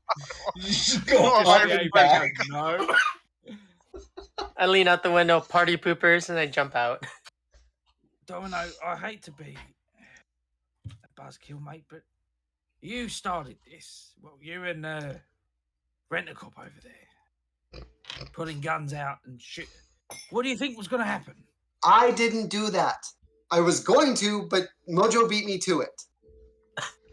[SPEAKER 2] You just go
[SPEAKER 1] Oh,
[SPEAKER 2] up
[SPEAKER 1] my
[SPEAKER 2] and
[SPEAKER 1] bike.
[SPEAKER 2] back.
[SPEAKER 3] No.
[SPEAKER 4] I lean out the window, party poopers, and I jump out.
[SPEAKER 3] Domino, I hate to be a buzzkill, mate, but you started this. Well, you and Rent-A-Cop over there, pulling guns out and shit. What do you think was going to happen?
[SPEAKER 7] I didn't do that. I was going to, but Mojo beat me to it.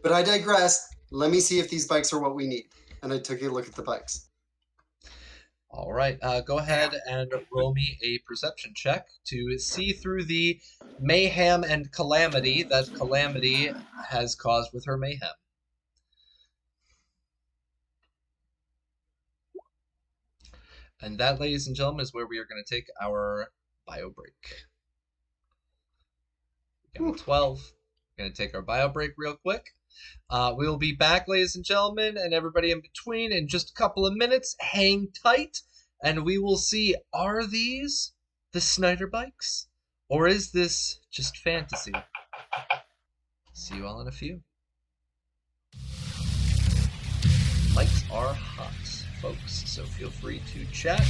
[SPEAKER 7] But I digress. Let me see if these bikes are what we need. And I took a look at the bikes.
[SPEAKER 2] All right, go ahead and roll me a perception check to see through the mayhem and calamity that Calamity has caused with her mayhem. And that, ladies and gentlemen, is where we are going to take our bio break. We got 12. We're going to take our bio break real quick. We will be back, ladies and gentlemen, and everybody in between in just a couple of minutes. Hang tight, and we will see, are these the Snyder bikes, or is this just fantasy? See you all in a few. Mics are hot, folks, so feel free to chat.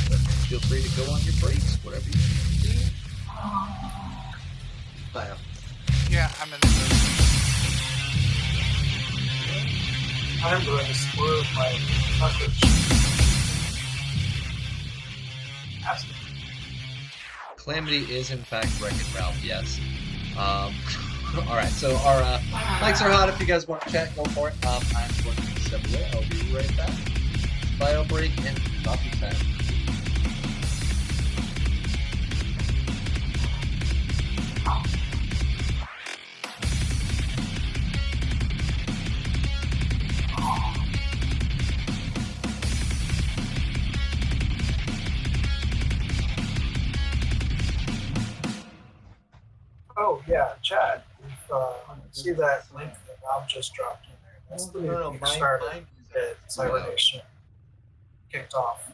[SPEAKER 2] Feel free to go on your breaks, whatever you need to do.
[SPEAKER 7] Bio.
[SPEAKER 1] Yeah, I'm in the
[SPEAKER 6] I'm going to swerve my coverage. Absolutely.
[SPEAKER 2] Calamity is in fact Wreck-It Ralph, yes. Alright, so our mics are hot. If you guys want to chat, go for it. I'm going to step away. I'll be right back. Bio break and coffee time.
[SPEAKER 6] Oh yeah, Chad. See that link that Rob just dropped in there. That's the new Kickstarter that Cybernation kicked off.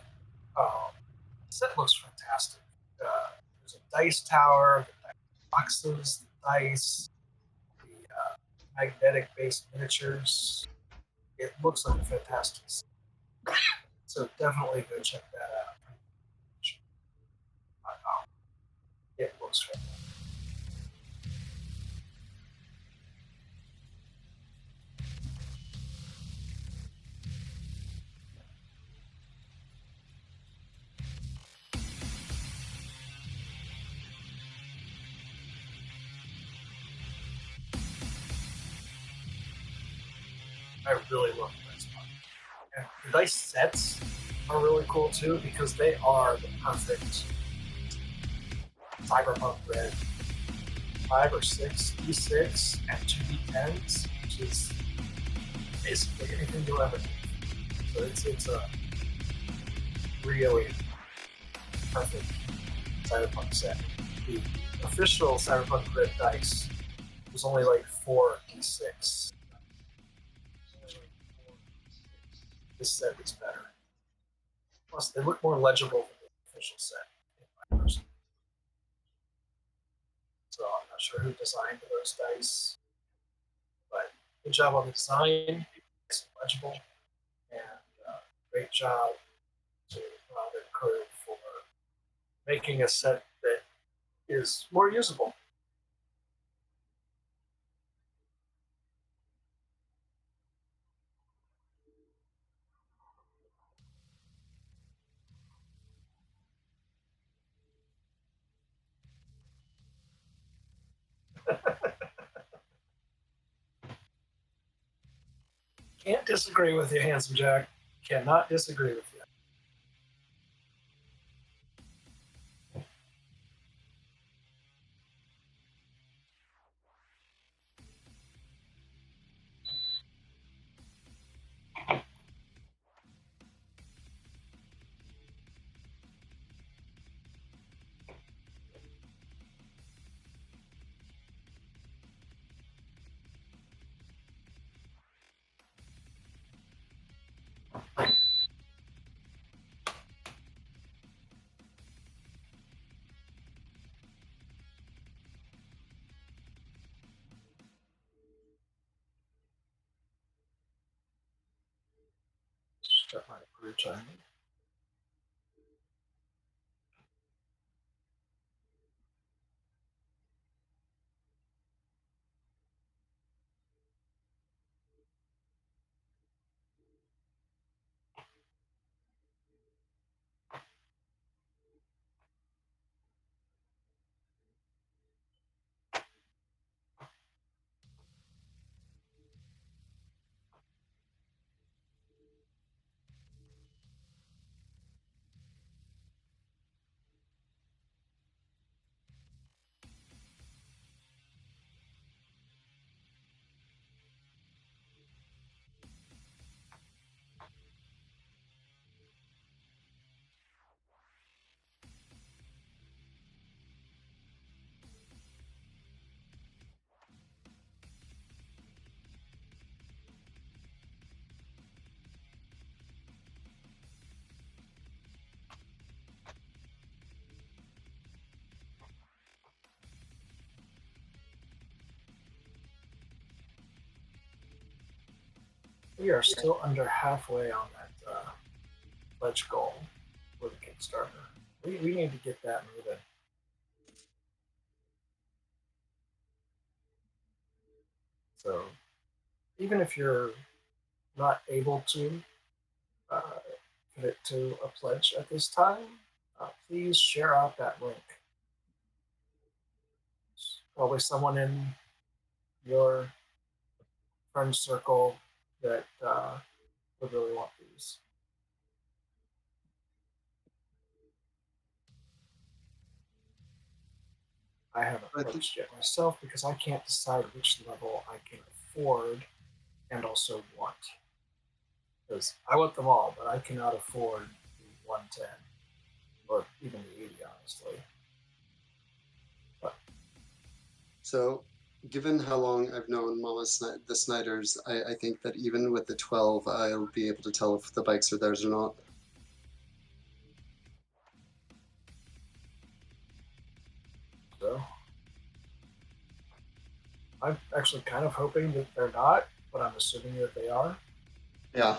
[SPEAKER 6] Set looks fantastic. There's a dice tower, the dice boxes, the dice, the magnetic-based miniatures. It looks like a fantastic set. So definitely go check that out. It looks fantastic. I really love the dice box. And the dice sets are really cool too because they are the perfect Cyberpunk red. 5 or 6 D6 and 2 D10s, which is basically anything you'll ever need. So it's a really perfect Cyberpunk set. The official Cyberpunk red dice was only like 4 D6. This set is better. Plus, they look more legible than the official set, in my personal. So I'm not sure who designed those dice, but good job on the design. It's legible, and great job to the crew for making a set that is more usable. Can't disagree with you, Handsome Jack. Cannot disagree with you. Start my career time. We are still under halfway on that pledge goal for the Kickstarter. We need to get that moving. So even if you're not able to commit to a pledge at this time, please share out that link. There's probably someone in your friend circle that would really want these. I haven't pledged yet myself because I can't decide which level I can afford and also want. Because I want them all, but I cannot afford the 110 or even the 80, honestly. But
[SPEAKER 7] So, given how long I've known the Snyders, I think that even with the 12, I'll be able to tell if the bikes are theirs or not.
[SPEAKER 6] so I'm actually kind of hoping that they're not, but I'm assuming that they are.
[SPEAKER 7] Yeah.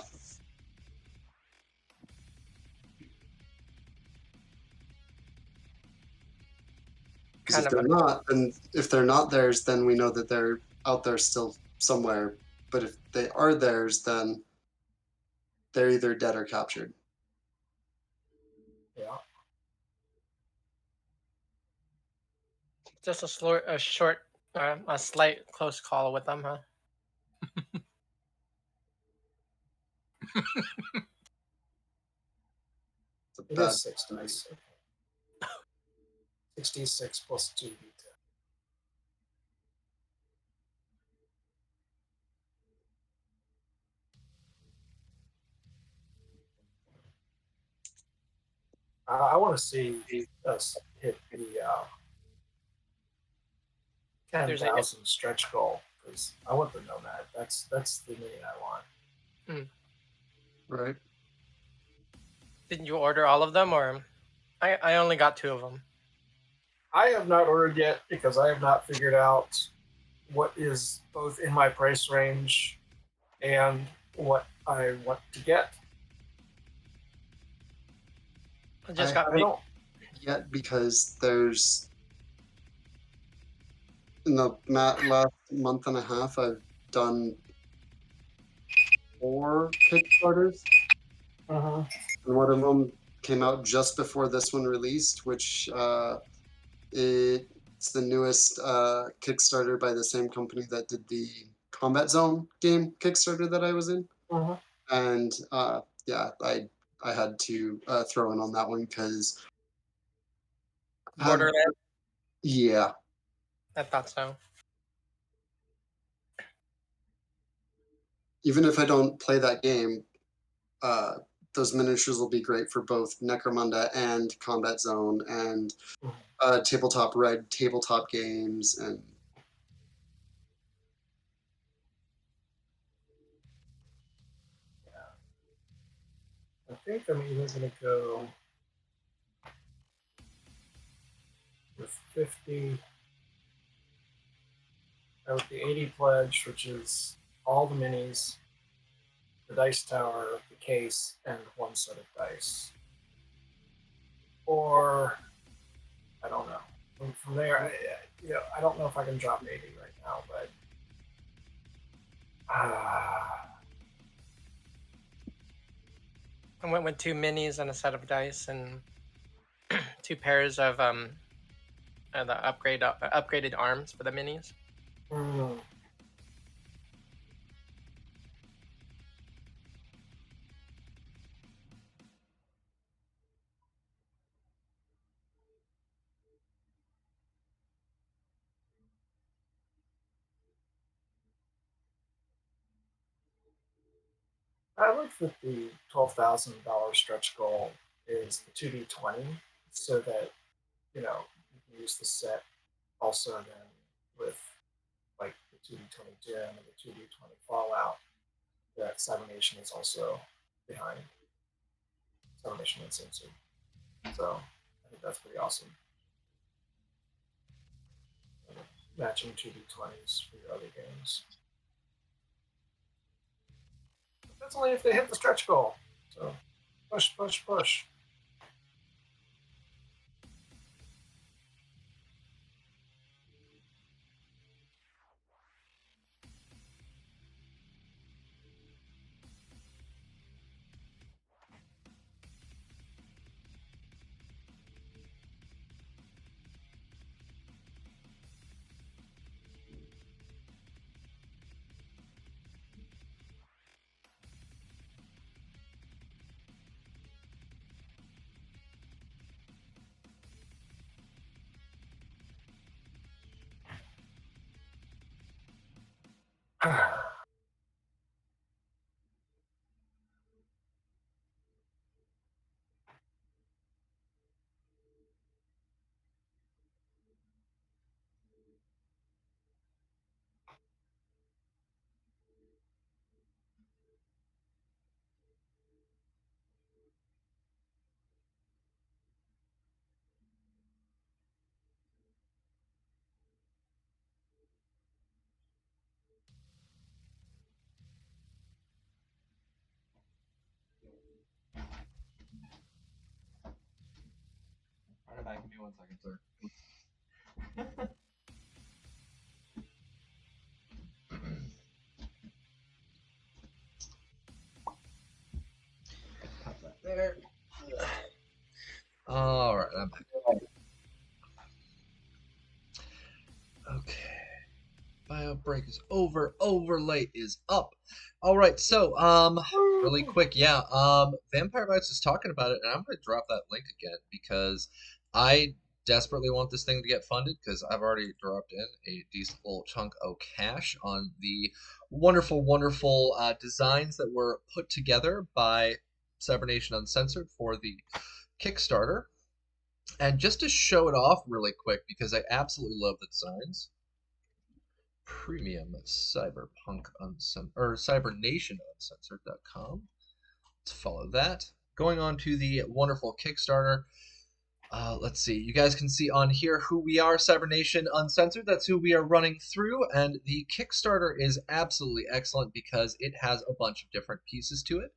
[SPEAKER 7] Because if they're not theirs, then we know that they're out there still somewhere. But if they are theirs, then they're either dead or captured.
[SPEAKER 6] Yeah.
[SPEAKER 4] Just a short, a slight close call with them, huh?
[SPEAKER 6] It is 6 dice. 66 plus 2 d10. I want to see us hit the 10,000 stretch goal because I want the Nomad. That's the mini I want.
[SPEAKER 7] Right.
[SPEAKER 4] Didn't you order all of them, or I only got 2 of them?
[SPEAKER 6] I have not ordered yet because I have not figured out what is both in my price range and what I want to get.
[SPEAKER 4] I just
[SPEAKER 6] I don't
[SPEAKER 7] yet because there's in the last month and a half I've done 4 Kickstarters,
[SPEAKER 6] Uh-huh.
[SPEAKER 7] and one of them came out just before this one released, which it's the newest Kickstarter by the same company that did the Combat Zone game Kickstarter that I was in,
[SPEAKER 6] Uh-huh.
[SPEAKER 7] and yeah, I had to throw in on that one because
[SPEAKER 4] Borderlands.
[SPEAKER 7] yeah,
[SPEAKER 4] I thought so.
[SPEAKER 7] even if I don't play that game, uh, those miniatures will be great for both Necromunda and Combat Zone and tabletop red tabletop games and.
[SPEAKER 6] I think I'm either going to go with 50, or with the 80 pledge, which is all the minis, the dice tower, the case, and 1 set of dice. Or I don't know. From there, I don't know if I can drop 80 right now, but
[SPEAKER 4] I went with 2 minis and a set of dice and 2 pairs of the upgraded arms for the minis.
[SPEAKER 6] hmm. I like that the $12,000 stretch goal is the 2D20, so that you can use the set also then with like the 2D20 Gem and the 2D20 Fallout. That Cybernation is also behind Cybernation Uncensored. So I think that's pretty awesome. Matching 2D20s for your other games. But that's only if they hit the stretch goal. So push, push, push.
[SPEAKER 2] Right back. Give me 1 second, sir. Pop that there. All right, I'm back. Okay. Bio break is over. Overlay is up. All right, so really quick, yeah. Vampire Bites is talking about it, and I'm gonna drop that link again because I desperately want this thing to get funded because I've already dropped in a decent little chunk of cash on the wonderful, wonderful designs that were put together by Cybernation Uncensored for the Kickstarter. And just to show it off really quick because I absolutely love the designs. Premium Cyberpunk Uncensored or CybernationUncensored.com. Let's follow that. Going on to the wonderful Kickstarter. Let's see. You guys can see on here who we are, Cybernation Uncensored. That's who we are running through, and the Kickstarter is absolutely excellent because it has a bunch of different pieces to it.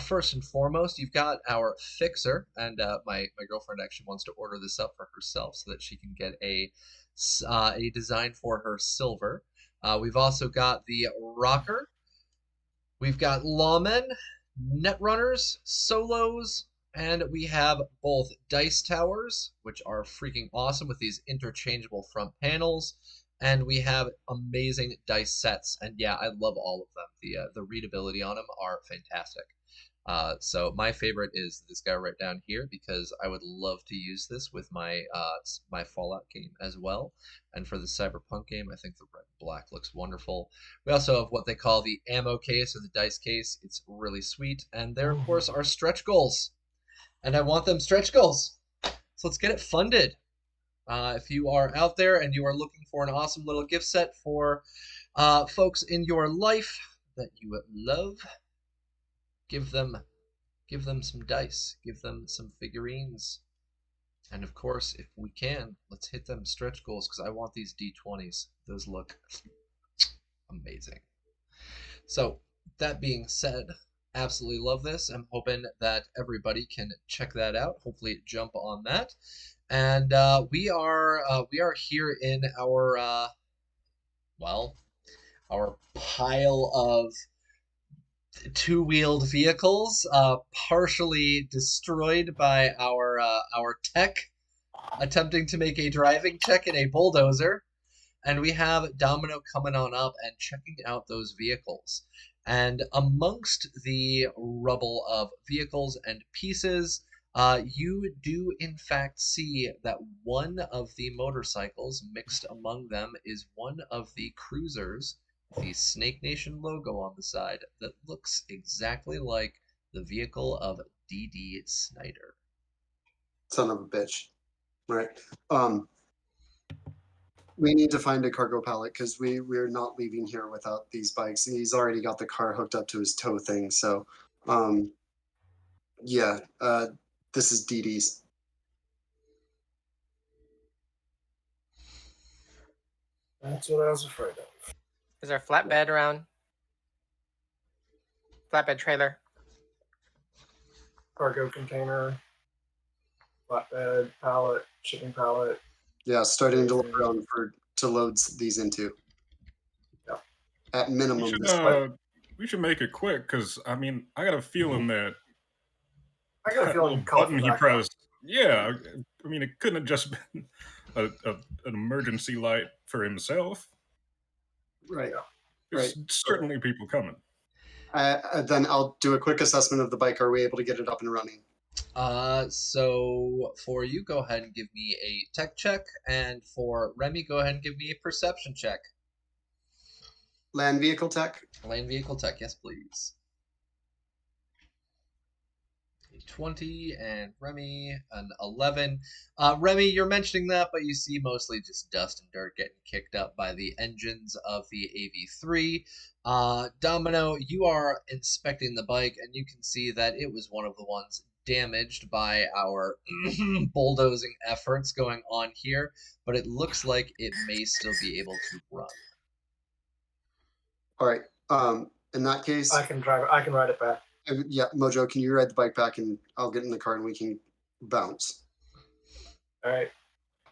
[SPEAKER 2] First and foremost, you've got our fixer, and my girlfriend actually wants to order this up for herself so that she can get a design for her silver. We've also got the rocker. We've got lawmen, netrunners, solos, and we have both dice towers, which are freaking awesome with these interchangeable front panels, and we have amazing dice sets. And yeah, I love all of them. The readability on them are fantastic. So my favorite is this guy right down here because I would love to use this with my my Fallout game as well. And for the Cyberpunk game, I think the red and black looks wonderful. We also have what they call the ammo case or the dice case. It's really sweet. And there, of course, are stretch goals. And I want them stretch goals. So let's get it funded. If you are out there and you are looking for an awesome little gift set for folks in your life that you love, give them some dice, give them some figurines, and of course, if we can, let's hit them stretch goals because I want these D20s. Those look amazing. So that being said, absolutely love this. I'm hoping that everybody can check that out. Hopefully jump on that. And we are here in our our pile of two-wheeled vehicles, partially destroyed by our tech attempting to make a driving check in a bulldozer. And we have Domino coming on up and checking out those vehicles. And amongst the rubble of vehicles and pieces, you do in fact see that one of the motorcycles mixed among them is one of the cruisers with the Snake Nation logo on the side that looks exactly like the vehicle of D.D. Snyder.
[SPEAKER 7] Son of a bitch. Right. We need to find a cargo pallet because we're not leaving here without these bikes. And he's already got the car hooked up to his tow thing. So, yeah, this is Dee Dee's.
[SPEAKER 6] That's what I was afraid of.
[SPEAKER 4] Is there a flatbed around? Flatbed trailer.
[SPEAKER 6] Cargo container, flatbed, pallet, shipping pallet.
[SPEAKER 7] Yeah, starting to look around to load these into.
[SPEAKER 6] Yeah.
[SPEAKER 7] At minimum,
[SPEAKER 5] We should make it quick because I mean I got a feeling that
[SPEAKER 6] I got a feeling
[SPEAKER 5] little button he pressed. Yeah, I mean it couldn't have just been an emergency light for himself.
[SPEAKER 7] Right.
[SPEAKER 5] There's certainly people coming.
[SPEAKER 7] Then I'll do a quick assessment of the bike. Are we able to get it up and running?
[SPEAKER 2] So for you, go ahead and give me a tech check, and for Remy, go ahead and give me a perception check.
[SPEAKER 7] Land vehicle tech?
[SPEAKER 2] Land vehicle tech, yes, please. 20 and Remy an 11. Remy, you're mentioning that, but you see mostly just dust and dirt getting kicked up by the engines of the AV3. Domino, you are inspecting the bike, and you can see that it was one of the ones damaged by our bulldozing efforts going on here, but it looks like it may still be able to run.
[SPEAKER 7] All right. In that case,
[SPEAKER 6] I can drive it. I can ride it back.
[SPEAKER 7] Yeah, Mojo, can you ride the bike back and I'll get in the car and we can bounce.
[SPEAKER 6] All right.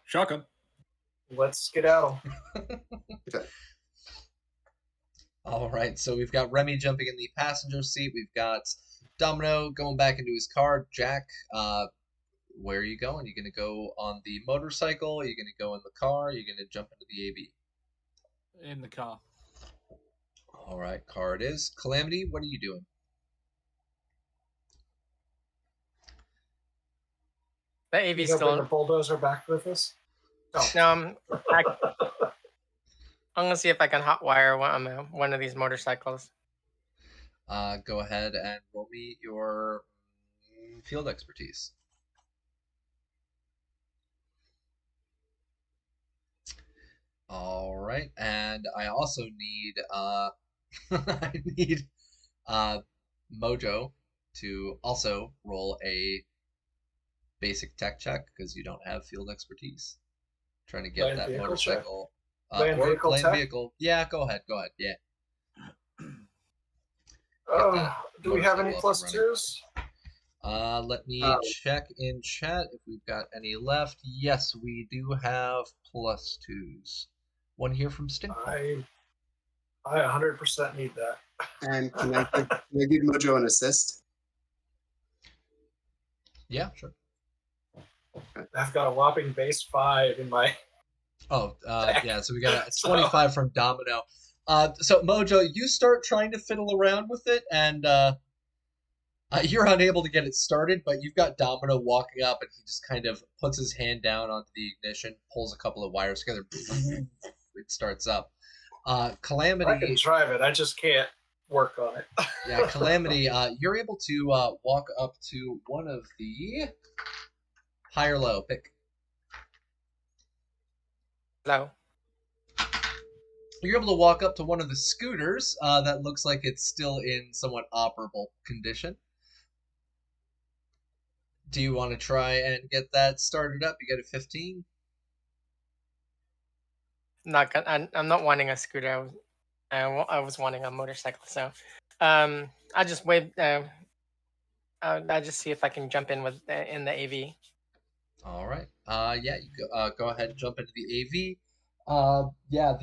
[SPEAKER 5] Shotgun.
[SPEAKER 6] Let's skedaddle.
[SPEAKER 7] Okay.
[SPEAKER 2] All right, so we've got Remy jumping in the passenger seat. We've got Domino going back into his car. Jack, where are you going? You going to go on the motorcycle? Are you going to go in the car? Are you going to jump into the AV?
[SPEAKER 3] In the car.
[SPEAKER 2] All right, car it is. Calamity, what are you doing?
[SPEAKER 4] The AV
[SPEAKER 6] You
[SPEAKER 4] still
[SPEAKER 6] bring the bulldozer back with us?
[SPEAKER 4] No, I'm gonna see if I can hotwire one of these motorcycles.
[SPEAKER 2] Go ahead and roll me your field expertise. All right, and I also need I need Mojo to also roll a basic tech check because you don't have field expertise. Trying to get
[SPEAKER 6] Land
[SPEAKER 2] that
[SPEAKER 6] vehicle check?
[SPEAKER 2] motorcycle
[SPEAKER 6] Land
[SPEAKER 2] or
[SPEAKER 6] vehicle
[SPEAKER 2] land
[SPEAKER 6] tech?
[SPEAKER 2] vehicle. Yeah, go ahead. Yeah,
[SPEAKER 6] Do we have any
[SPEAKER 2] motorcycle up and
[SPEAKER 6] plus
[SPEAKER 2] running.
[SPEAKER 6] twos?
[SPEAKER 2] Let me check in chat if we've got any left. Yes, we do have plus twos. One here from Stink.
[SPEAKER 6] I 100% need that.
[SPEAKER 7] And can I give Mojo an assist?
[SPEAKER 2] Yeah, sure.
[SPEAKER 6] I've got a whopping base 5 in my.
[SPEAKER 2] Oh, yeah. So we got a 25 from Domino. So Mojo, you start trying to fiddle around with it, and you're unable to get it started. But you've got Domino walking up, and he just kind of puts his hand down onto the ignition, pulls a couple of wires together. It starts up. Calamity.
[SPEAKER 6] I can drive it. I just can't work on it.
[SPEAKER 2] Yeah, Calamity. You're able to walk up to one of the high or low. Pick.
[SPEAKER 4] Low.
[SPEAKER 2] You're able to walk up to one of the scooters that looks like it's still in somewhat operable condition. Do you want to try and get that started up? You get a 15.
[SPEAKER 4] I'm not wanting a scooter. I was wanting a motorcycle. So, I just wait. I just see if I can jump in with in the AV.
[SPEAKER 2] All right. Yeah, you go ahead and jump into the AV. Yeah,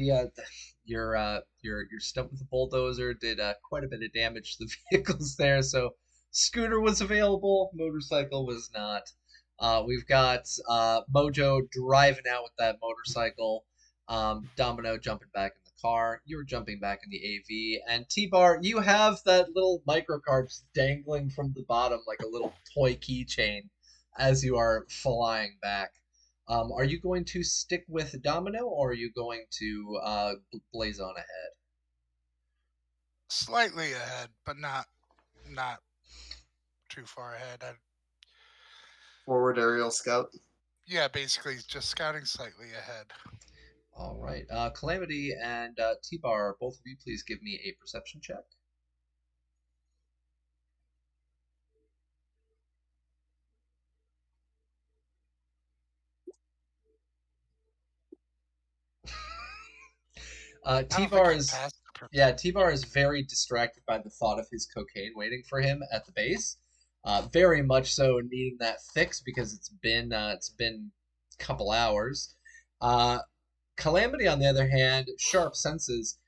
[SPEAKER 2] your stunt with the bulldozer did quite a bit of damage to the vehicles there. So scooter was available, motorcycle was not. We've got Mojo driving out with that motorcycle. Domino jumping back in the car. You were jumping back in the AV, and T-Bar, you have that little microcard just dangling from the bottom like a little toy keychain as you are flying back. Are you going to stick with Domino, or are you going to blaze on ahead?
[SPEAKER 1] Slightly ahead, but not too far ahead.
[SPEAKER 7] Forward aerial scout.
[SPEAKER 1] Yeah, basically just scouting slightly ahead.
[SPEAKER 2] All right. Calamity and T-Bar, both of you, please give me a perception check. T-Bar is T-Bar is very distracted by the thought of his cocaine waiting for him at the base. Very much so needing that fix because it's been a couple hours. Calamity, on the other hand, sharp senses.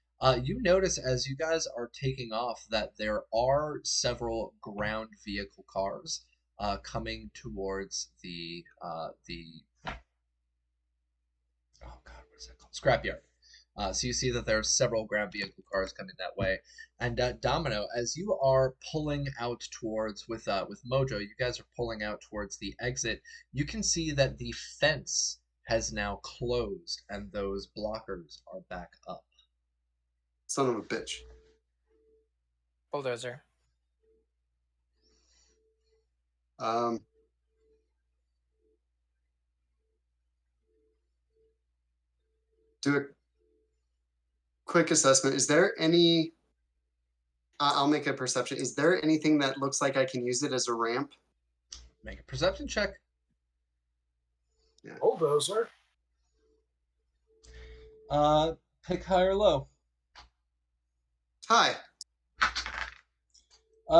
[SPEAKER 2] You notice as you guys are taking off that there are several ground vehicle cars coming towards the oh god, what is that called? Scrapyard. So you see that there are several ground vehicle cars coming that way. And Domino, as you are pulling out towards with Mojo, you guys are pulling out towards the exit. You can see that the fence has now closed and those blockers are back up.
[SPEAKER 7] Son of a bitch.
[SPEAKER 4] Bulldozer.
[SPEAKER 7] Do a quick assessment. Is there any? I'll make a perception. Is there anything that looks like I can use it as a ramp?
[SPEAKER 2] Make a perception check.
[SPEAKER 7] Yeah.
[SPEAKER 6] Bulldozer.
[SPEAKER 2] Pick high or low.
[SPEAKER 7] Hi.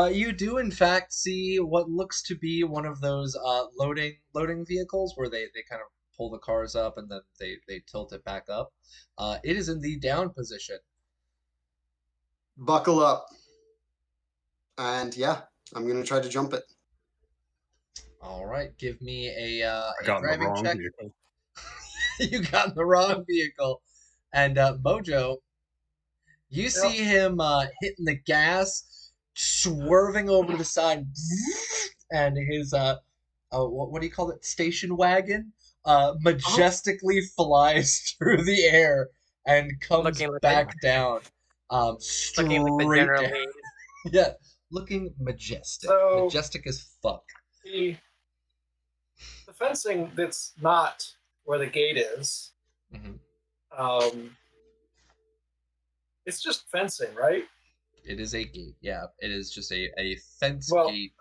[SPEAKER 2] You do in fact see what looks to be one of those loading vehicles where they kind of pull the cars up and then they tilt it back up. It is in the down position.
[SPEAKER 7] Buckle up. And yeah, I'm gonna try to jump it.
[SPEAKER 2] All right, give me a
[SPEAKER 5] I got in the
[SPEAKER 2] driving
[SPEAKER 5] wrong
[SPEAKER 2] check.
[SPEAKER 5] vehicle.
[SPEAKER 2] You got in the wrong vehicle. And Mojo, you see him hitting the gas, swerving over to the side, and his what do you call it? Station wagon majestically flies through the air and comes back down.
[SPEAKER 4] Looking like the general
[SPEAKER 2] down.
[SPEAKER 4] lead.
[SPEAKER 2] Yeah, looking majestic.
[SPEAKER 6] So-
[SPEAKER 2] Majestic as fuck.
[SPEAKER 6] The fencing that's not where the gate is.
[SPEAKER 2] Mhm.
[SPEAKER 6] It's just fencing, right?
[SPEAKER 2] It is a gate. Yeah, it is just a fence
[SPEAKER 6] Well,
[SPEAKER 2] gate.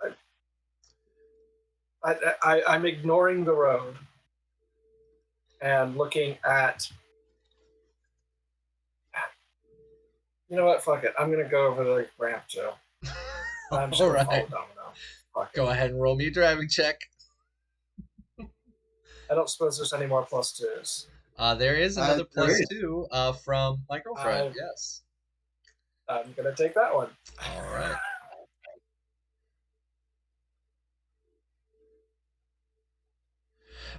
[SPEAKER 6] I'm ignoring the road and looking at. You know what? Fuck it. I'm gonna go over the ramp, Joe. I'm just
[SPEAKER 2] All
[SPEAKER 6] gonna follow
[SPEAKER 2] right.
[SPEAKER 6] Domino. Fuck
[SPEAKER 2] Go
[SPEAKER 6] it.
[SPEAKER 2] ahead and roll me a driving check.
[SPEAKER 6] I don't suppose there's any more plus twos.
[SPEAKER 2] There is another
[SPEAKER 7] there
[SPEAKER 2] plus
[SPEAKER 7] is.
[SPEAKER 2] 2 from my girlfriend.
[SPEAKER 6] I've-
[SPEAKER 2] Yes.
[SPEAKER 6] I'm gonna take that one.
[SPEAKER 2] All right.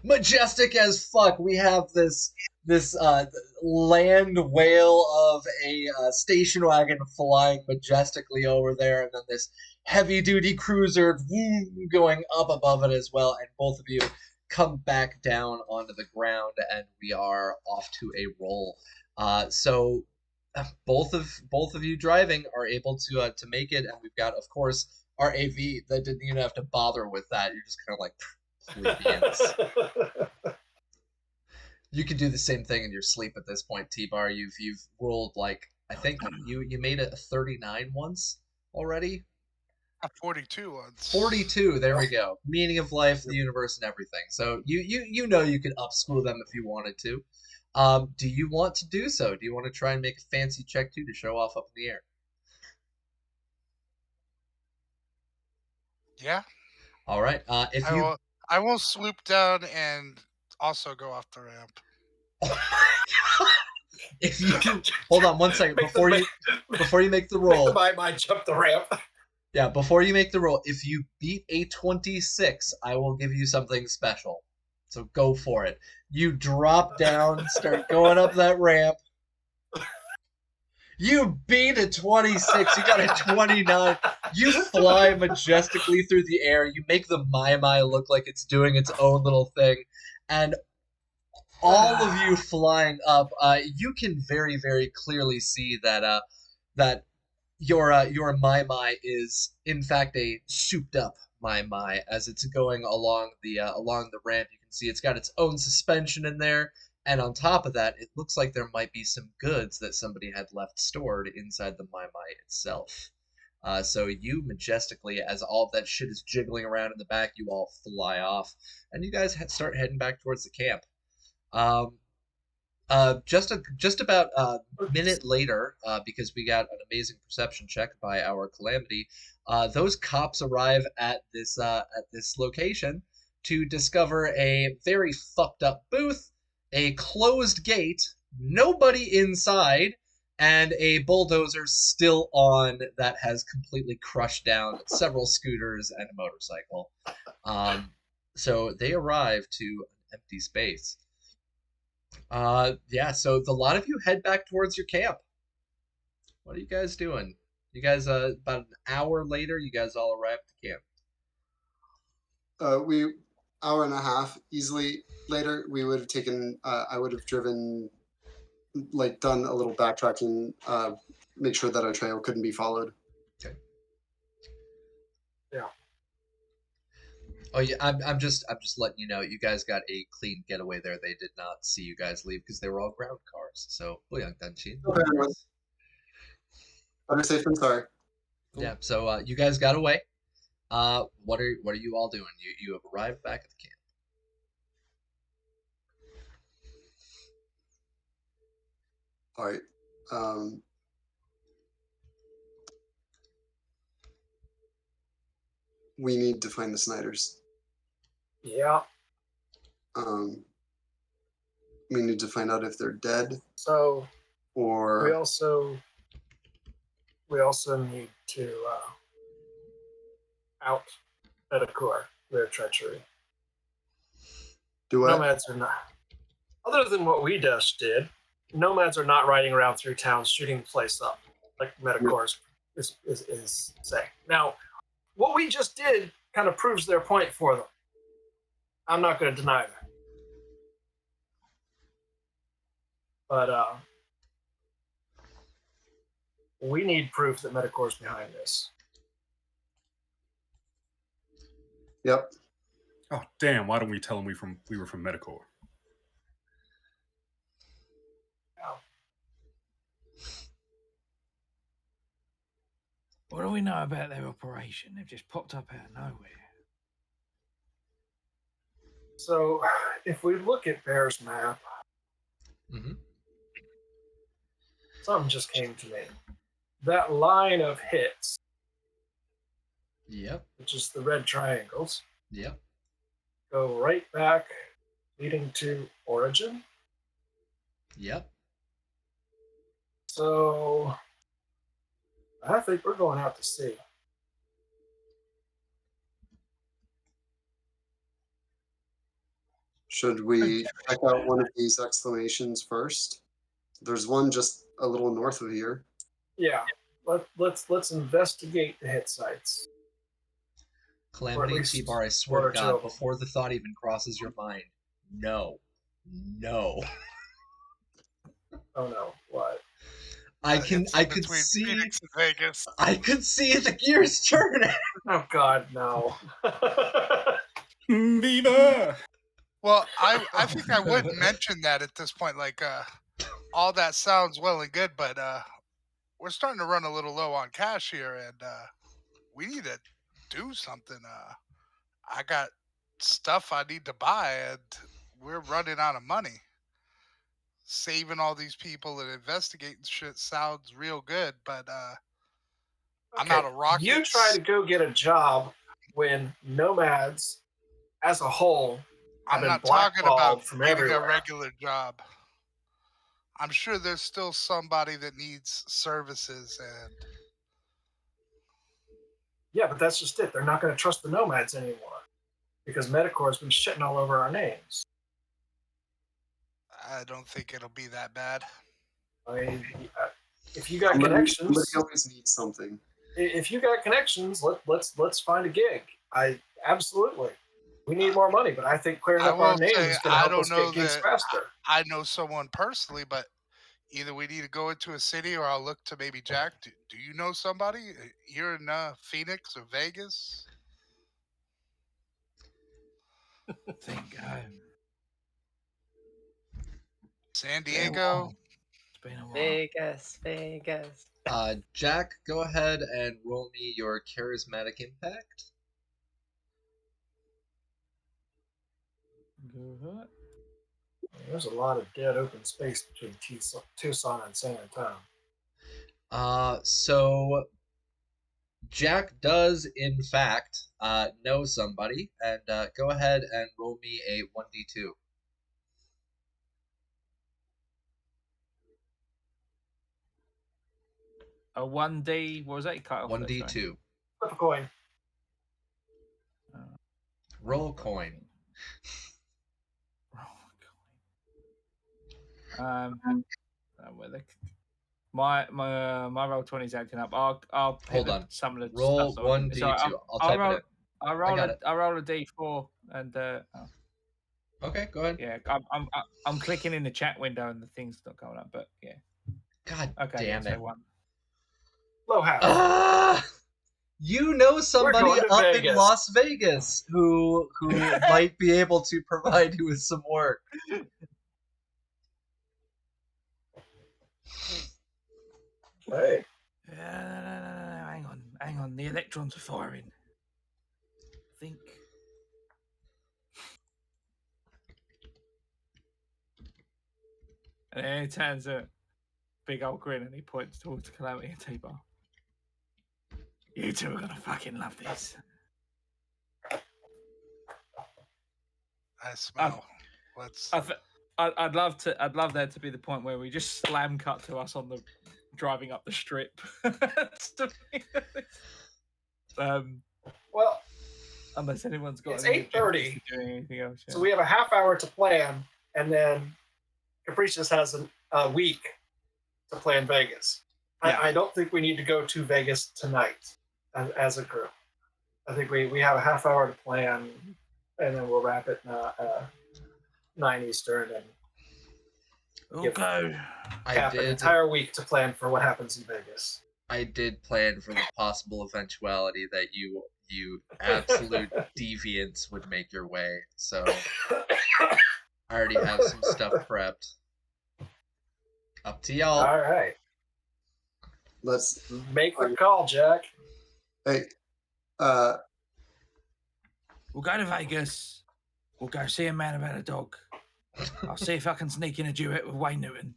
[SPEAKER 2] Majestic as fuck. We have this land whale of a station wagon flying majestically over there, and then this heavy duty cruiser going up above it as well. And both of you come back down onto the ground, and we are off to a roll. So both of you driving are able to make it, and we've got, of course, our AV that didn't even have to bother with that. You're just kind of like plebeians. You can do the same thing in your sleep at this point, T-Bar. You've rolled like, I think you made it a 39 once already.
[SPEAKER 1] 42 once.
[SPEAKER 2] 42. There we go. Meaning of life, the universe, and everything. So you know you could upschool them if you wanted to. Do you want to do so? Do you want to try and make a fancy check too to show off up in the air?
[SPEAKER 1] Yeah.
[SPEAKER 2] All right. If you
[SPEAKER 1] I will swoop down and also go off the ramp.
[SPEAKER 2] if you hold on 1 second before you make the roll.
[SPEAKER 6] Make the jump the ramp.
[SPEAKER 2] Yeah, before you make the roll, if you beat a 26, I will give you something special. So go for it. You drop down, start going up that ramp. You beat a 26. You got a 29. You fly majestically through the air. You make the Mai look like it's doing its own little thing. And all of you flying up, you can very, very clearly see that that your Mai is in fact a souped up Mai. As it's going along the ramp, you can see it's got its own suspension in there, and on top of that, it looks like there might be some goods that somebody had left stored inside the Mai itself. So you majestically, as all of that shit is jiggling around in the back, you all fly off, and you guys start heading back towards the camp. Just about a minute later, because we got an amazing perception check by our Calamity, those cops arrive at this location to discover a very fucked up booth, a closed gate, nobody inside, and a bulldozer still on that has completely crushed down several scooters and a motorcycle. So they arrive to an empty space. Yeah, so the lot of you head back towards your camp. What are you guys doing? You guys, about an hour later, you guys all arrive at the camp.
[SPEAKER 7] We hour and a half easily later. We would have taken. I would have driven, like done a little backtracking, make sure that our trail couldn't be followed.
[SPEAKER 2] Okay.
[SPEAKER 6] Yeah.
[SPEAKER 2] Oh yeah, I'm just letting you know, you guys got a clean getaway there. They did not see you guys leave because they were all ground cars. So, Buyang Danchin.
[SPEAKER 7] Okay, everyone. Better safe than sorry.
[SPEAKER 2] Yeah. So you guys got away. What are you all doing? You have arrived back at the camp.
[SPEAKER 7] All right. We need to find the Snyders.
[SPEAKER 6] Yeah.
[SPEAKER 7] We need to find out if they're dead
[SPEAKER 6] So
[SPEAKER 7] or
[SPEAKER 6] we also need to out Edakor, their treachery.
[SPEAKER 7] do what?
[SPEAKER 6] Nomads are not. Other than what we just did, nomads are not riding around through town shooting the place up like Metacor's is saying. Now, what we just did kind of proves their point for them. I'm not going to deny that. But we need proof that Metacor's behind this.
[SPEAKER 7] Yep.
[SPEAKER 5] Oh damn! Why don't we tell them we were from Medical?
[SPEAKER 3] What do we know about their operation? They've just popped up out of nowhere.
[SPEAKER 6] So, if we look at Bear's map,
[SPEAKER 2] Mm-hmm.
[SPEAKER 6] something just came to me. That line of hits,
[SPEAKER 2] Yep.
[SPEAKER 6] which is the red triangles,
[SPEAKER 2] Yep.
[SPEAKER 6] go right back, leading to Origin.
[SPEAKER 2] Yep.
[SPEAKER 6] So, I think we're going out to sea.
[SPEAKER 7] Should we check out one of these exclamations first? There's one just a little north of here.
[SPEAKER 6] Yeah, let's investigate the hit sites.
[SPEAKER 2] Calamity
[SPEAKER 6] least
[SPEAKER 2] T-Bar, I swear
[SPEAKER 6] one
[SPEAKER 2] to
[SPEAKER 6] or two
[SPEAKER 2] God,
[SPEAKER 6] of them.
[SPEAKER 2] before the thought even crosses your mind, no.
[SPEAKER 6] Oh no, what?
[SPEAKER 2] I
[SPEAKER 1] It's
[SPEAKER 2] could
[SPEAKER 1] between
[SPEAKER 2] see
[SPEAKER 1] Phoenix and Vegas.
[SPEAKER 2] I could see the gears turning.
[SPEAKER 6] Oh God, no.
[SPEAKER 5] Viva!
[SPEAKER 1] Well, I think I would mention that at this point. Like, all that sounds well and good, but we're starting to run a little low on cash here, and we need to do something. I got stuff I need to buy, and we're running out of money. Saving all these people and investigating shit sounds real good, but I'm out of rockets.
[SPEAKER 6] You try to go get a job when nomads, as a whole, have
[SPEAKER 1] I'm
[SPEAKER 6] been
[SPEAKER 1] not talking about
[SPEAKER 6] blackballed from
[SPEAKER 1] getting
[SPEAKER 6] everywhere.
[SPEAKER 1] a regular job. I'm sure there's still somebody that needs services, and
[SPEAKER 6] Yeah, but that's just it. They're not going to trust the nomads anymore because Metacore's been shitting all over our names.
[SPEAKER 1] I don't think it'll be that bad.
[SPEAKER 6] I mean, if you got
[SPEAKER 7] Somebody
[SPEAKER 6] connections,
[SPEAKER 7] always needs something.
[SPEAKER 6] if you got connections, let's find a gig. I absolutely. We need more money, but I think clearing
[SPEAKER 1] I
[SPEAKER 6] up our
[SPEAKER 1] will
[SPEAKER 6] names
[SPEAKER 1] say
[SPEAKER 6] is going to
[SPEAKER 1] I
[SPEAKER 6] help
[SPEAKER 1] don't
[SPEAKER 6] us
[SPEAKER 1] know
[SPEAKER 6] get gigs
[SPEAKER 1] that
[SPEAKER 6] faster.
[SPEAKER 1] I know someone personally, but either we need to go into a city or I'll look to maybe Jack. Do you know somebody here in Phoenix or Vegas?
[SPEAKER 3] think
[SPEAKER 1] San
[SPEAKER 3] been a
[SPEAKER 1] Diego?
[SPEAKER 3] while. It's been a while.
[SPEAKER 4] Vegas.
[SPEAKER 2] Jack, go ahead and roll me your charismatic impact.
[SPEAKER 3] Good.
[SPEAKER 6] There's a lot of dead open space between Tucson and San Antonio.
[SPEAKER 2] So Jack does in fact know somebody, and go ahead and roll me a 1d2.
[SPEAKER 3] A 1D. What was that? You cut off there, sorry.
[SPEAKER 2] 1d2.
[SPEAKER 6] Flip a coin.
[SPEAKER 2] Roll coin.
[SPEAKER 3] Where the my roll 20 is acting up. I'll
[SPEAKER 2] Hold
[SPEAKER 3] pivot
[SPEAKER 2] on.
[SPEAKER 3] some of the
[SPEAKER 2] Roll
[SPEAKER 3] stuff. So
[SPEAKER 2] 1d2.
[SPEAKER 3] sorry,
[SPEAKER 2] I'll type
[SPEAKER 3] roll,
[SPEAKER 2] it in.
[SPEAKER 3] I roll
[SPEAKER 2] got
[SPEAKER 3] a
[SPEAKER 2] it.
[SPEAKER 3] I roll a D4 and
[SPEAKER 2] Okay, go ahead.
[SPEAKER 3] yeah, I'm clicking in the chat window and the thing's not coming up, but yeah.
[SPEAKER 2] God
[SPEAKER 3] Okay,
[SPEAKER 2] damn
[SPEAKER 3] yeah,
[SPEAKER 2] it.
[SPEAKER 3] so 1.
[SPEAKER 6] Low half.
[SPEAKER 2] You know somebody
[SPEAKER 6] going to
[SPEAKER 2] up in
[SPEAKER 6] Vegas.
[SPEAKER 2] Las Vegas who might be able to provide you with some work.
[SPEAKER 6] Hey.
[SPEAKER 3] Hang on. The electrons are firing. I think. And then he turns a big old grin and he points towards Calamity and T-Bar. You two are gonna fucking love this.
[SPEAKER 1] I smell. Let's.
[SPEAKER 3] I'd love there to be the point where we just slam cut to us on the driving up the strip.
[SPEAKER 6] Well,
[SPEAKER 3] unless anyone's got
[SPEAKER 6] it's
[SPEAKER 3] any
[SPEAKER 6] 8:30.
[SPEAKER 3] doing anything else. Yeah.
[SPEAKER 6] So we have a half hour to plan, and then Capricious has a week to plan Vegas.
[SPEAKER 3] Yeah.
[SPEAKER 6] I don't think we need to go to Vegas tonight as a group. I think we have a half hour to plan, and then we'll wrap it 9 Eastern and give Cap an entire week to plan for what happens in Vegas.
[SPEAKER 2] I did plan for the possible eventuality that you absolute deviants would make your way, so I already have some stuff prepped. Up to y'all.
[SPEAKER 6] All right.
[SPEAKER 7] Let's
[SPEAKER 6] make the call, Jack.
[SPEAKER 7] Hey,
[SPEAKER 3] we'll go to Vegas. We'll go see a man about a dog. I'll see if I can sneak in a duet with Wayne Newton.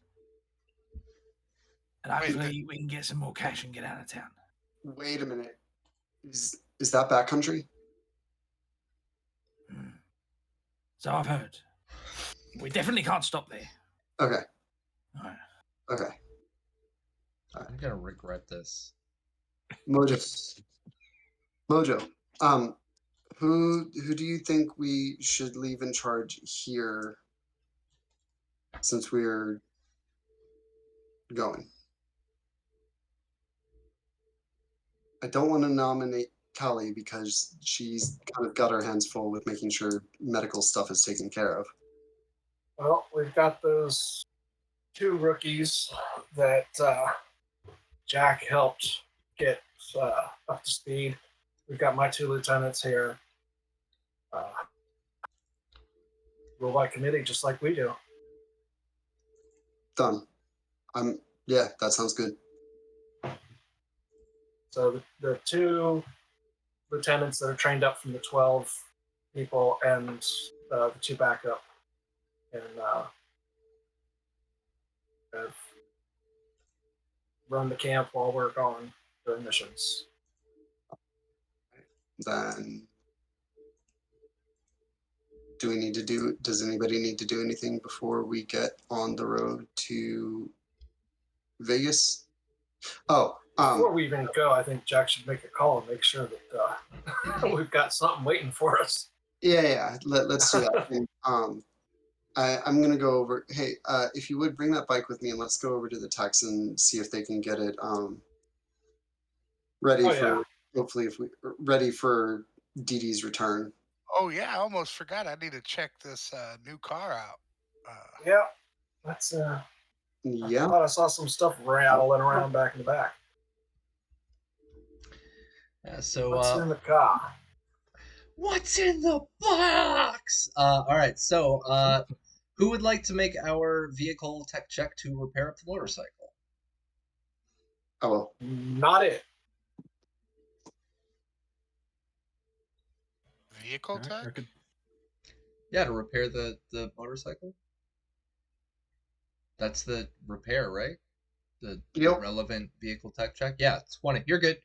[SPEAKER 3] And hopefully we can get some more cash and get out of town.
[SPEAKER 7] Wait a minute. Is that backcountry?
[SPEAKER 3] So I've heard. We definitely can't stop there.
[SPEAKER 7] Okay.
[SPEAKER 3] All right.
[SPEAKER 7] Okay.
[SPEAKER 2] I'm gonna regret this.
[SPEAKER 7] Mojo. Who do you think we should leave in charge here since we're going? I don't want to nominate Kelly because she's kind of got her hands full with making sure medical stuff is taken care of.
[SPEAKER 6] Well, we've got those 2 rookies that Jack helped get up to speed. We've got my 2 lieutenants here. Rule by committee, just like we do.
[SPEAKER 7] Done. Yeah, that sounds good.
[SPEAKER 6] So the 2 lieutenants that are trained up from the 12 people and the 2 backup and have run the camp while we're gone doing missions.
[SPEAKER 7] Then does anybody need to do anything before we get on the road to Vegas? Oh,
[SPEAKER 6] before we even go, I think Jack should make a call and make sure that we've got something waiting for us.
[SPEAKER 7] Yeah. Let's do that. And, I'm gonna go over. Hey, if you would bring that bike with me, and let's go over to the techs and see if they can get it ready hopefully if we ready for Dee Dee's return.
[SPEAKER 1] Oh yeah, I almost forgot. I need to check this new car out.
[SPEAKER 6] Yeah, that's
[SPEAKER 7] Yeah.
[SPEAKER 6] I thought I saw some stuff rattling around back in the back.
[SPEAKER 2] So
[SPEAKER 6] what's in the car?
[SPEAKER 2] What's in the box? All right. So who would like to make our vehicle tech check to repair up the motorcycle?
[SPEAKER 7] Oh well.
[SPEAKER 6] Not it.
[SPEAKER 1] Vehicle tech?
[SPEAKER 2] Yeah, to repair the motorcycle. That's the repair, right? The relevant vehicle tech check. Yeah, 20. You're good.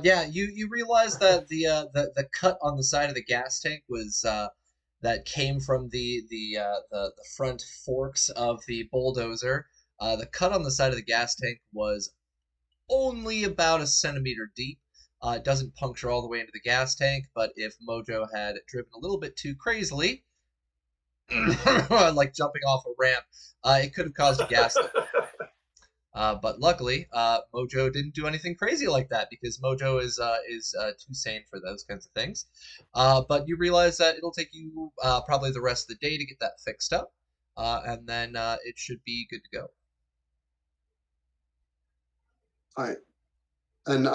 [SPEAKER 2] Yeah, you realize that the cut on the side of the gas tank was that came from the front forks of the bulldozer. The cut on the side of the gas tank was only about a centimeter deep. It doesn't puncture all the way into the gas tank, but if Mojo had driven a little bit too crazily, like jumping off a ramp, it could have caused a gas leak. But luckily, Mojo didn't do anything crazy like that because Mojo is too sane for those kinds of things. But you realize that it'll take you probably the rest of the day to get that fixed up, and then it should be good to go.
[SPEAKER 7] All right, and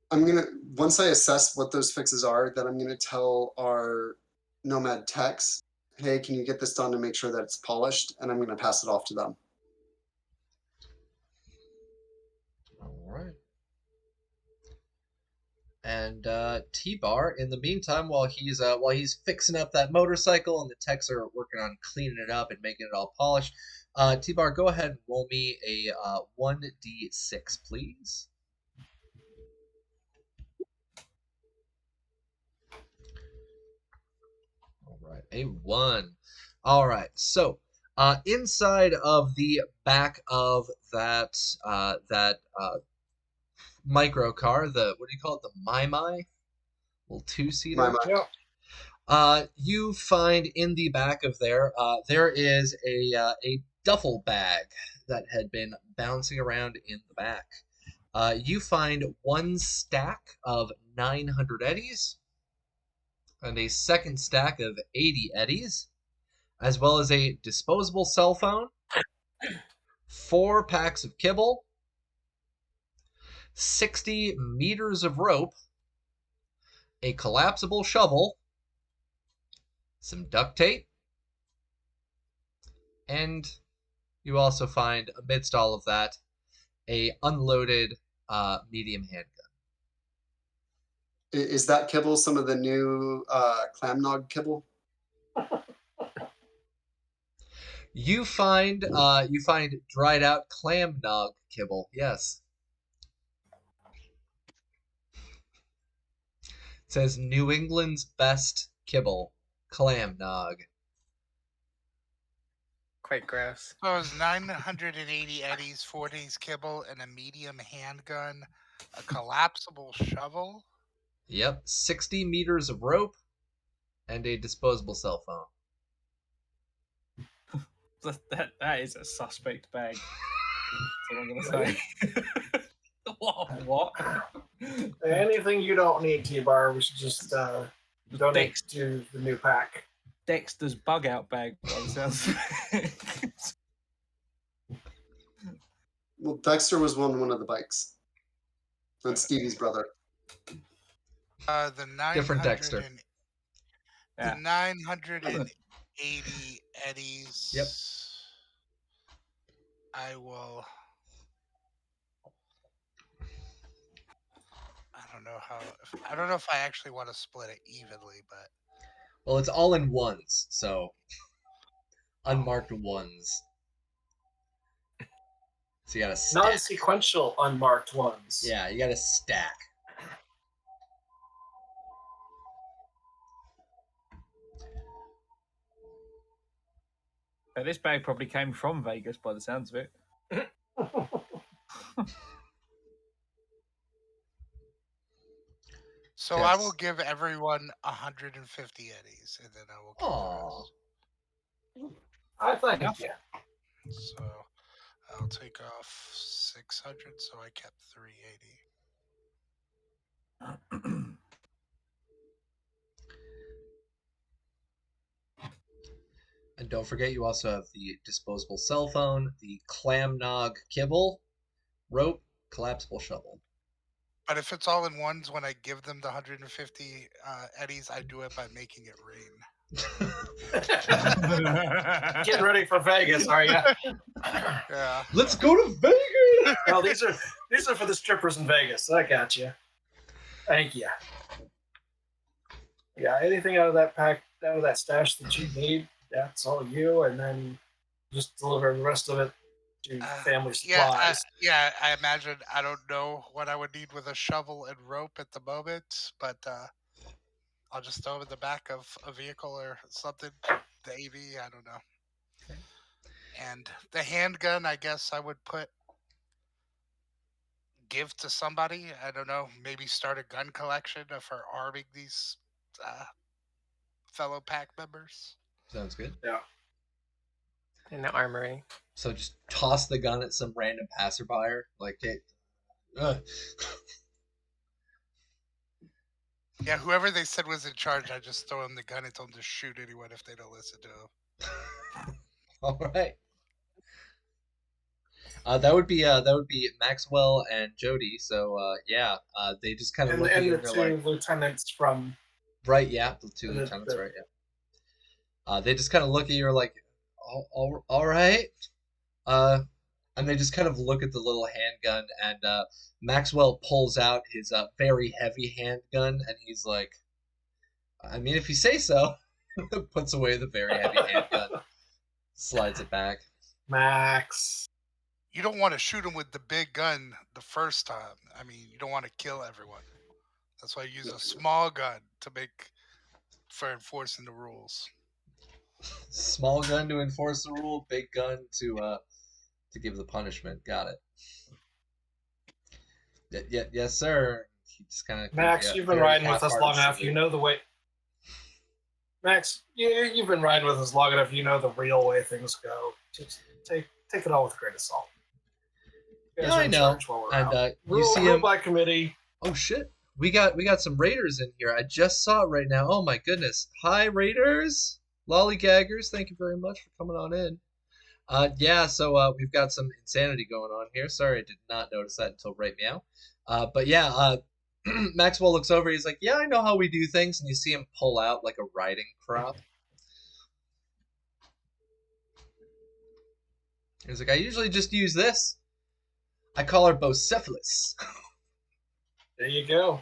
[SPEAKER 7] I'm gonna once I assess what those fixes are, then I'm gonna tell our Nomad techs, hey, can you get this done to make sure that it's polished, and I'm gonna pass it off to them.
[SPEAKER 2] All right. And T-Bar, in the meantime, while he's fixing up that motorcycle and the techs are working on cleaning it up and making it all polished, T-Bar, go ahead and roll me a 1d6, please. All right, a 1. All right, so inside of the back of that micro car, the what do you call it? The My, little 2-seater. You find in the back of there is a duffel bag that had been bouncing around in the back. You find 1 stack of 900 eddies and a second stack of 80 eddies, as well as a disposable cell phone, 4 packs of kibble, 60 meters of rope, a collapsible shovel, some duct tape, and you also find, amidst all of that, a unloaded medium handgun.
[SPEAKER 7] Is that kibble some of the new clam nog kibble?
[SPEAKER 2] You find dried out clam nog kibble. Yes. It says New England's best kibble, clam nog.
[SPEAKER 4] Quite gross.
[SPEAKER 1] So it was 980 eddies, 4 days kibble, and a medium handgun, a collapsible shovel.
[SPEAKER 2] Yep, 60 meters of rope, and a disposable cell phone.
[SPEAKER 3] That is a suspect bag. That's all I'm gonna say. What?
[SPEAKER 6] Anything you don't need, T-Bar, we should just donate
[SPEAKER 3] Dex-
[SPEAKER 6] to the new pack.
[SPEAKER 3] Dexter's bug out bag, by the sounds.
[SPEAKER 7] Well, Dexter was one of the bikes. That's Stevie's brother.
[SPEAKER 1] The 900
[SPEAKER 2] Different Dexter.
[SPEAKER 1] The 980 eddies.
[SPEAKER 2] Yep.
[SPEAKER 1] I don't know if I actually want to split it evenly, but
[SPEAKER 2] Well, it's all in ones, so unmarked ones. So you gotta stack.
[SPEAKER 6] Non-sequential unmarked ones.
[SPEAKER 2] Yeah, you gotta stack.
[SPEAKER 3] This bag probably came from Vegas by the sounds of it.
[SPEAKER 1] so I will give everyone 150 eddies, and then I will keep the rest.
[SPEAKER 6] I think, yeah.
[SPEAKER 1] So I'll take off 600, so I kept 380.
[SPEAKER 2] And don't forget, you also have the disposable cell phone, the clam nog kibble, rope, collapsible shovel.
[SPEAKER 1] But if it's all in ones, when I give them the 150 eddies, I do it by making it rain.
[SPEAKER 6] Getting ready for Vegas, are you?
[SPEAKER 1] Yeah.
[SPEAKER 2] Let's go to Vegas.
[SPEAKER 6] Well, these are for the strippers in Vegas. I got you. Thank you. Yeah, anything out of that pack, out of that stash that you need, that's all you, and then just deliver the rest of it to family supplies.
[SPEAKER 1] I imagine. I don't know what I would need with a shovel and rope at the moment, but I'll just throw them in the back of a vehicle or something. The AV, I don't know.
[SPEAKER 3] Okay.
[SPEAKER 1] And the handgun, I guess I would give to somebody. I don't know. Maybe start a gun collection for arming these fellow pack members.
[SPEAKER 2] Sounds good.
[SPEAKER 6] Yeah.
[SPEAKER 4] In the armory.
[SPEAKER 2] So just toss the gun at some random passerby, like, hey,
[SPEAKER 1] Yeah, whoever they said was in charge, I just throw them the gun and tell them to shoot anyone if they don't listen to them.
[SPEAKER 2] All right. That would be Maxwell and Jody. So they just kind of look at you
[SPEAKER 6] and the
[SPEAKER 2] and
[SPEAKER 6] two
[SPEAKER 2] they're like,
[SPEAKER 6] lieutenants from
[SPEAKER 2] right, yeah, the two lieutenants, right, yeah. They just kind of look at you like, all right. And they just kind of look at the little handgun, and Maxwell pulls out his very heavy handgun, and he's like, I mean, if you say so. Puts away the very heavy handgun, slides it back.
[SPEAKER 6] Max.
[SPEAKER 1] You don't want to shoot them with the big gun the first time. I mean, you don't want to kill everyone. That's why I use a small gun for enforcing the rules.
[SPEAKER 2] Small gun to enforce the rule, big gun to give the punishment. Got it. Yes, sir. He just kind of
[SPEAKER 6] Max, you've been riding with us long enough. You know the way. Max, you've been riding with us long enough. You know the real way things go. Just take it all with a grain of salt.
[SPEAKER 2] Yeah, I know. And you see him
[SPEAKER 6] by committee.
[SPEAKER 2] Oh shit! We got some raiders in here. I just saw it right now. Oh my goodness! Hi raiders, lollygaggers. Thank you very much for coming on in. So we've got some insanity going on here. Sorry, I did not notice that until right now. Maxwell looks over. He's like, "Yeah, I know how we do things." And you see him pull out like a riding crop. He's like, "I usually just use this. I call her Bocephalus."
[SPEAKER 6] There you go.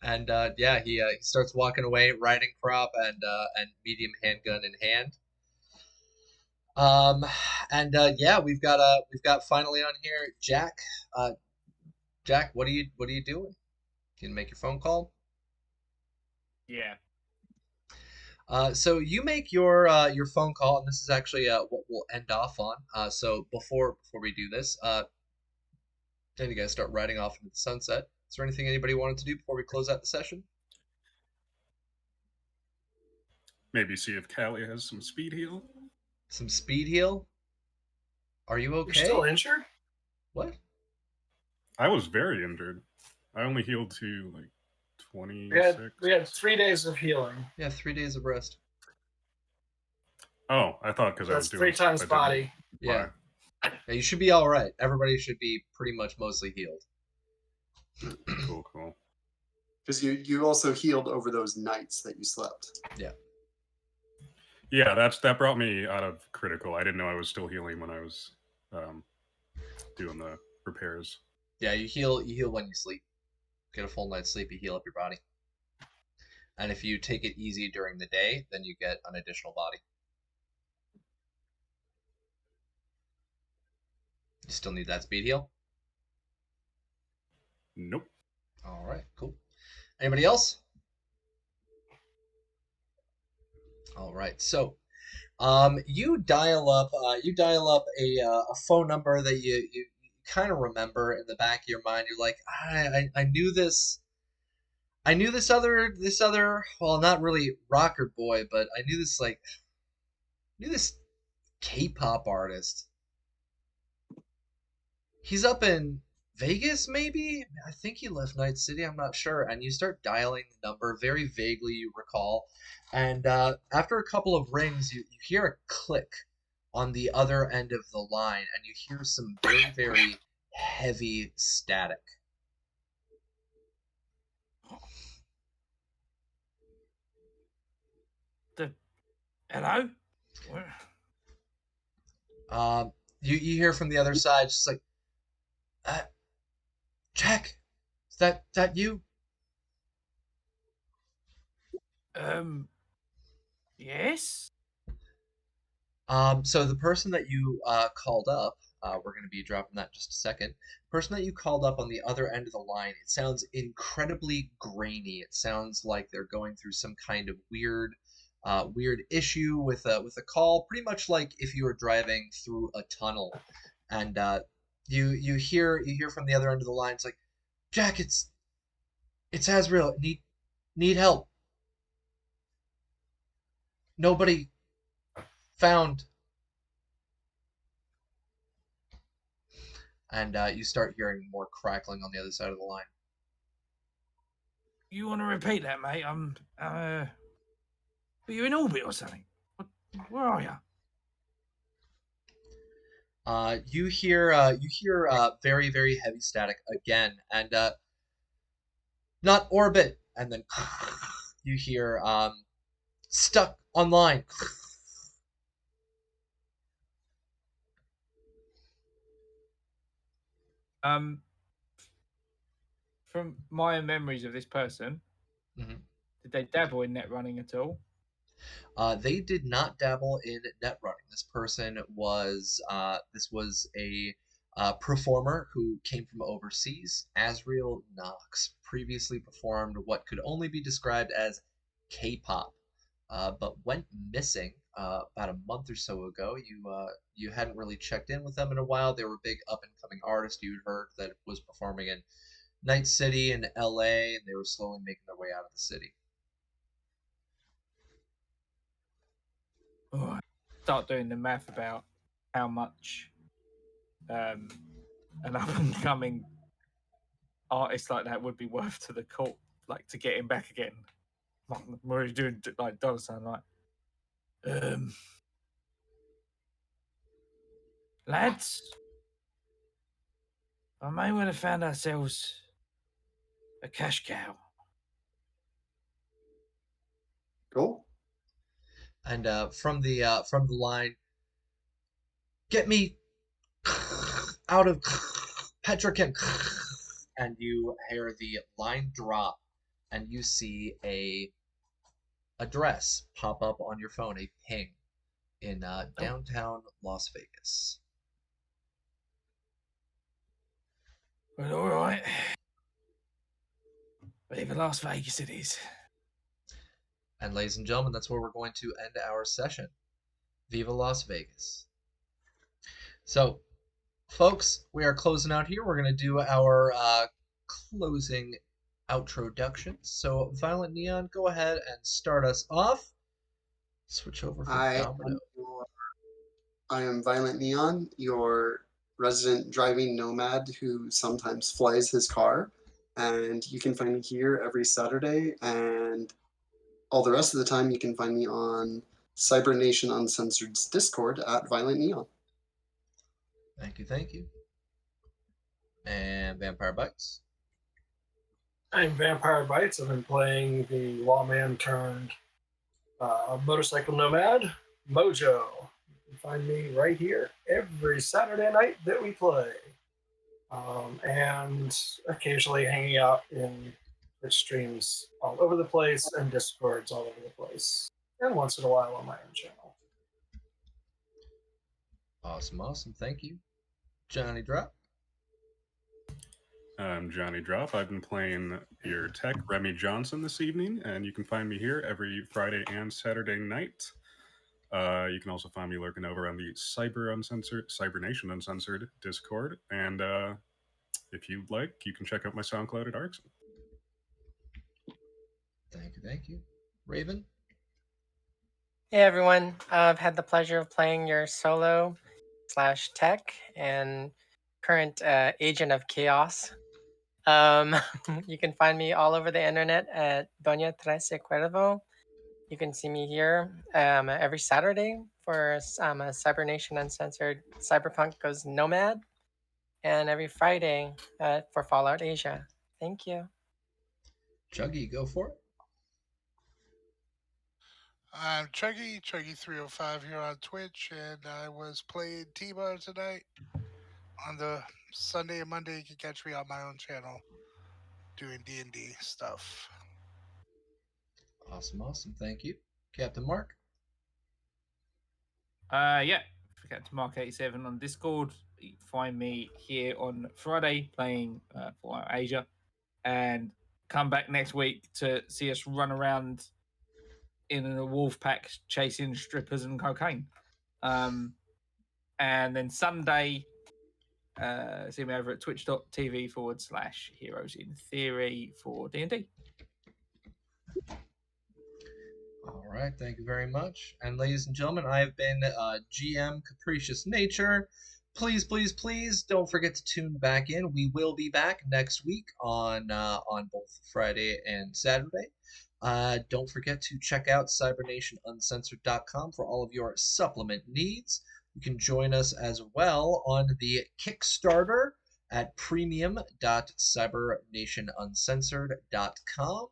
[SPEAKER 2] And yeah, he starts walking away, riding crop and medium handgun in hand. Um, and yeah, we've got finally on here Jack. Jack, what are you doing? Can you make your phone call?
[SPEAKER 3] Yeah.
[SPEAKER 2] So you make your phone call, and this is actually what we'll end off on. So before we do this, then you guys start riding off into the sunset. Is there anything anybody wanted to do before we close out the session?
[SPEAKER 5] Maybe see if Callie has some speed heal.
[SPEAKER 2] Some speed heal? Are you
[SPEAKER 6] You're still
[SPEAKER 2] okay?
[SPEAKER 6] injured?
[SPEAKER 2] What?
[SPEAKER 5] I was very injured. I only healed to like
[SPEAKER 6] We had
[SPEAKER 5] 26.
[SPEAKER 6] 3 days of healing.
[SPEAKER 2] Yeah, 3 days of rest.
[SPEAKER 5] Oh, I thought because I was
[SPEAKER 6] That's
[SPEAKER 5] doing
[SPEAKER 6] 3 times
[SPEAKER 5] I did
[SPEAKER 6] body.
[SPEAKER 2] Yeah.
[SPEAKER 5] my-
[SPEAKER 2] Yeah, you should be all right. Everybody should be pretty much mostly healed.
[SPEAKER 5] Cool.
[SPEAKER 7] Because you also healed over those nights that you slept.
[SPEAKER 2] Yeah.
[SPEAKER 5] Yeah, that brought me out of critical. I didn't know I was still healing when I was doing the repairs.
[SPEAKER 2] Yeah, you heal when you sleep. Get a full night's sleep, you heal up your body. And if you take it easy during the day, then you get an additional body. You still need that speed heal?
[SPEAKER 5] Nope.
[SPEAKER 2] All right, cool. Anybody else? All right, so you dial up a phone number that you kind of remember in the back of your mind. You're like, I knew this. I knew this other well, not really rocker boy, but I knew this K-pop artist. He's up in Vegas, maybe? I think he left Night City, I'm not sure. And you start dialing the number, very vaguely you recall. And after a couple of rings, you hear a click on the other end of the line, and you hear some very, very heavy static.
[SPEAKER 3] Hello?
[SPEAKER 2] You hear from the other side, just like, uh, Jack, is that you?
[SPEAKER 3] Yes?
[SPEAKER 2] So the person that you called up, we're going to be dropping that in just a second. Person that you called up on the other end of the line, it sounds incredibly grainy. It sounds like they're going through some kind of weird issue with a call, pretty much like if you were driving through a tunnel, and you hear from the other end of the line. It's like, Jack, it's Azrael. Need help. Nobody found. And you start hearing more crackling on the other side of the line.
[SPEAKER 3] You want to repeat that, mate? Are you in orbit or something? Where are you?
[SPEAKER 2] You hear very very heavy static again, and not orbit, and then you hear stuck online.
[SPEAKER 3] From my memories of this person,
[SPEAKER 2] Mhm.
[SPEAKER 3] did they dabble in net running at all?
[SPEAKER 2] They did not dabble in net running. This was a performer who came from overseas. Azrael Knox previously performed what could only be described as K-pop, but went missing about a month or so ago. You hadn't really checked in with them in a while. They were a big up and coming artist you'd heard that was performing in Night City and LA, and they were slowly making their way out of the city.
[SPEAKER 3] Oh, start doing the math about how much an up and coming artist like that would be worth to the court, like to get him back again. Where he's doing like dollar sign, like, lads, I may well have found ourselves a cash cow.
[SPEAKER 7] Cool.
[SPEAKER 2] And from the line, get me out of Petrochem, and you hear the line drop and you see a address pop up on your phone, a ping in downtown Las Vegas.
[SPEAKER 3] Well, all right. Viva Las Vegas it is.
[SPEAKER 2] And ladies and gentlemen, that's where we're going to end our session. Viva Las Vegas. So, folks, we are closing out here. We're going to do our closing outroductions. So, Violent Neon, go ahead and start us off. Switch over from Domino.
[SPEAKER 7] I am Violent Neon, your resident driving nomad who sometimes flies his car. And you can find me here every Saturday. And all the rest of the time, you can find me on Cyber Nation Uncensored's Discord at Violent Neon.
[SPEAKER 2] Thank you, thank you. And Vampire Bites.
[SPEAKER 6] I'm Vampire Bites. I've been playing the lawman turned motorcycle nomad, Mojo. You can find me right here every Saturday night that we play. And occasionally hanging out in Twitch streams all over the place and Discords all over the place. And once in a while on my own channel.
[SPEAKER 2] Awesome, awesome. Thank you. Johnny Drop.
[SPEAKER 5] I'm Johnny Drop. I've been playing your tech, Remy Johnson, this evening, and you can find me here every Friday and Saturday night. You can also find me lurking over on the Cyber Nation Uncensored Discord, and if you'd like, you can check out my SoundCloud at Arxon.
[SPEAKER 2] Thank you, thank you. Raven.
[SPEAKER 4] Hey everyone, I've had the pleasure of playing your solo/tech and current agent of chaos. You can find me all over the internet at Doña Trece Cuervo. You can see me here every Saturday for a Cyber Nation Uncensored Cyberpunk Goes Nomad, and every Friday for Fallout Asia. Thank you.
[SPEAKER 2] Chuggy, go for it.
[SPEAKER 1] I'm Chuggy305 here on Twitch, and I was playing T-Bar tonight. On the Sunday and Monday, you can catch me on my own channel doing D&D stuff.
[SPEAKER 2] Awesome, awesome. Thank you. Captain Mark.
[SPEAKER 3] Yeah. Forget to Mark 87 on Discord. You can find me here on Friday playing Fallout Asia, and come back next week to see us run around in a wolf pack chasing strippers and cocaine. And then Sunday, see me over at twitch.tv/Heroes in Theory for D&D.
[SPEAKER 2] All right, thank you very much. And ladies and gentlemen, I have been GM Capricious Nature. Please, please, please don't forget to tune back in. We will be back next week on both Friday and Saturday. Don't forget to check out cybernationuncensored.com for all of your supplement needs. You can join us as well on the Kickstarter at premium.cybernationuncensored.com.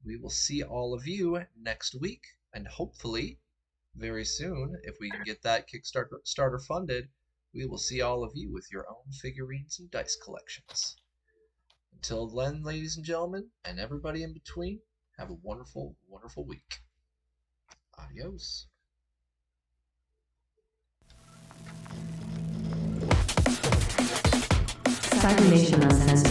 [SPEAKER 2] We will see all of you next week, and hopefully very soon, if we can get that Kickstarter funded, we will see all of you with your own figurines and dice collections. Until then, ladies and gentlemen, and everybody in between, have a wonderful, wonderful week. Adios.
[SPEAKER 8] Cyber Nation Uncensored